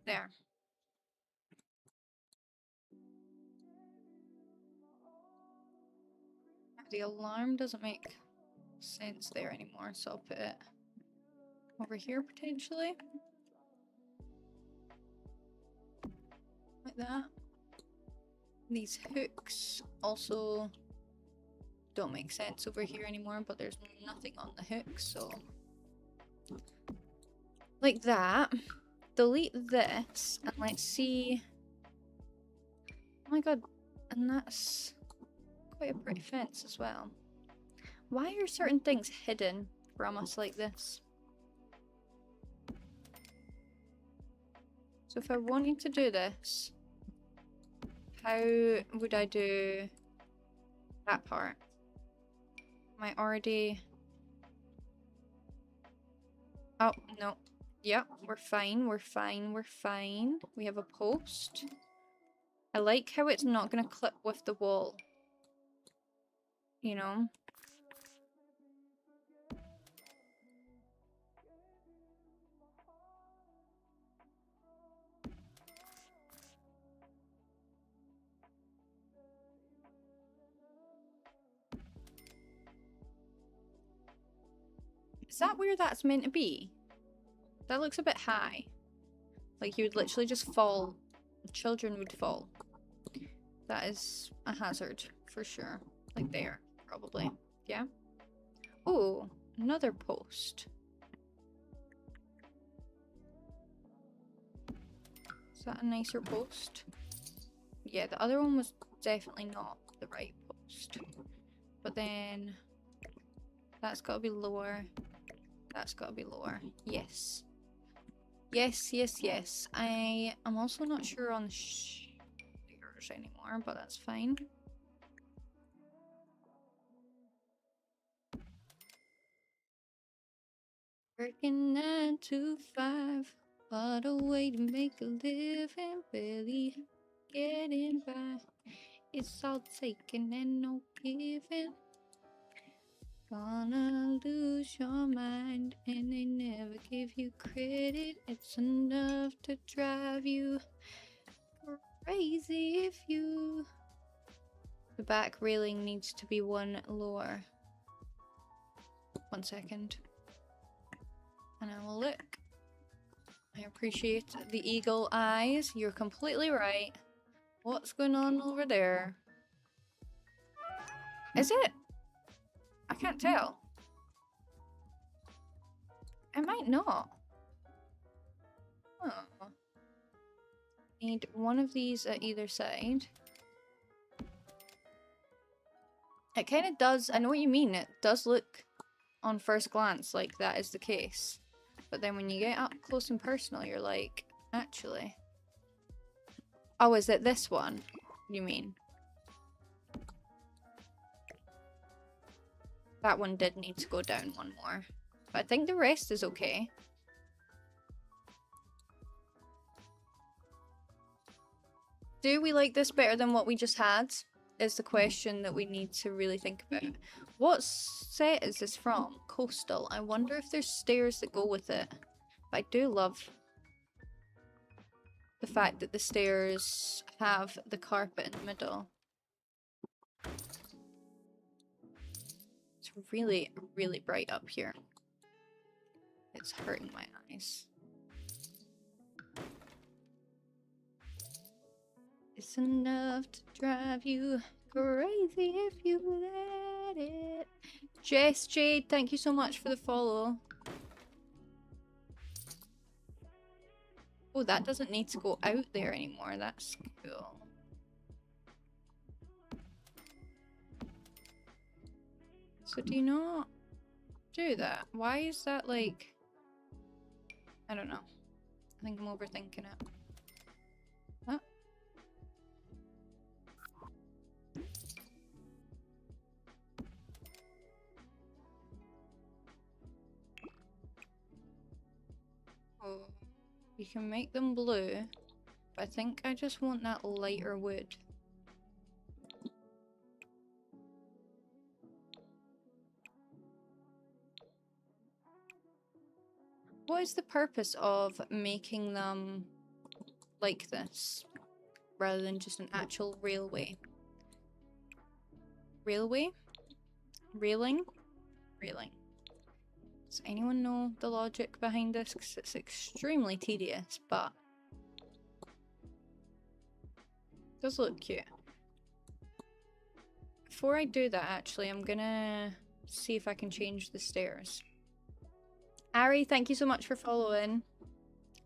There. The alarm doesn't make sense there anymore, so I'll put it over here potentially. Like that. These hooks also don't make sense over here anymore, but there's nothing on the hooks, so like that. Delete this and let's see. Oh my god, and that's quite a pretty fence as well. Why are certain things hidden from us like this? So if I wanted to do this, how would I do that part? Am I already... Oh, no. Yep, we're fine, we're fine, we're fine. We have a post. I like how it's not going to clip with the wall. You know? Is that where that's meant to be? That looks a bit high. Like you would literally just fall. Children would fall. That is a hazard for sure. Like there, probably. Yeah. Oh, another post. Is that a nicer post? Yeah, the other one was definitely not the right post. But then that's got to be lower. That's got to be lower. Yes. Yes, yes, yes. I am also not sure on stairs anymore, but that's fine. Working 9 to 5. What a way to make a living, barely getting by. It's all taking and no giving. Gonna lose your mind, and they never give you credit. It's enough to drive you crazy if you. The back railing needs to be one lower. 1 second. And I will look. I appreciate the eagle eyes. You're completely right. What's going on over there? Is it? I can't tell. It might not. Oh. Need one of these at either side. It kind of does. I know what you mean. It does look on first glance like that is the case. But then when you get up close and personal, you're like, actually. Oh, is it this one? You mean? That one did need to go down one more. But I think the rest is okay. Do we like this better than what we just had? Is the question that we need to really think about. What set is this from? Coastal. I wonder if there's stairs that go with it. But I do love the fact that the stairs have the carpet in the middle. It's really, really bright up here. It's hurting my eyes. It's enough to drive you crazy if you let it. Jess Jade, thank you so much for the follow. Oh, that doesn't need to go out there anymore. That's cool. So do you not do that? Why is that like... I don't know. I think I'm overthinking it. Huh? Oh, you can make them blue, but I think I just want that lighter wood. What is the purpose of making them like this, rather than just an actual railway? Railway? Railing? Railing. Does anyone know the logic behind this? Because it's extremely tedious, but it does look cute. Before I do that, actually, I'm gonna see if I can change the stairs. Ari, thank you so much for following.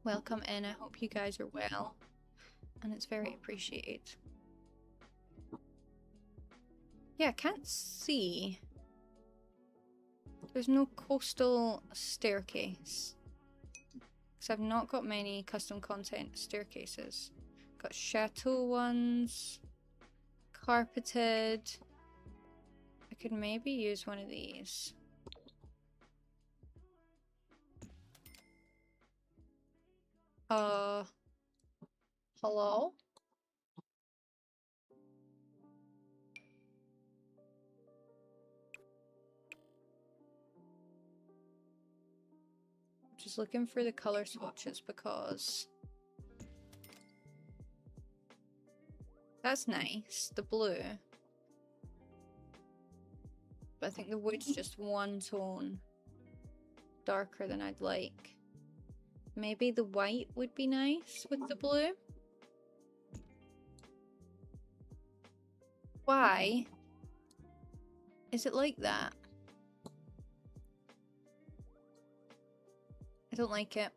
Welcome in. I hope you guys are well. And it's very appreciated. Yeah, I can't see. There's no coastal staircase. Because I've not got many custom content staircases. Got chateau ones. Carpeted. I could maybe use one of these. Hello? Just looking for the color swatches because that's nice, the blue. But I think the wood's just one tone darker than I'd like. Maybe the white would be nice with the blue. Why is it like that? I don't like it.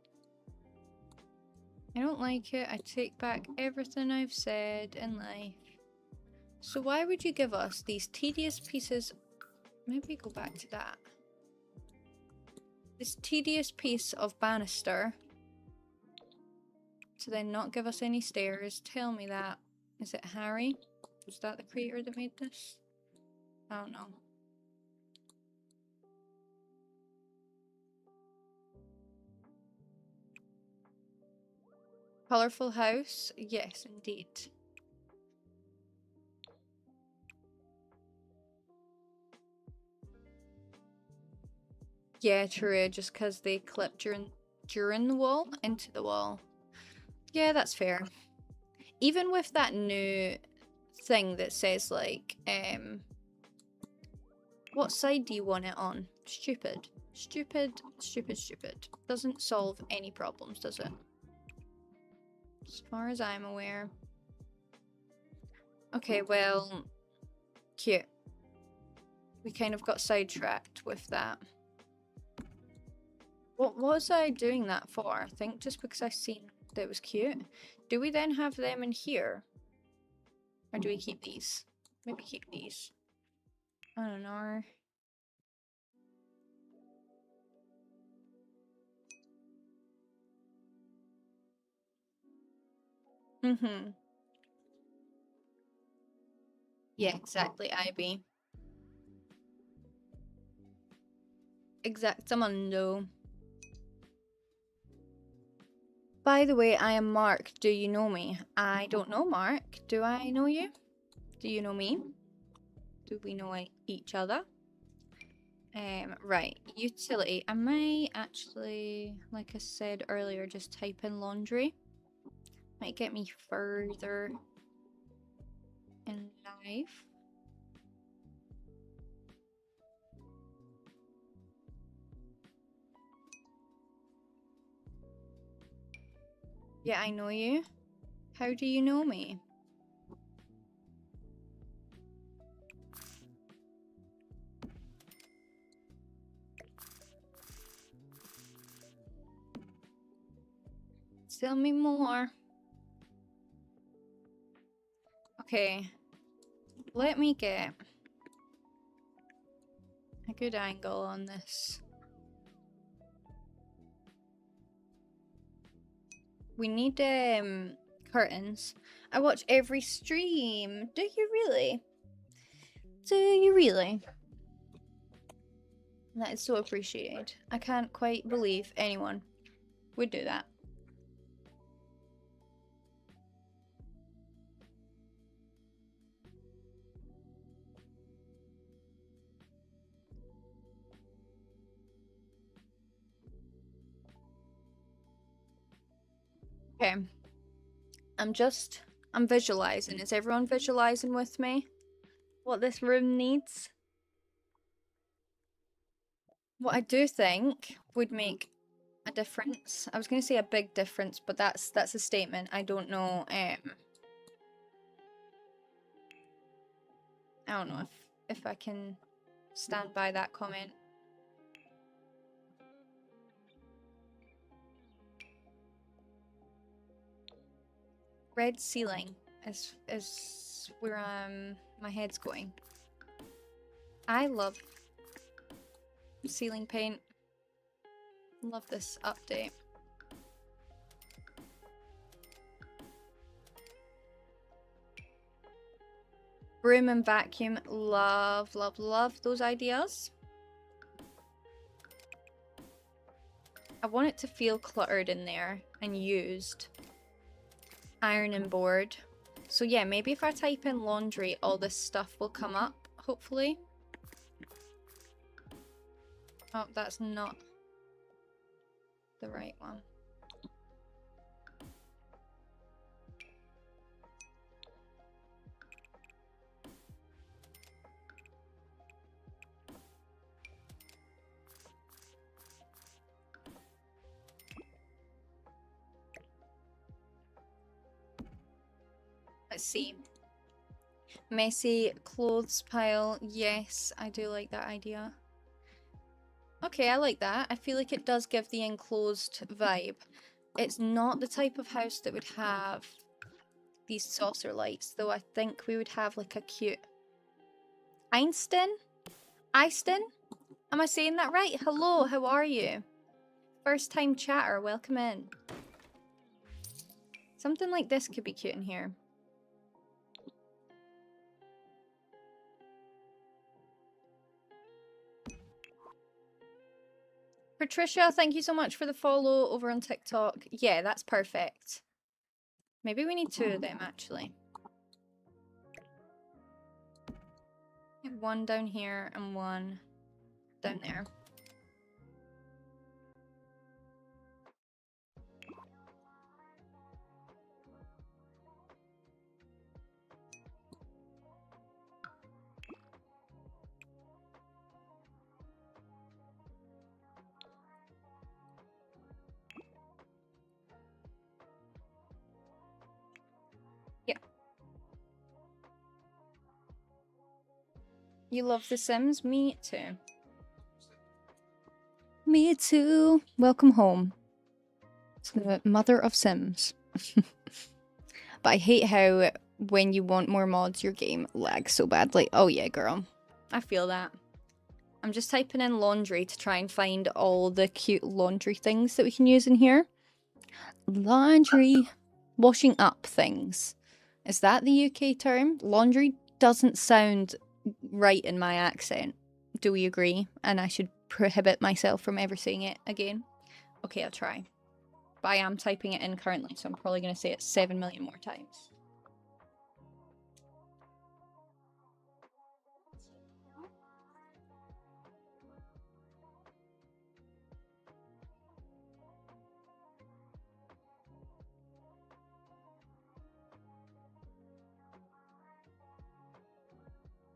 I don't like it. I take back everything I've said in life. So why would you give us these tedious pieces? Maybe go back to that. This tedious piece of banister to then not give us any stairs. Tell me that. Is it Harry? Was that the creator that made this? I don't know. Colourful house? Yes, indeed. Yeah, true. Just because they clip during the wall into the wall. Yeah, that's fair. Even with that new thing that says like, what side do you want it on? Stupid. Stupid, stupid, stupid. Doesn't solve any problems, does it? As far as I'm aware. Okay, well, cute. We kind of got sidetracked with that. What was I doing that for? I think just because I seen that it was cute. Do we then have them in here? Or do we keep these? Maybe keep these. I don't know. Mm-hmm. Yeah, exactly, Ivy. Exactamundo. By the way, I am Mark. Do you know me? I don't know Mark. Do I know you? Do you know me? Do we know each other? Right. Utility. I might actually, like I said earlier, just type in laundry. Might get me further in life. Yeah, I know you. How do you know me? Tell me more. Okay. Let me get a good angle on this. We need curtains. I watch every stream. Do you really? Do you really? That is so appreciated. I can't quite believe anyone would do that. Okay. I'm visualizing. Is everyone visualizing with me what this room needs? What I do think would make a difference. I was going to say a big difference, but that's a statement. I don't know. I don't know if I can stand by that comment. Red ceiling is where my head's going. I love ceiling paint. Love this update. Broom and vacuum. Love, love, love those ideas. I want it to feel cluttered in there and used. Ironing board. So yeah, maybe if I type in laundry, all this stuff will come up, hopefully. Oh, that's not the right one. Let's see. Messy clothes pile. Yes, I do like that idea. Okay, I like that. I feel like it does give the enclosed vibe. It's not the type of house that would have these saucer lights, though I think we would have like a cute Einstein? Eiston? Am I saying that right? Hello, how are you? First time chatter, welcome in. Something like this could be cute in here. Patricia, thank you so much for the follow over on TikTok. Yeah, that's perfect. Maybe we need 2 of them, actually. One down here and one down there. Yep. You love The Sims? Me too. Me too. Welcome home. It's the mother of Sims. But I hate how when you want more mods, your game lags so badly. Oh yeah, girl. I feel that. I'm just typing in laundry to try and find all the cute laundry things that we can use in here. Laundry. Washing up things. Is that the UK term? Laundry doesn't sound right in my accent. Do we agree? And I should prohibit myself from ever saying it again? Okay, I'll try. But I am typing it in currently, so I'm probably going to say it 7 million more times.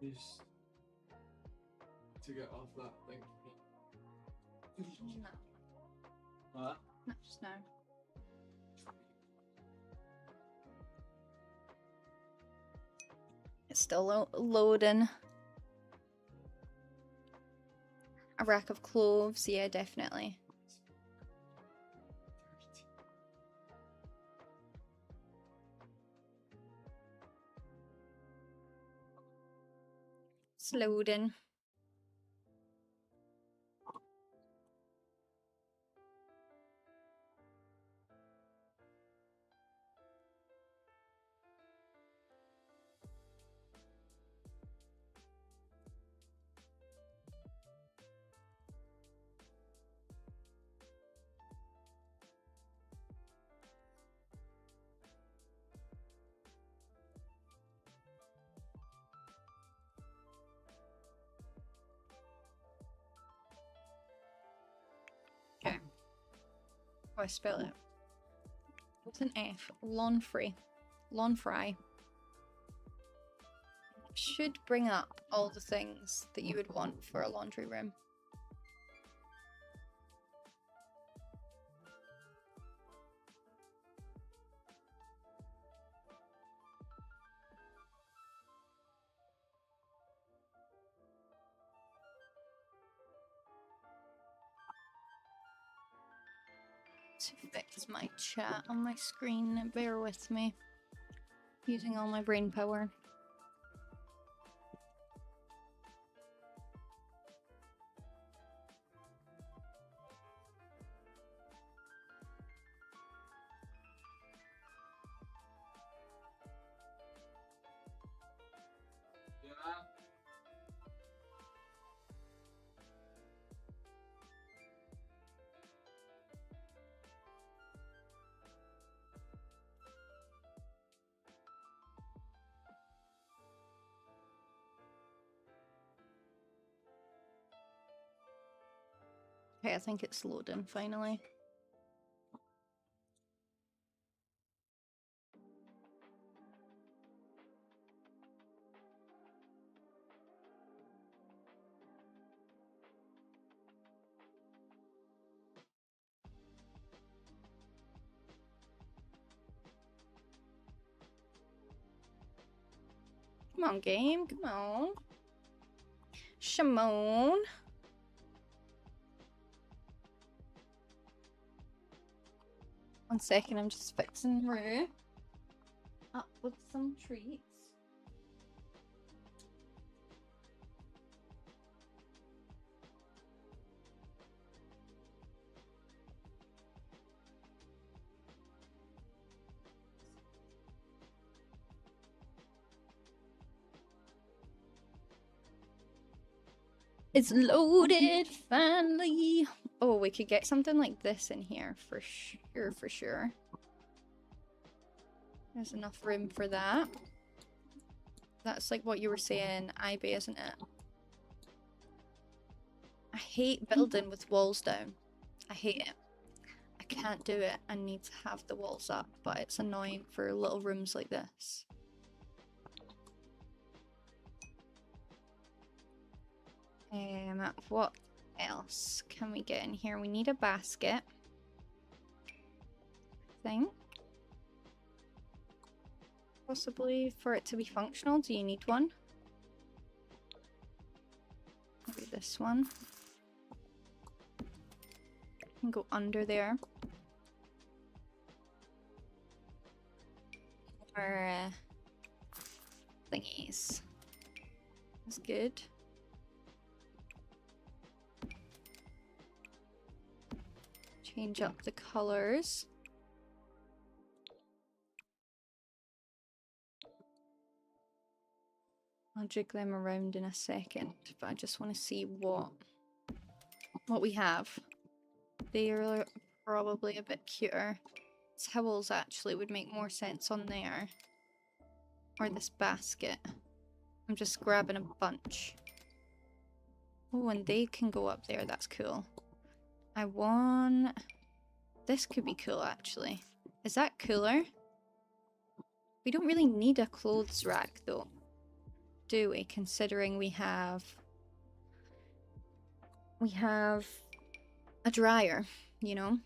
Just to get off that thing. No, What? not just now. It's still loading. A rack of cloves, yeah, definitely. It's loading. Okay. Oh, I spell it. What's an F? Lawnfrey. Lawnfry. Should bring up all the things that you would want for a laundry room. To fix my chat on my screen, bear with me. Using all my brain power. Okay, I think it's loading finally. Come on, game. Come on. Shimon. One second, I'm just fixing Rue up with some treats. It's loaded, finally. Oh, we could get something like this in here for sure, for sure. There's enough room for that. That's like what you were saying, Ivy, isn't it? I hate building with walls down. I hate it. I can't do it. I need to have the walls up, but it's annoying for little rooms like this. What else can we get in here? We need a basket. I think. Possibly for it to be functional. Do you need one? Maybe this one. Can go under there. Or thingies. That's good. Change up the colors. I'll jig them around in a second, but I just want to see what we have. They're probably a bit cuter. Towels actually would make more sense on there. Or this basket. I'm just grabbing a bunch. Oh, and they can go up there. That's cool. I want... This could be cool, actually. Is that cooler? We don't really need a clothes rack, though. Do we? Considering we have a dryer, you know?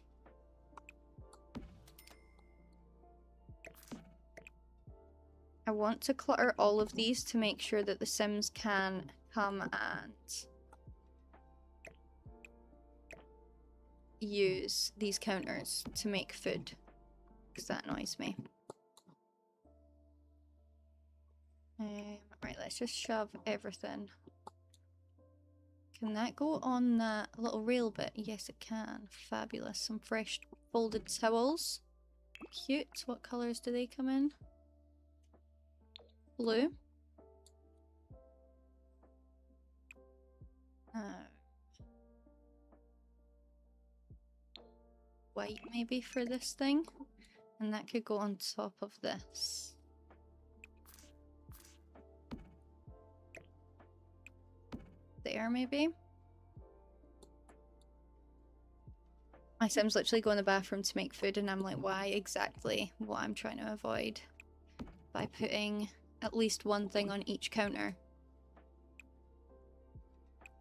I want to clutter all of these to make sure that the Sims can come and use these counters to make food, because that annoys me. Right, let's just shove everything. Can that go on that little rail bit? Yes, it can. Fabulous. Some fresh folded towels. Cute. What colours do they come in? Blue. White maybe for this thing. And that could go on top of this. There maybe. My Sims literally go in the bathroom to make food and I'm like, why exactly what I'm trying to avoid by putting at least one thing on each counter.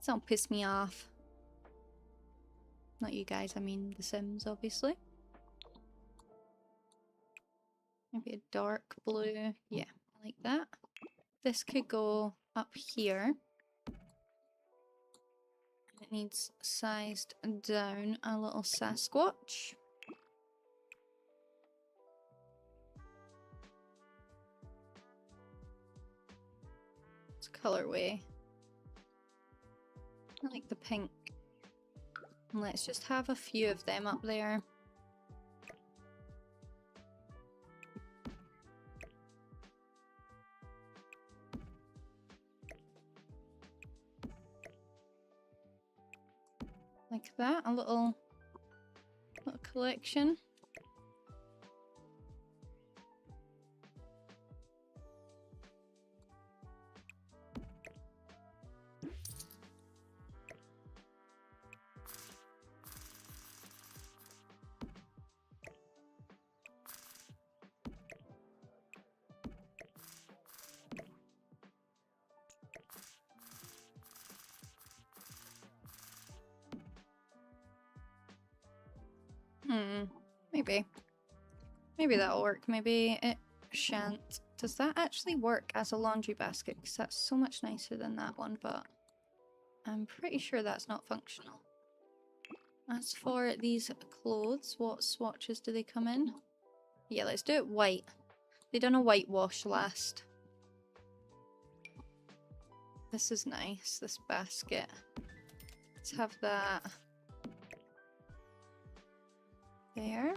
Don't piss me off. Not you guys, I mean the Sims, obviously. Maybe a dark blue. Yeah, like that. This could go up here. It needs sized down a little Sasquatch. It's colorway. I like the pink. And let's just have a few of them up there. Like that, a little collection. Maybe. Maybe that'll work. Maybe it shan't. Does that actually work as a laundry basket? Because that's so much nicer than that one, but I'm pretty sure that's not functional. As for these clothes, what swatches do they come in? Yeah, let's do it white. They done a whitewash last. This is nice, this basket. Let's have that there.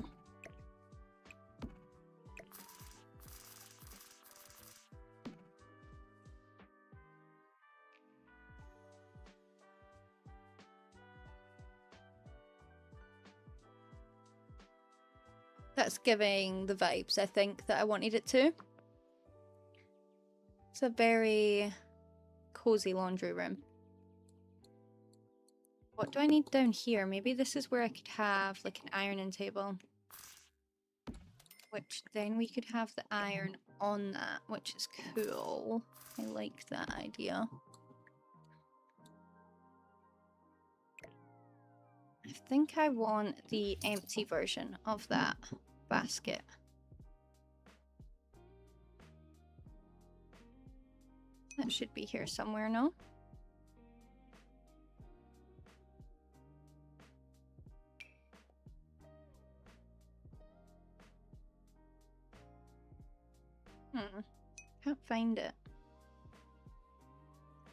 That's giving the vibes, I think, that I wanted it to. It's a very cozy laundry room. What do I need down here? Maybe this is where I could have like an ironing table. Which then we could have the iron on that, which is cool. I like that idea. I think I want the empty version of that basket. That should be here somewhere, no? Can't find it.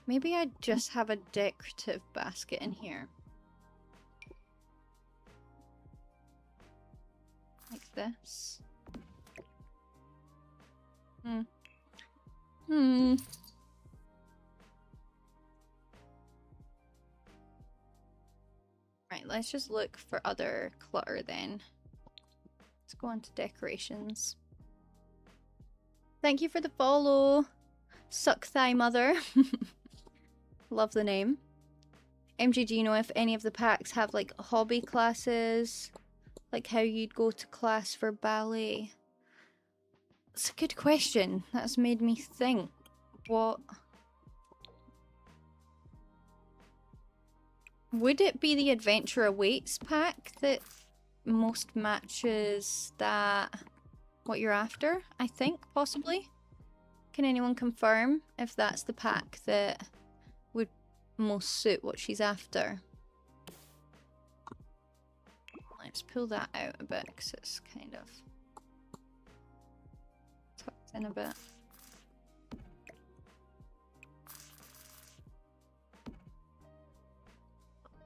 Maybe I just have a decorative basket in here. Like this. Right, let's just look for other clutter then. Let's go on to decorations. Thank you for the follow. Suck Thigh Mother. Love the name. MG, do you know if any of the packs have like hobby classes? Like how you'd go to class for ballet? It's a good question. That's made me think. What? Would it be the Adventure Awaits pack that most matches that what you're after? I think, possibly. Can anyone confirm if that's the pack that would most suit what she's after? Let's pull that out a bit because it's kind of tucked in a bit.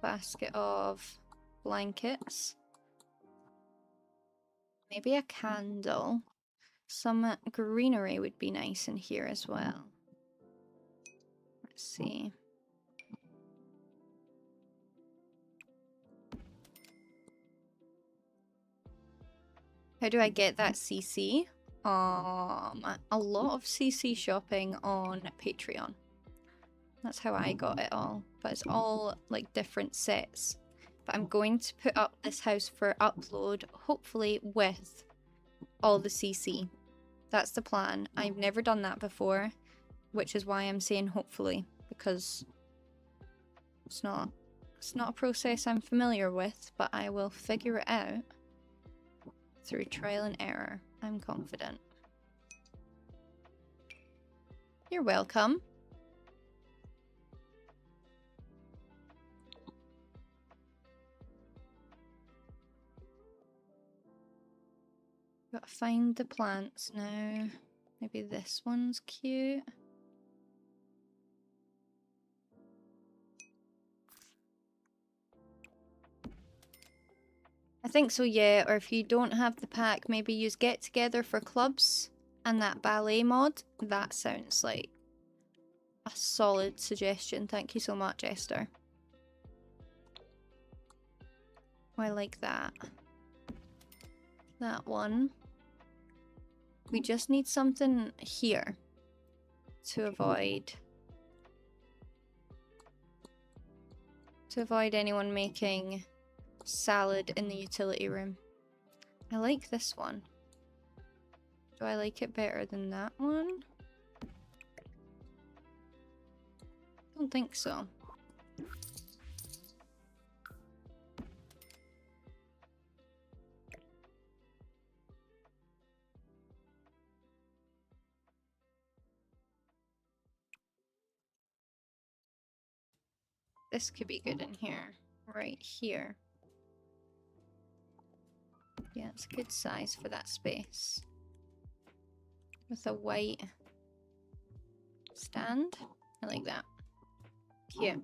Basket of blankets. Maybe a candle. Some greenery would be nice in here as well. Let's see. How do I get that CC? A lot of CC shopping on Patreon. That's how I got it all. But it's all like different sets. But I'm going to put up this house for upload, hopefully with all the CC. That's the plan. I've never done that before, which is why I'm saying hopefully, because it's not a process I'm familiar with, but I will figure it out through trial and error. I'm confident. You're welcome. Gotta find the plants now. Maybe this one's cute. I think so, yeah. Or if you don't have the pack, maybe use Get Together for clubs and that ballet mod. That sounds like a solid suggestion. Thank you so much, Esther. Oh, I like that. That one. We just need something here to avoid anyone making salad in the utility room. I like this one. Do I like it better than that one? Don't think so. This could be good in here. Right here. Yeah, it's a good size for that space. With a white stand. I like that. Cute.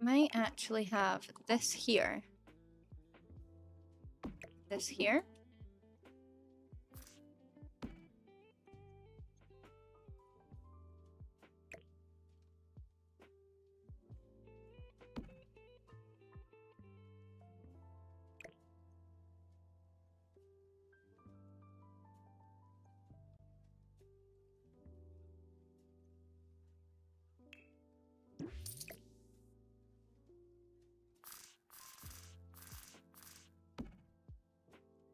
Might actually have this here. This here.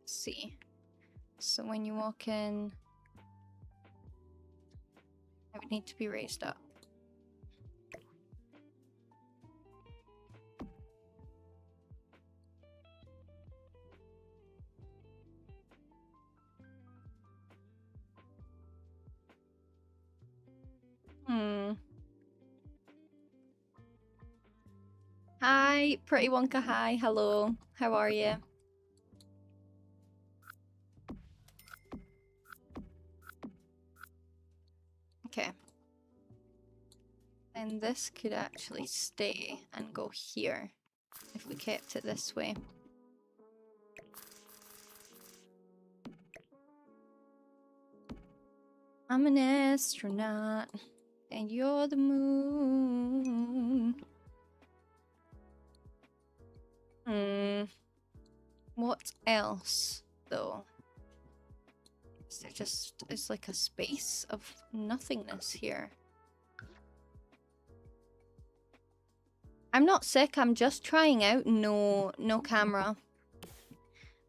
See. So when you walk in, it would need to be raised up. Hi, Pretty Wonka. Hi, hello. How are you? Okay. And this could actually stay and go here if we kept it this way. I'm an astronaut and you're the moon. What else though? Is there just is like a space of nothingness here? I'm not sick, I'm just trying out no camera.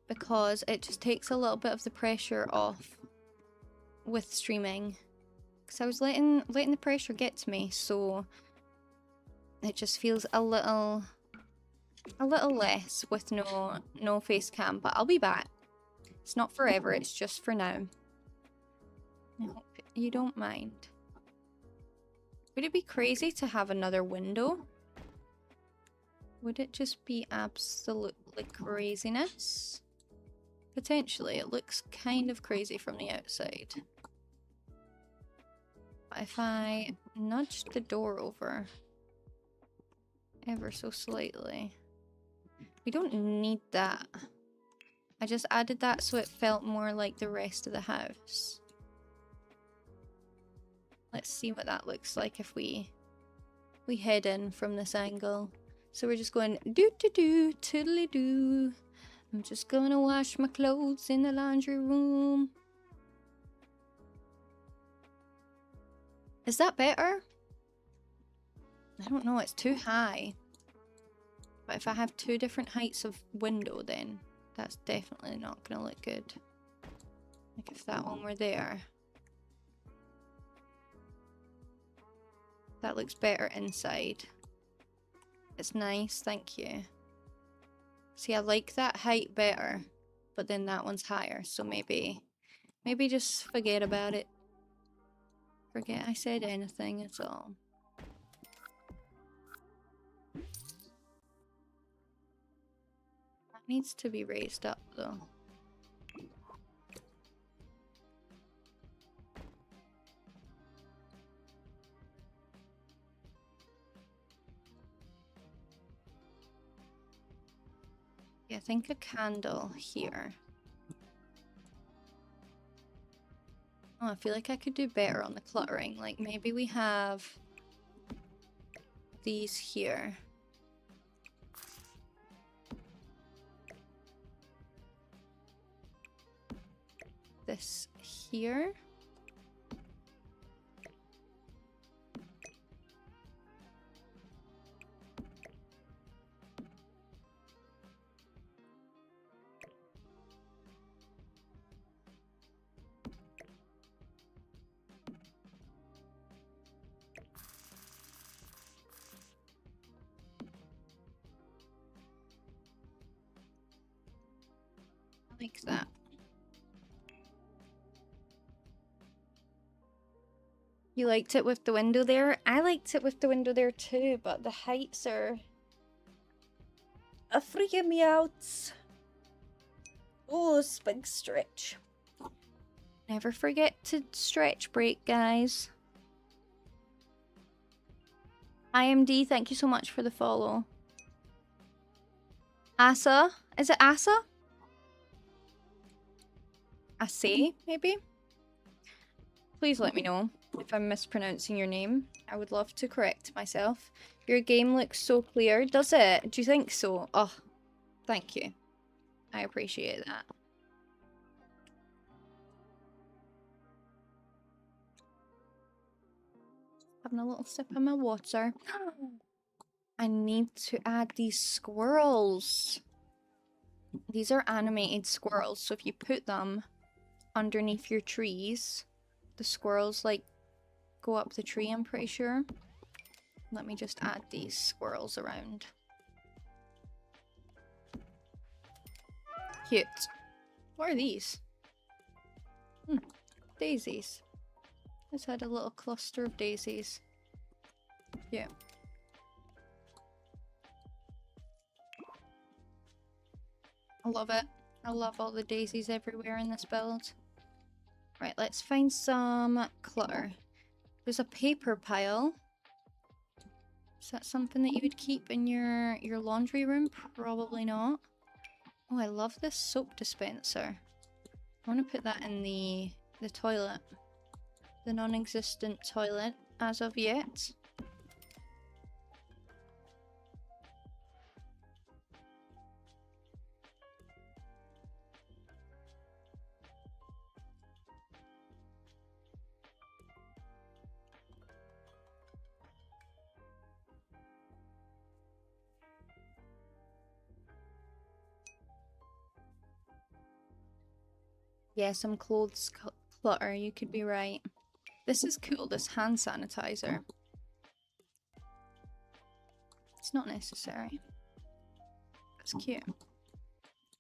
Because it just takes a little bit of the pressure off with streaming. Because I was letting the pressure get to me, so it just feels a little less with no face cam, but I'll be back. It's not forever, it's just for now. I hope you don't mind. Would it be crazy to have another window? Would it just be absolutely craziness? Potentially, it looks kind of crazy from the outside. But if I nudge the door over ever so slightly, we don't need that. I just added that so it felt more like the rest of the house. Let's see what that looks like if we head in from this angle. So we're just going do toodly doo. I'm just gonna wash my clothes in the laundry room. Is that better? I don't know, it's too high. But if I have two different heights of window, then that's definitely not gonna look good. Like if that one were there. That looks better inside. It's nice, thank you. See, I like that height better, but then that one's higher, so maybe just forget about it. Forget I said anything at all. That needs to be raised up though. Yeah, I think a candle here. Oh, I feel like I could do better on the cluttering. Like maybe we have these here. This here. Like that. You liked it with the window there? I liked it with the window there too, but the heights are freaking me out. Oh, this big stretch. Never forget to stretch break, guys. IMD, thank you so much for the follow. Asa? Is it Asa? Asa, maybe? Please let me know if I'm mispronouncing your name. I would love to correct myself. Your game looks so clear. Does it? Do you think so? Oh, thank you. I appreciate that. Having a little sip of my water. I need to add these squirrels. These are animated squirrels, so if you put them underneath your trees, the squirrels like go up the tree, I'm pretty sure. Let me just add these squirrels around. Cute. What are these? Daisies. Let's add a little cluster of daisies. Yeah. I love it. I love all the daisies everywhere in this build. Right, let's find some clutter. There's a paper pile. Is that something that you would keep in your laundry room? Probably not. Oh, I love this soap dispenser. I want to put that in the toilet. The non-existent toilet as of yet. Yeah, some clothes clutter, you could be right. This is cool, this hand sanitizer. It's not necessary. It's cute.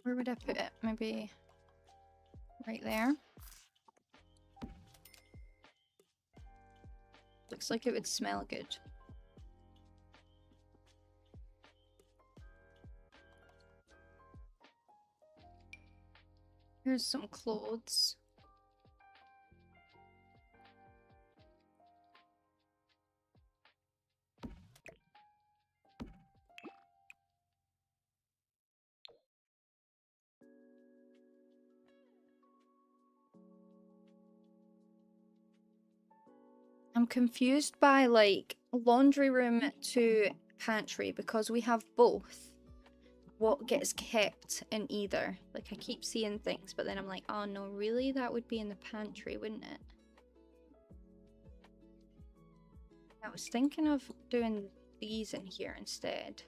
Where would I put it? Maybe right there. Looks like it would smell good. Here's some clothes. I'm confused by like laundry room to pantry because we have both. What gets kept in either? Like I keep seeing things, but then I'm like, oh no, really? That would be in the pantry, wouldn't it? I was thinking of doing these in here instead.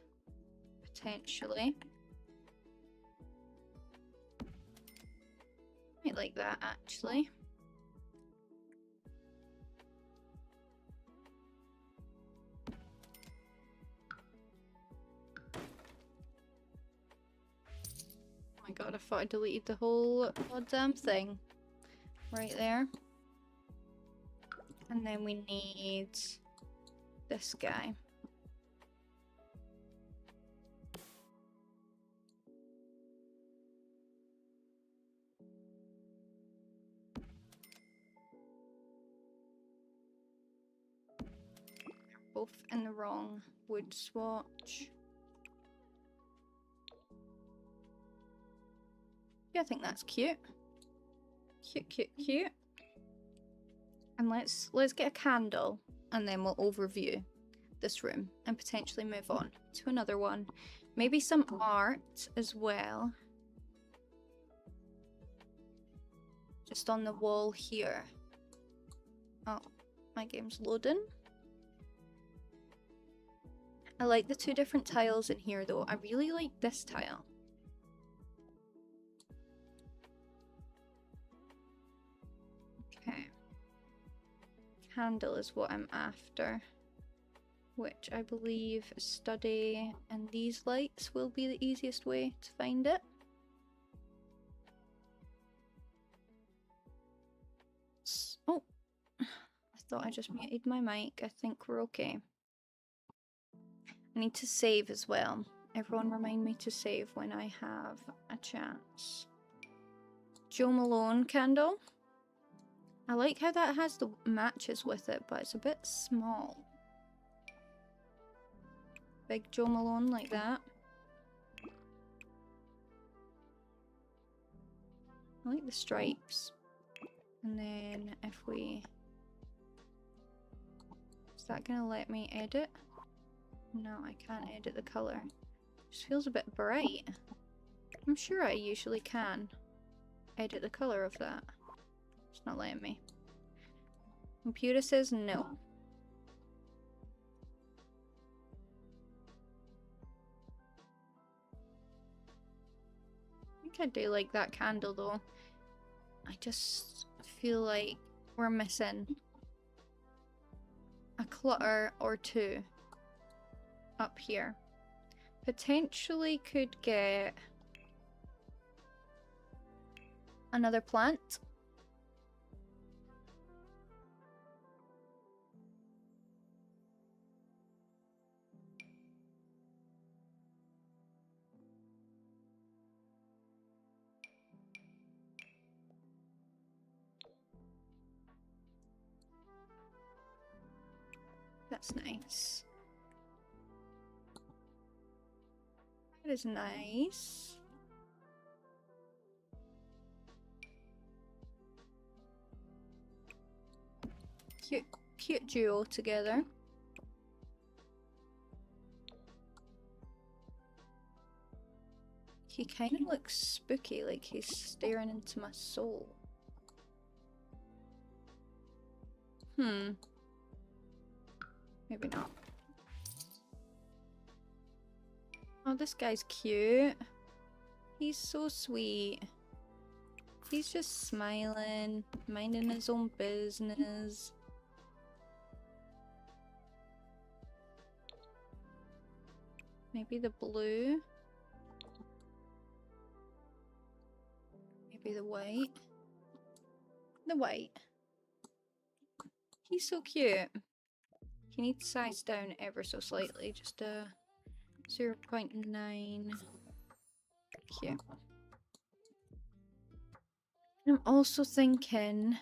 Potentially. Might like that actually. Oh my god, I thought I deleted the whole goddamn thing. Right there. And then we need this guy. Both in the wrong wood swatch. Yeah, I think that's cute. Cute, cute, cute. And let's get a candle and then we'll overview this room and potentially move on to another one. Maybe some art as well. Just on the wall here. Oh, my game's loading. I like the two different tiles in here though. I really like this tile. Okay. Candle is what I'm after. Which I believe study and these lights will be the easiest way to find it. Thought I just muted my mic. I think we're okay. I need to save as well. Everyone remind me to save when I have a chance. Jo Malone candle. I like how that has the matches with it, but it's a bit small. Big Jo Malone like that. I like the stripes. And then if we... Is that gonna let me edit? No, I can't edit the colour. Just feels a bit bright. I'm sure I usually can edit the colour of that. It's not letting me. Computer says no. I think I do like that candle though. I just feel like we're missing a clutter or two up here. Potentially could get another plant. That's nice. That is nice. Cute duo together. He kind of looks spooky, like he's staring into my soul. Maybe not. Oh, this guy's cute. He's so sweet. He's just smiling, minding his own business. Maybe the blue. Maybe the white. The white. He's so cute. He needs to size down ever so slightly, just 0.9. Cute. I'm also thinking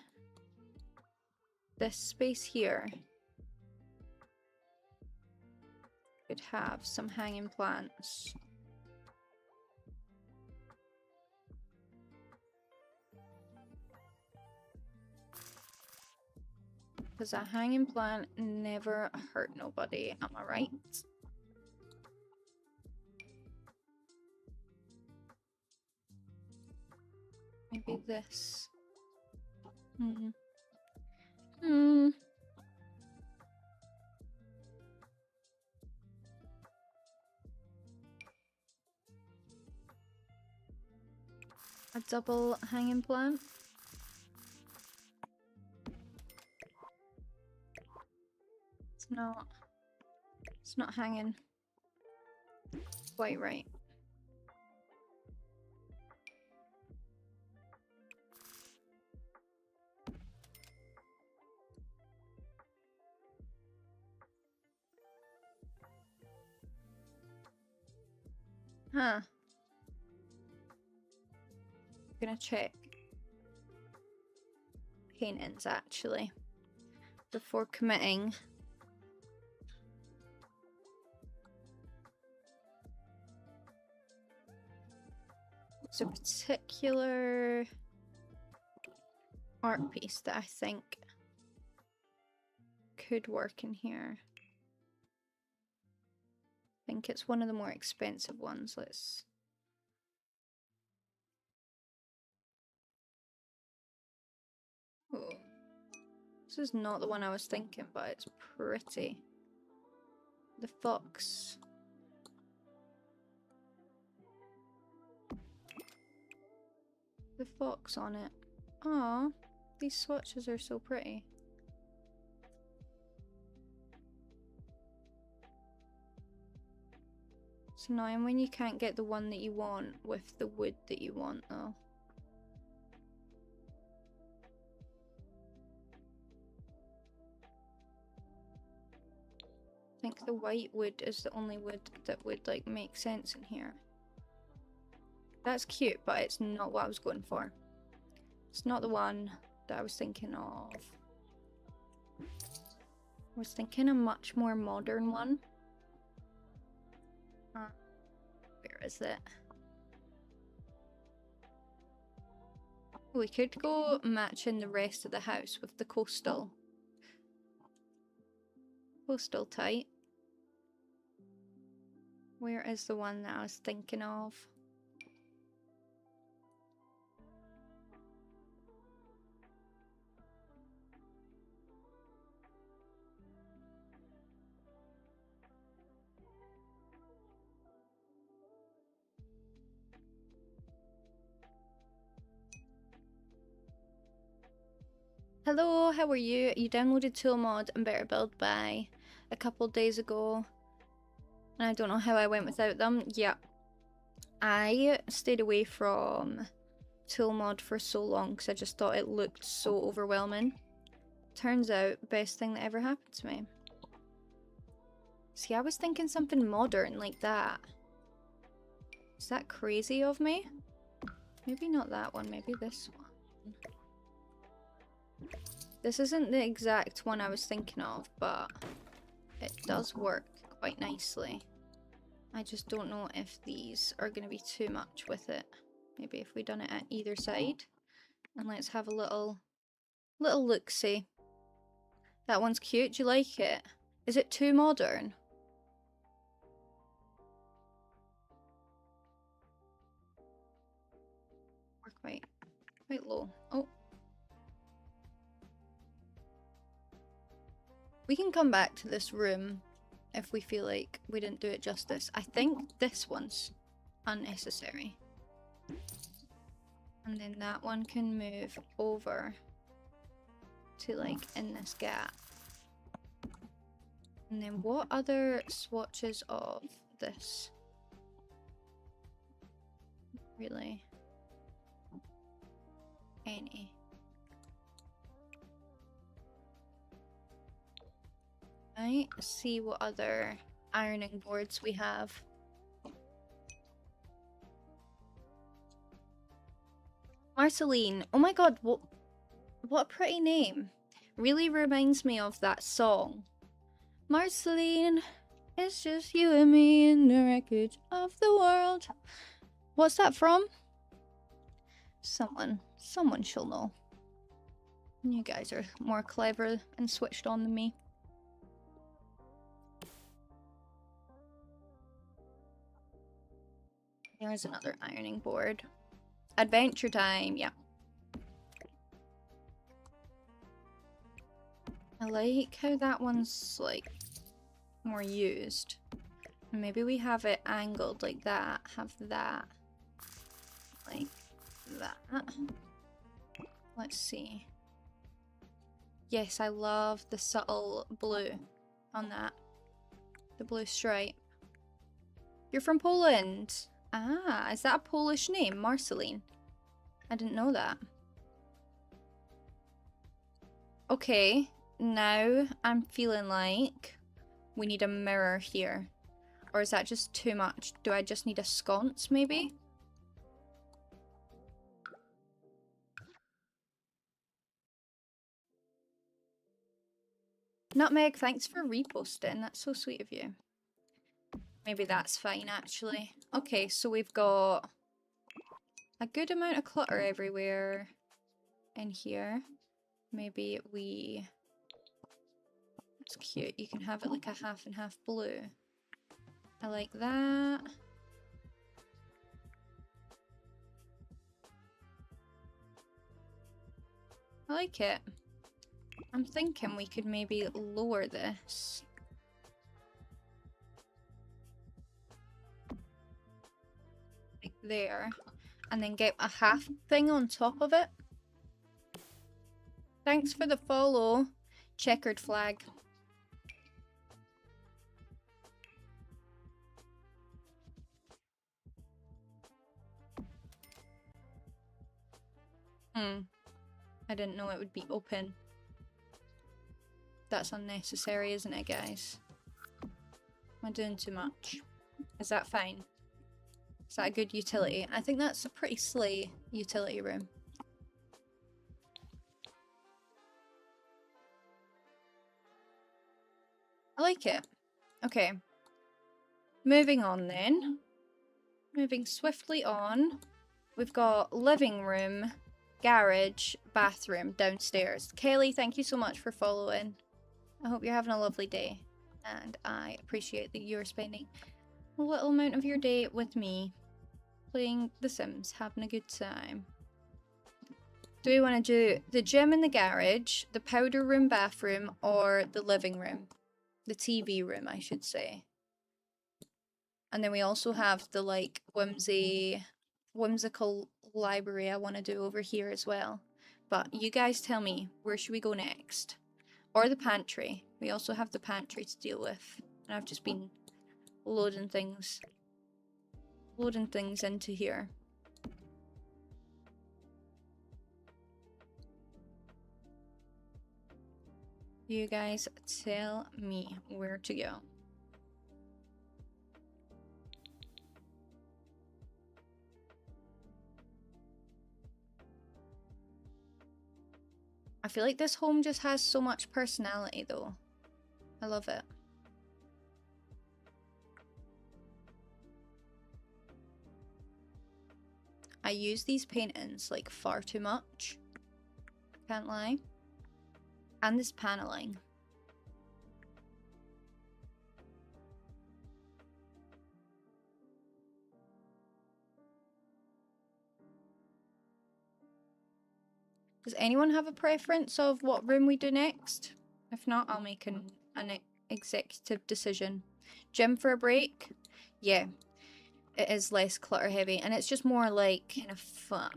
this space here could have some hanging plants. Because a hanging plant never hurt nobody, am I right? Maybe this. A double hanging plant. It's not hanging quite right. Huh. Gonna check paintings actually before committing. It's a particular art piece that I think could work in here. I think it's one of the more expensive ones. Let's... Oh. This is not the one I was thinking, but it's pretty. The fox. The fox on it. Aw, these swatches are so pretty. It's annoying when you can't get the one that you want with the wood that you want though. think the white wood is the only wood that would like make sense in here. That's cute, but it's not what I was going for. It's not the one that I was thinking of. I was thinking a much more modern one. Where is it? We could go matching the rest of the house with the coastal. Coastal type. Where is the one that I was thinking of? Hello, how are you? You downloaded Toolmod and Better Build Buy a couple days ago. And I don't know how I went without them. Yeah. I stayed away from Toolmod for so long because I just thought it looked so overwhelming. Turns out, best thing that ever happened to me. See, I was thinking something modern like that. Is that crazy of me? Maybe not that one, maybe this one. This isn't the exact one I was thinking of, but it does work quite nicely. I just don't know if these are going to be too much with it. Maybe if we done it at either side. And let's have a little look-see. That one's cute. Do you like it? Is it too modern? We're quite low. Oh. We can come back to this room if we feel like we didn't do it justice. I think this one's unnecessary. And then that one can move over to like in this gap. And then what other swatches of this? Really? Any? Right, see what other ironing boards we have. Marceline, oh my god, what a pretty name. Really reminds me of that song. Marceline, it's just you and me in the wreckage of the world. What's that from? Someone shall know. You guys are more clever and switched on than me. There's another ironing board. Adventure time, yeah. I like how that one's like more used. Maybe we have it angled like that. Have that like that. Let's see. Yes, I love the subtle blue on that. The blue stripe. You're from Poland. Ah, is that a Polish name? Marceline? I didn't know that. Okay, now I'm feeling like we need a mirror here. Or is that just too much? Do I just need a sconce, maybe? Nutmeg, thanks for reposting. That's so sweet of you. Maybe that's fine, actually. Okay, so we've got a good amount of clutter everywhere in here. Maybe we... That's cute. You can have it like a half and half blue. I like that. I like it. I'm thinking we could maybe lower this. Like there. And then get a half thing on top of it. Thanks for the follow. Checkered flag. I didn't know it would be open. That's unnecessary, isn't it, guys? Am I doing too much? Is that fine? Is that a good utility? I think that's a pretty slay utility room. I like it. Okay. Moving on then. Moving swiftly on. We've got living room, garage, bathroom downstairs. Kelly, thank you so much for following. I hope you're having a lovely day. And I appreciate that you're spending a little amount of your day with me. Playing The Sims, having a good time. Do we want to do the gym in the garage, the powder room bathroom, or the living room? The TV room, I should say. And then we also have the like whimsical library I want to do over here as well. But you guys tell me, where should we go next? Or the pantry. We also have the pantry to deal with. And I've just been loading things into here. You guys tell me where to go. I feel like this home just has so much personality though. I love it. I use these paintings like far too much. Can't lie. And this paneling. Does anyone have a preference of what room we do next? If not, I'll make an executive decision. Gym for a break? Yeah. It is less clutter heavy and it's just more like kind of fun.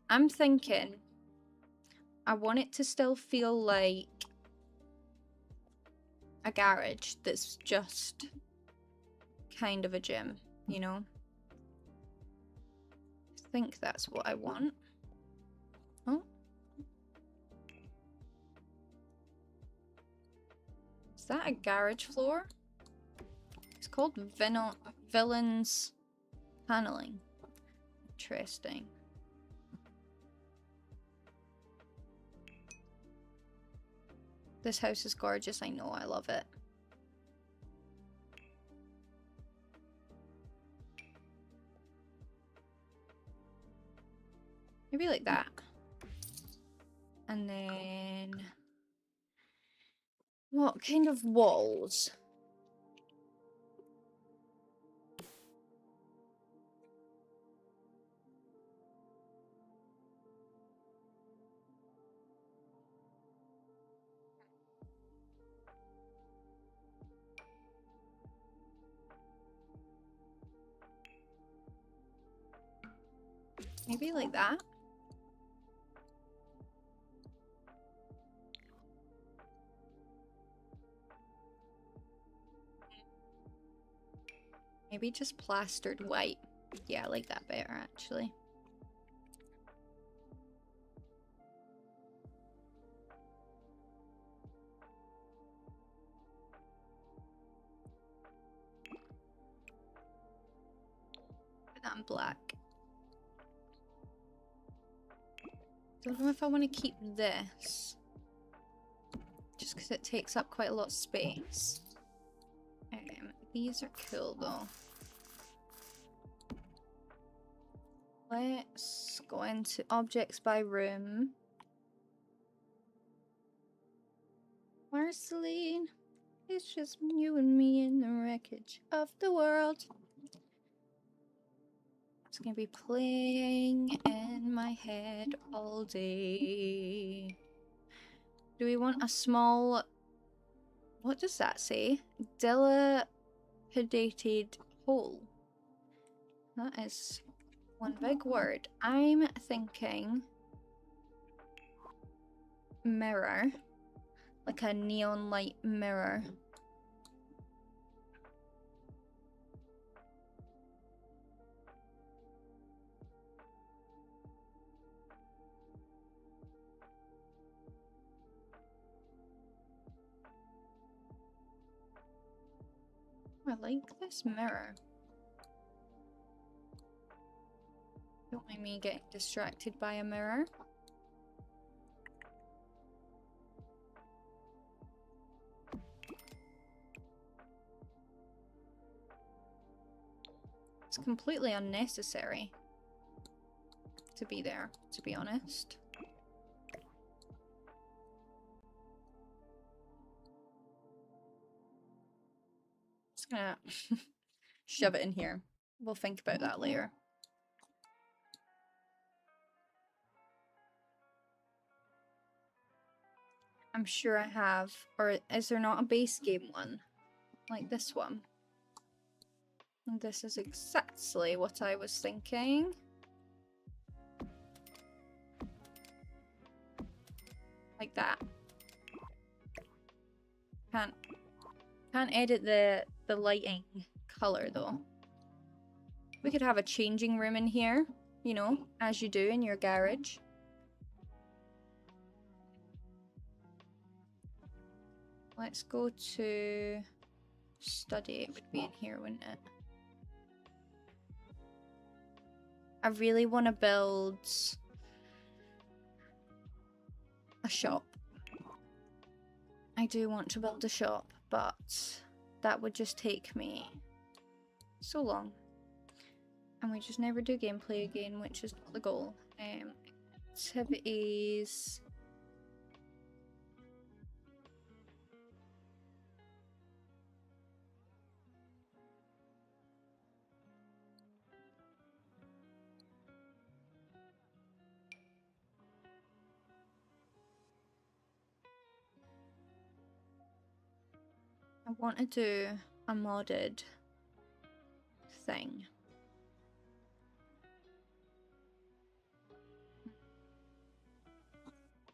I'm thinking I want it to still feel like a garage that's just kind of a gym, you know? I think that's what I want. Oh. Is that a garage floor? It's called Villains Paneling. Interesting. This house is gorgeous. I know. I love it. Maybe like that. And then... what kind of walls? Maybe like that. Maybe just plastered white. Yeah, I like that better actually. Put that in black. Don't know if I want to keep this. Just because it takes up quite a lot of space. These are cool though. Let's go into objects by room. Marceline, it's just you and me in the wreckage of the world. It's gonna be playing in my head all day. Do we want a small... what does that say? Dilapidated hole. That is one big word. I'm thinking mirror. Like a neon light mirror. I like this mirror. Don't mind me getting distracted by a mirror. It's completely unnecessary to be there, to be honest. Just gonna shove it in here. We'll think about that later. I'm sure I have. Or is there not a base game one? Like this one? And this is exactly what I was thinking. Like that. Can't edit the lighting color though. We could have a changing room in here, you know, as you do in your garage. Let's go to study. It would be in here, wouldn't it? I really want to build a shop. I do want to build a shop, but that would just take me so long. And we just never do gameplay again, which is not the goal. Activities. I want to do a modded thing.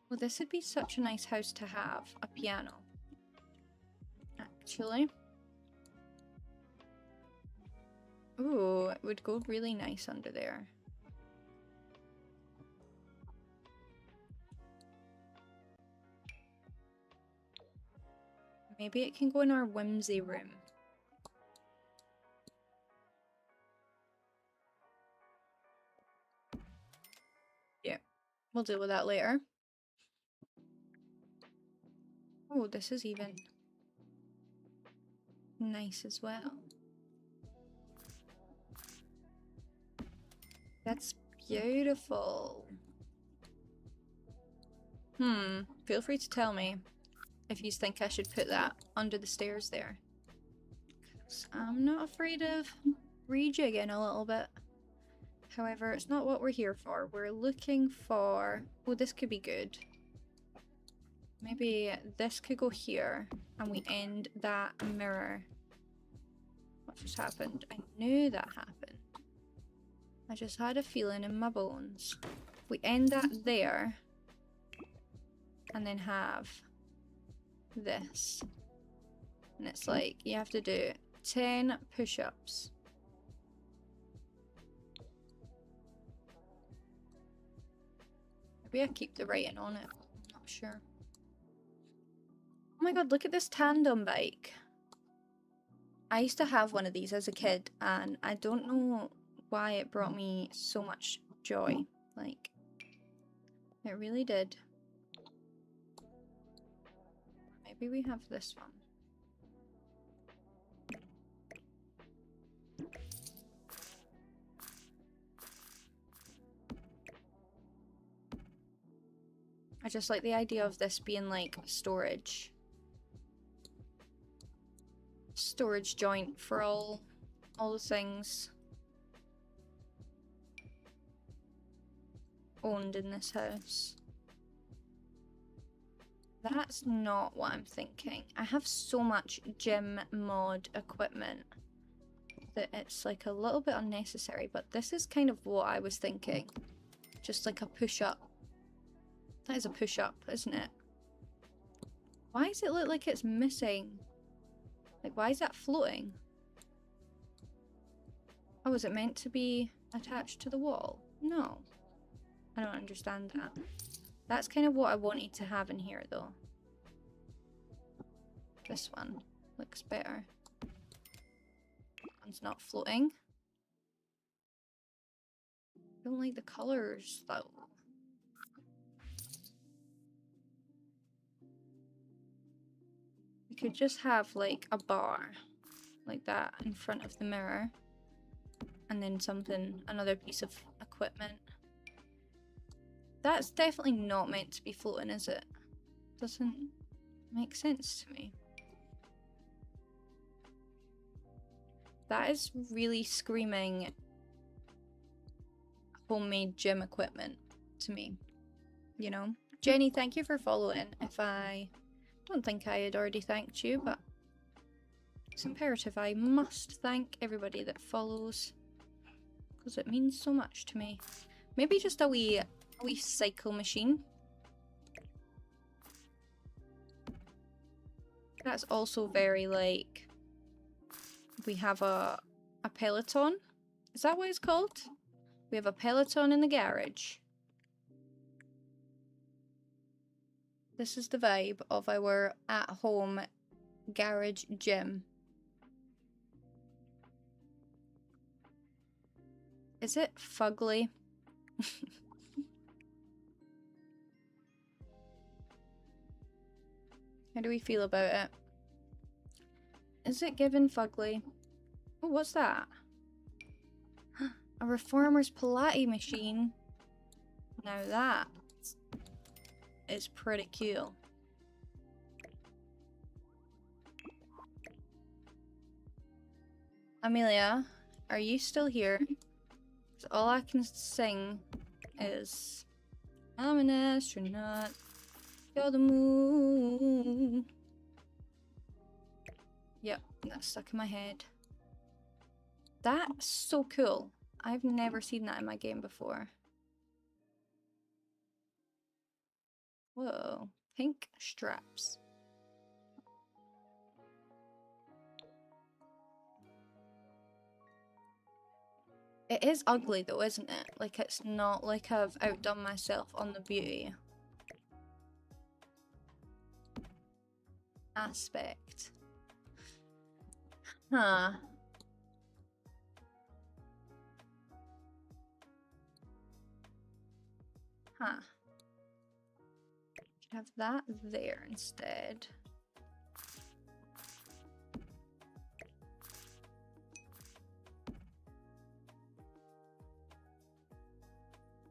Well, this would be such a nice house to have. A piano. Actually. Ooh, it would go really nice under there. Maybe it can go in our whimsy room. Yeah, we'll deal with that later. Oh, this is even nice as well. That's beautiful. Feel free to tell me if you think I should put that under the stairs there. 'Cause I'm not afraid of rejigging a little bit. However, it's not what we're here for. We're looking for... Oh, this could be good. Maybe this could go here and we end that mirror. What just happened? I knew that happened. I just had a feeling in my bones. We end that there and then have this. And it's like you have to do 10 push-ups. Maybe I keep the writing on it. I'm not sure. Oh my god, look at this tandem bike. I used to have one of these as a kid and I don't know why it brought me so much joy. Like, it really did. Maybe we have this one. I just like the idea of this being like storage joint for all the things owned in this house. That's not what I'm thinking. I have so much gym mod equipment that it's like a little bit unnecessary, but this is kind of what I was thinking. Just like a push-up. That is a push-up, isn't it? Why does it look like it's missing? Like, why is that floating? Oh, is it meant to be attached to the wall? No. I don't understand that. That's kind of what I wanted to have in here, though. This one looks better. one's not floating. Don't like the colors though. We could just have like a bar like that in front of the mirror, and then something, another piece of equipment. That's definitely not meant to be floating, is it? Doesn't make sense to me. That is really screaming homemade gym equipment to me, you know? Jenny, thank you for following. If I don't think I had already thanked you, but it's imperative I must thank everybody that follows, because it means so much to me. Maybe just a wee cycle machine. That's also very like, we have a Peloton. Is that what it's called? We have a Peloton in the garage. This is the vibe of our at-home garage gym. Is it fugly? How do we feel about it? Is it given fugly? Oh, what's that? A reformer's Pilates machine. Now that is pretty cool. Amelia, are you still here? 'Cause all I can sing is I'm an astronaut. You're the moon. Yep, that's stuck in my head. That's so cool. I've never seen that in my game before. Whoa, pink straps. It is ugly though, isn't it? Like, it's not like I've outdone myself on the beauty aspect. Huh. Huh. Have that there instead.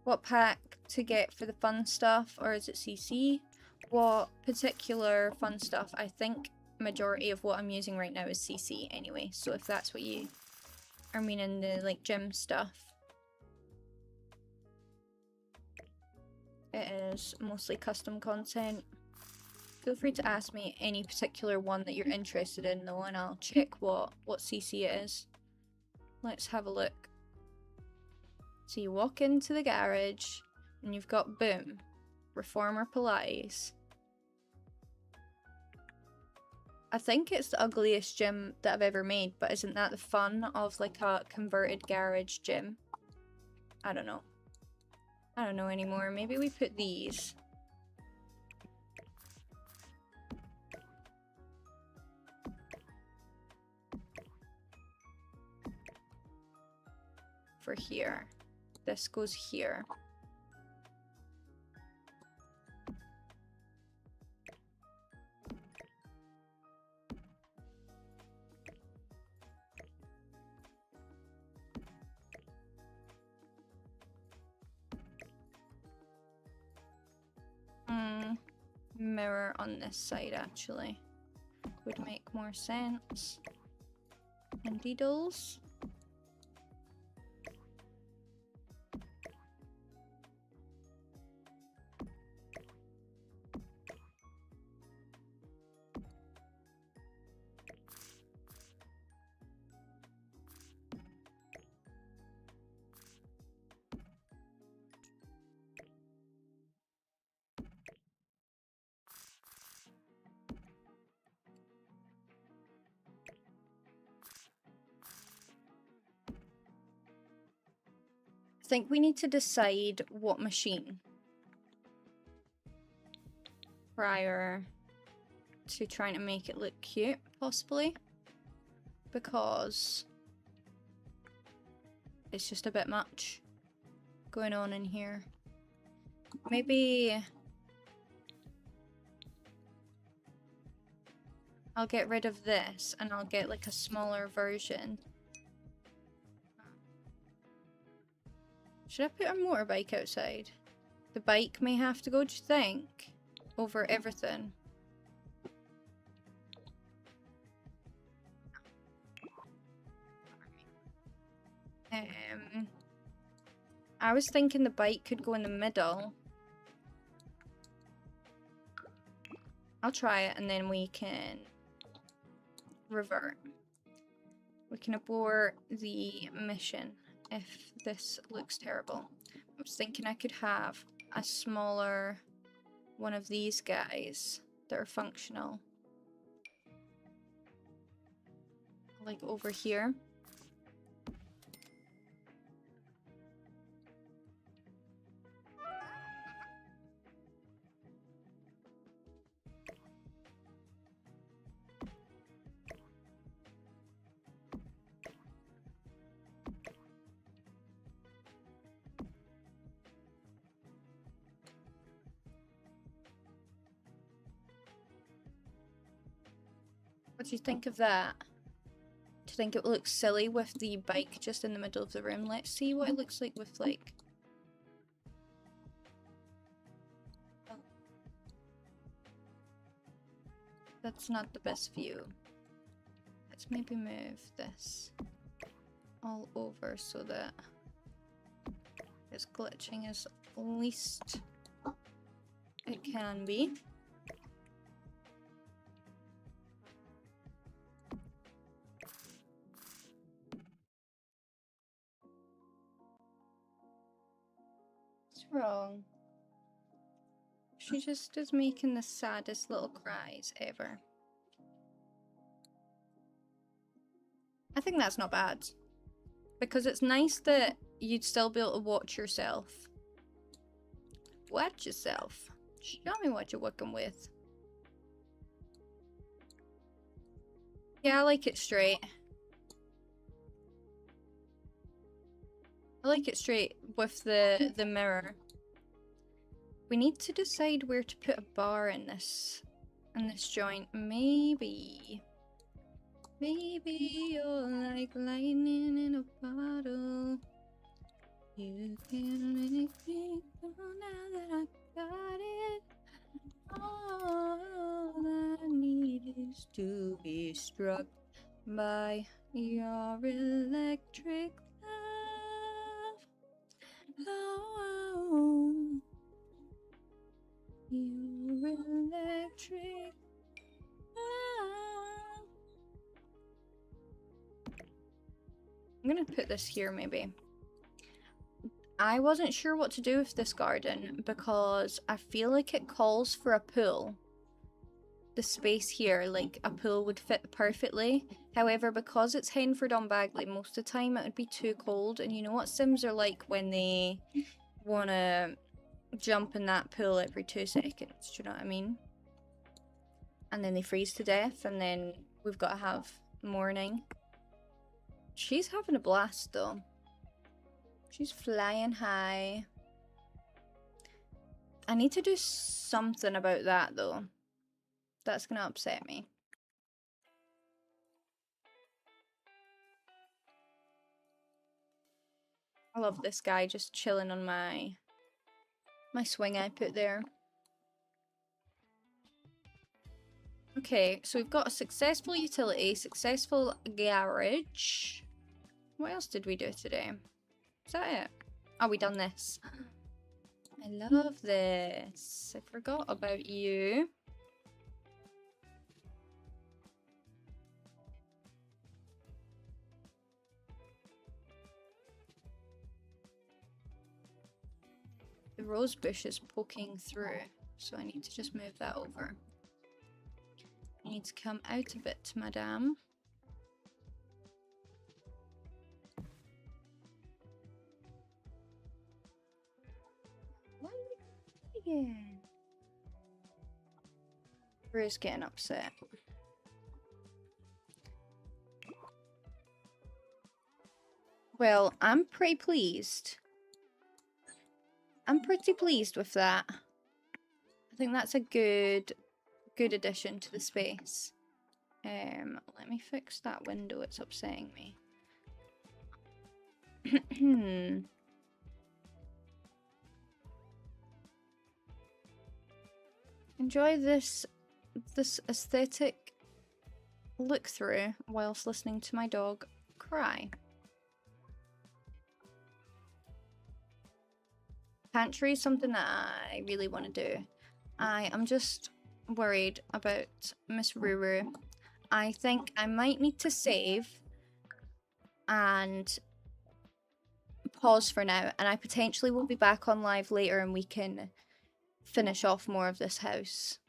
What pack to get for the fun stuff, or is it CC? What particular fun stuff? I think majority of what I'm using right now is CC anyway, so if that's what you are meaning, the like gym stuff. It is mostly custom content. Feel free to ask me any particular one that you're interested in though, and I'll check what CC it is. Let's have a look. So you walk into the garage and you've got, boom, Reformer Pilates. I think it's the ugliest gym that I've ever made, but isn't that the fun of like a converted garage gym? I don't know. I don't know anymore. Maybe we put these. For here. This goes here. Mirror on this side actually would make more sense. And deedles. I think we need to decide what machine prior to trying to make it look cute, possibly, because It's just a bit much going on in here. Maybe I'll get rid of this and I'll get like a smaller version. Should I put a motorbike outside? The bike may have to go, do you think? Over everything. I was thinking the bike could go in the middle. I'll try it and then we can revert. We can abort the mission if this looks terrible. I was thinking I could have a smaller one of these guys that are functional. Like over here. What do you think of that? Do you think it looks silly with the bike just in the middle of the room? Let's see what it looks like with like... That's not the best view. Let's maybe move this all over so that it's glitching as least it can be. What's wrong? She just is making the saddest little cries ever. I think that's not bad. Because it's nice that you'd still be able to watch yourself. Watch yourself. Show me what you're working with. Yeah, I like it straight. I like it straight with the mirror. We need to decide where to put a bar in this joint. Maybe you're like lightning in a bottle. You can make me go now that I got it. All I need is to be struck by your electric love. Oh, your electric love. I'm gonna put this here maybe. I wasn't sure what to do with this garden because I feel like it calls for a pool. The space here, like a pool would fit perfectly. However, because it's Henford-on-Bagley, most of the time it would be too cold. And you know what Sims are like when they want to jump in that pool every 2 seconds. Do you know what I mean? And then they freeze to death and then we've got to have morning. She's having a blast though. She's flying high. I need to do something about that though. That's gonna upset me. I love this guy just chilling on my swing I put there. Okay, so we've got a successful utility, successful garage. What else did we do today? Is that it? Oh, we done this. I love this. I forgot about you. The rose bush is poking through, so I need to just move that over. You need to come out a bit, madame. Yeah. Rue's getting upset. Well, I'm pretty pleased. I'm pretty pleased with that. I think that's a good addition to the space. Let me fix that window, it's upsetting me. Enjoy this aesthetic look through whilst listening to my dog cry. Pantry is something that I really want to do. I am just worried about Miss Ruru. I think I might need to save and pause for now, and I potentially will be back on live later and we can finish off more of this house.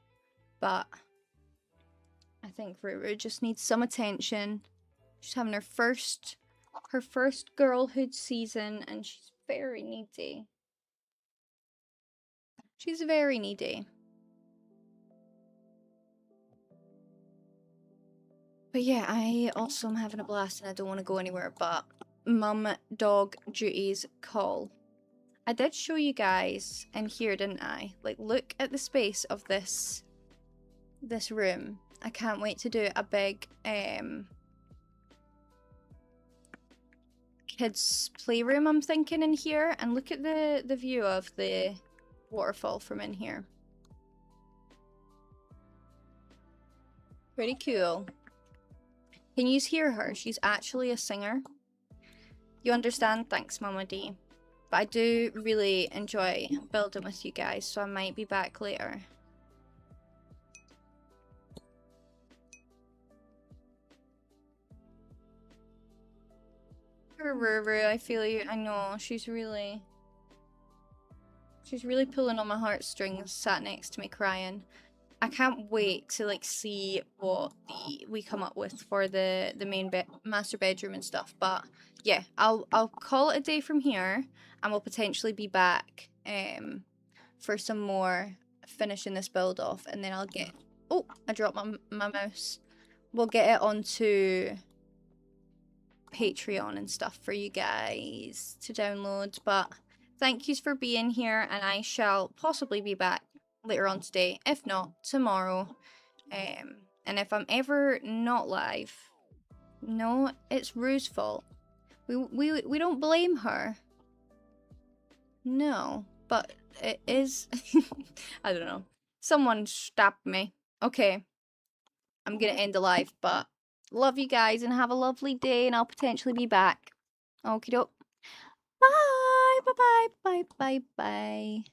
But I think Ruru just needs some attention. She's having her first girlhood season and she's very needy. She's very needy. But yeah, I also am having a blast and I don't want to go anywhere but mum dog duties call. I did show you guys in here, didn't I? Like, look at the space of this room. I can't wait to do a big kids playroom, I'm thinking, in here. And look at the view of the waterfall from in here. Pretty cool. Can you hear her? She's actually a singer. You understand? Thanks, Mama D. But I do really enjoy building with you guys, so I might be back later. Ruru, I feel you. I know, she's really pulling on my heartstrings, sat next to me crying. I can't wait to like see what we come up with for the main master bedroom and stuff. But yeah, I'll call it a day from here, and we'll potentially be back for some more finishing this build off, and then I'll get. Oh, I dropped my mouse. We'll get it onto Patreon and stuff for you guys to download. But thank yous for being here, and I shall possibly be back later on today, if not tomorrow. And if I'm ever not live, no, it's Rue's fault. We don't blame her. No, but it is. I don't know. Someone stabbed me. Okay, I'm gonna end the live, but love you guys and have a lovely day, and I'll potentially be back. Okie doke. Bye, bye, bye, bye, bye, bye.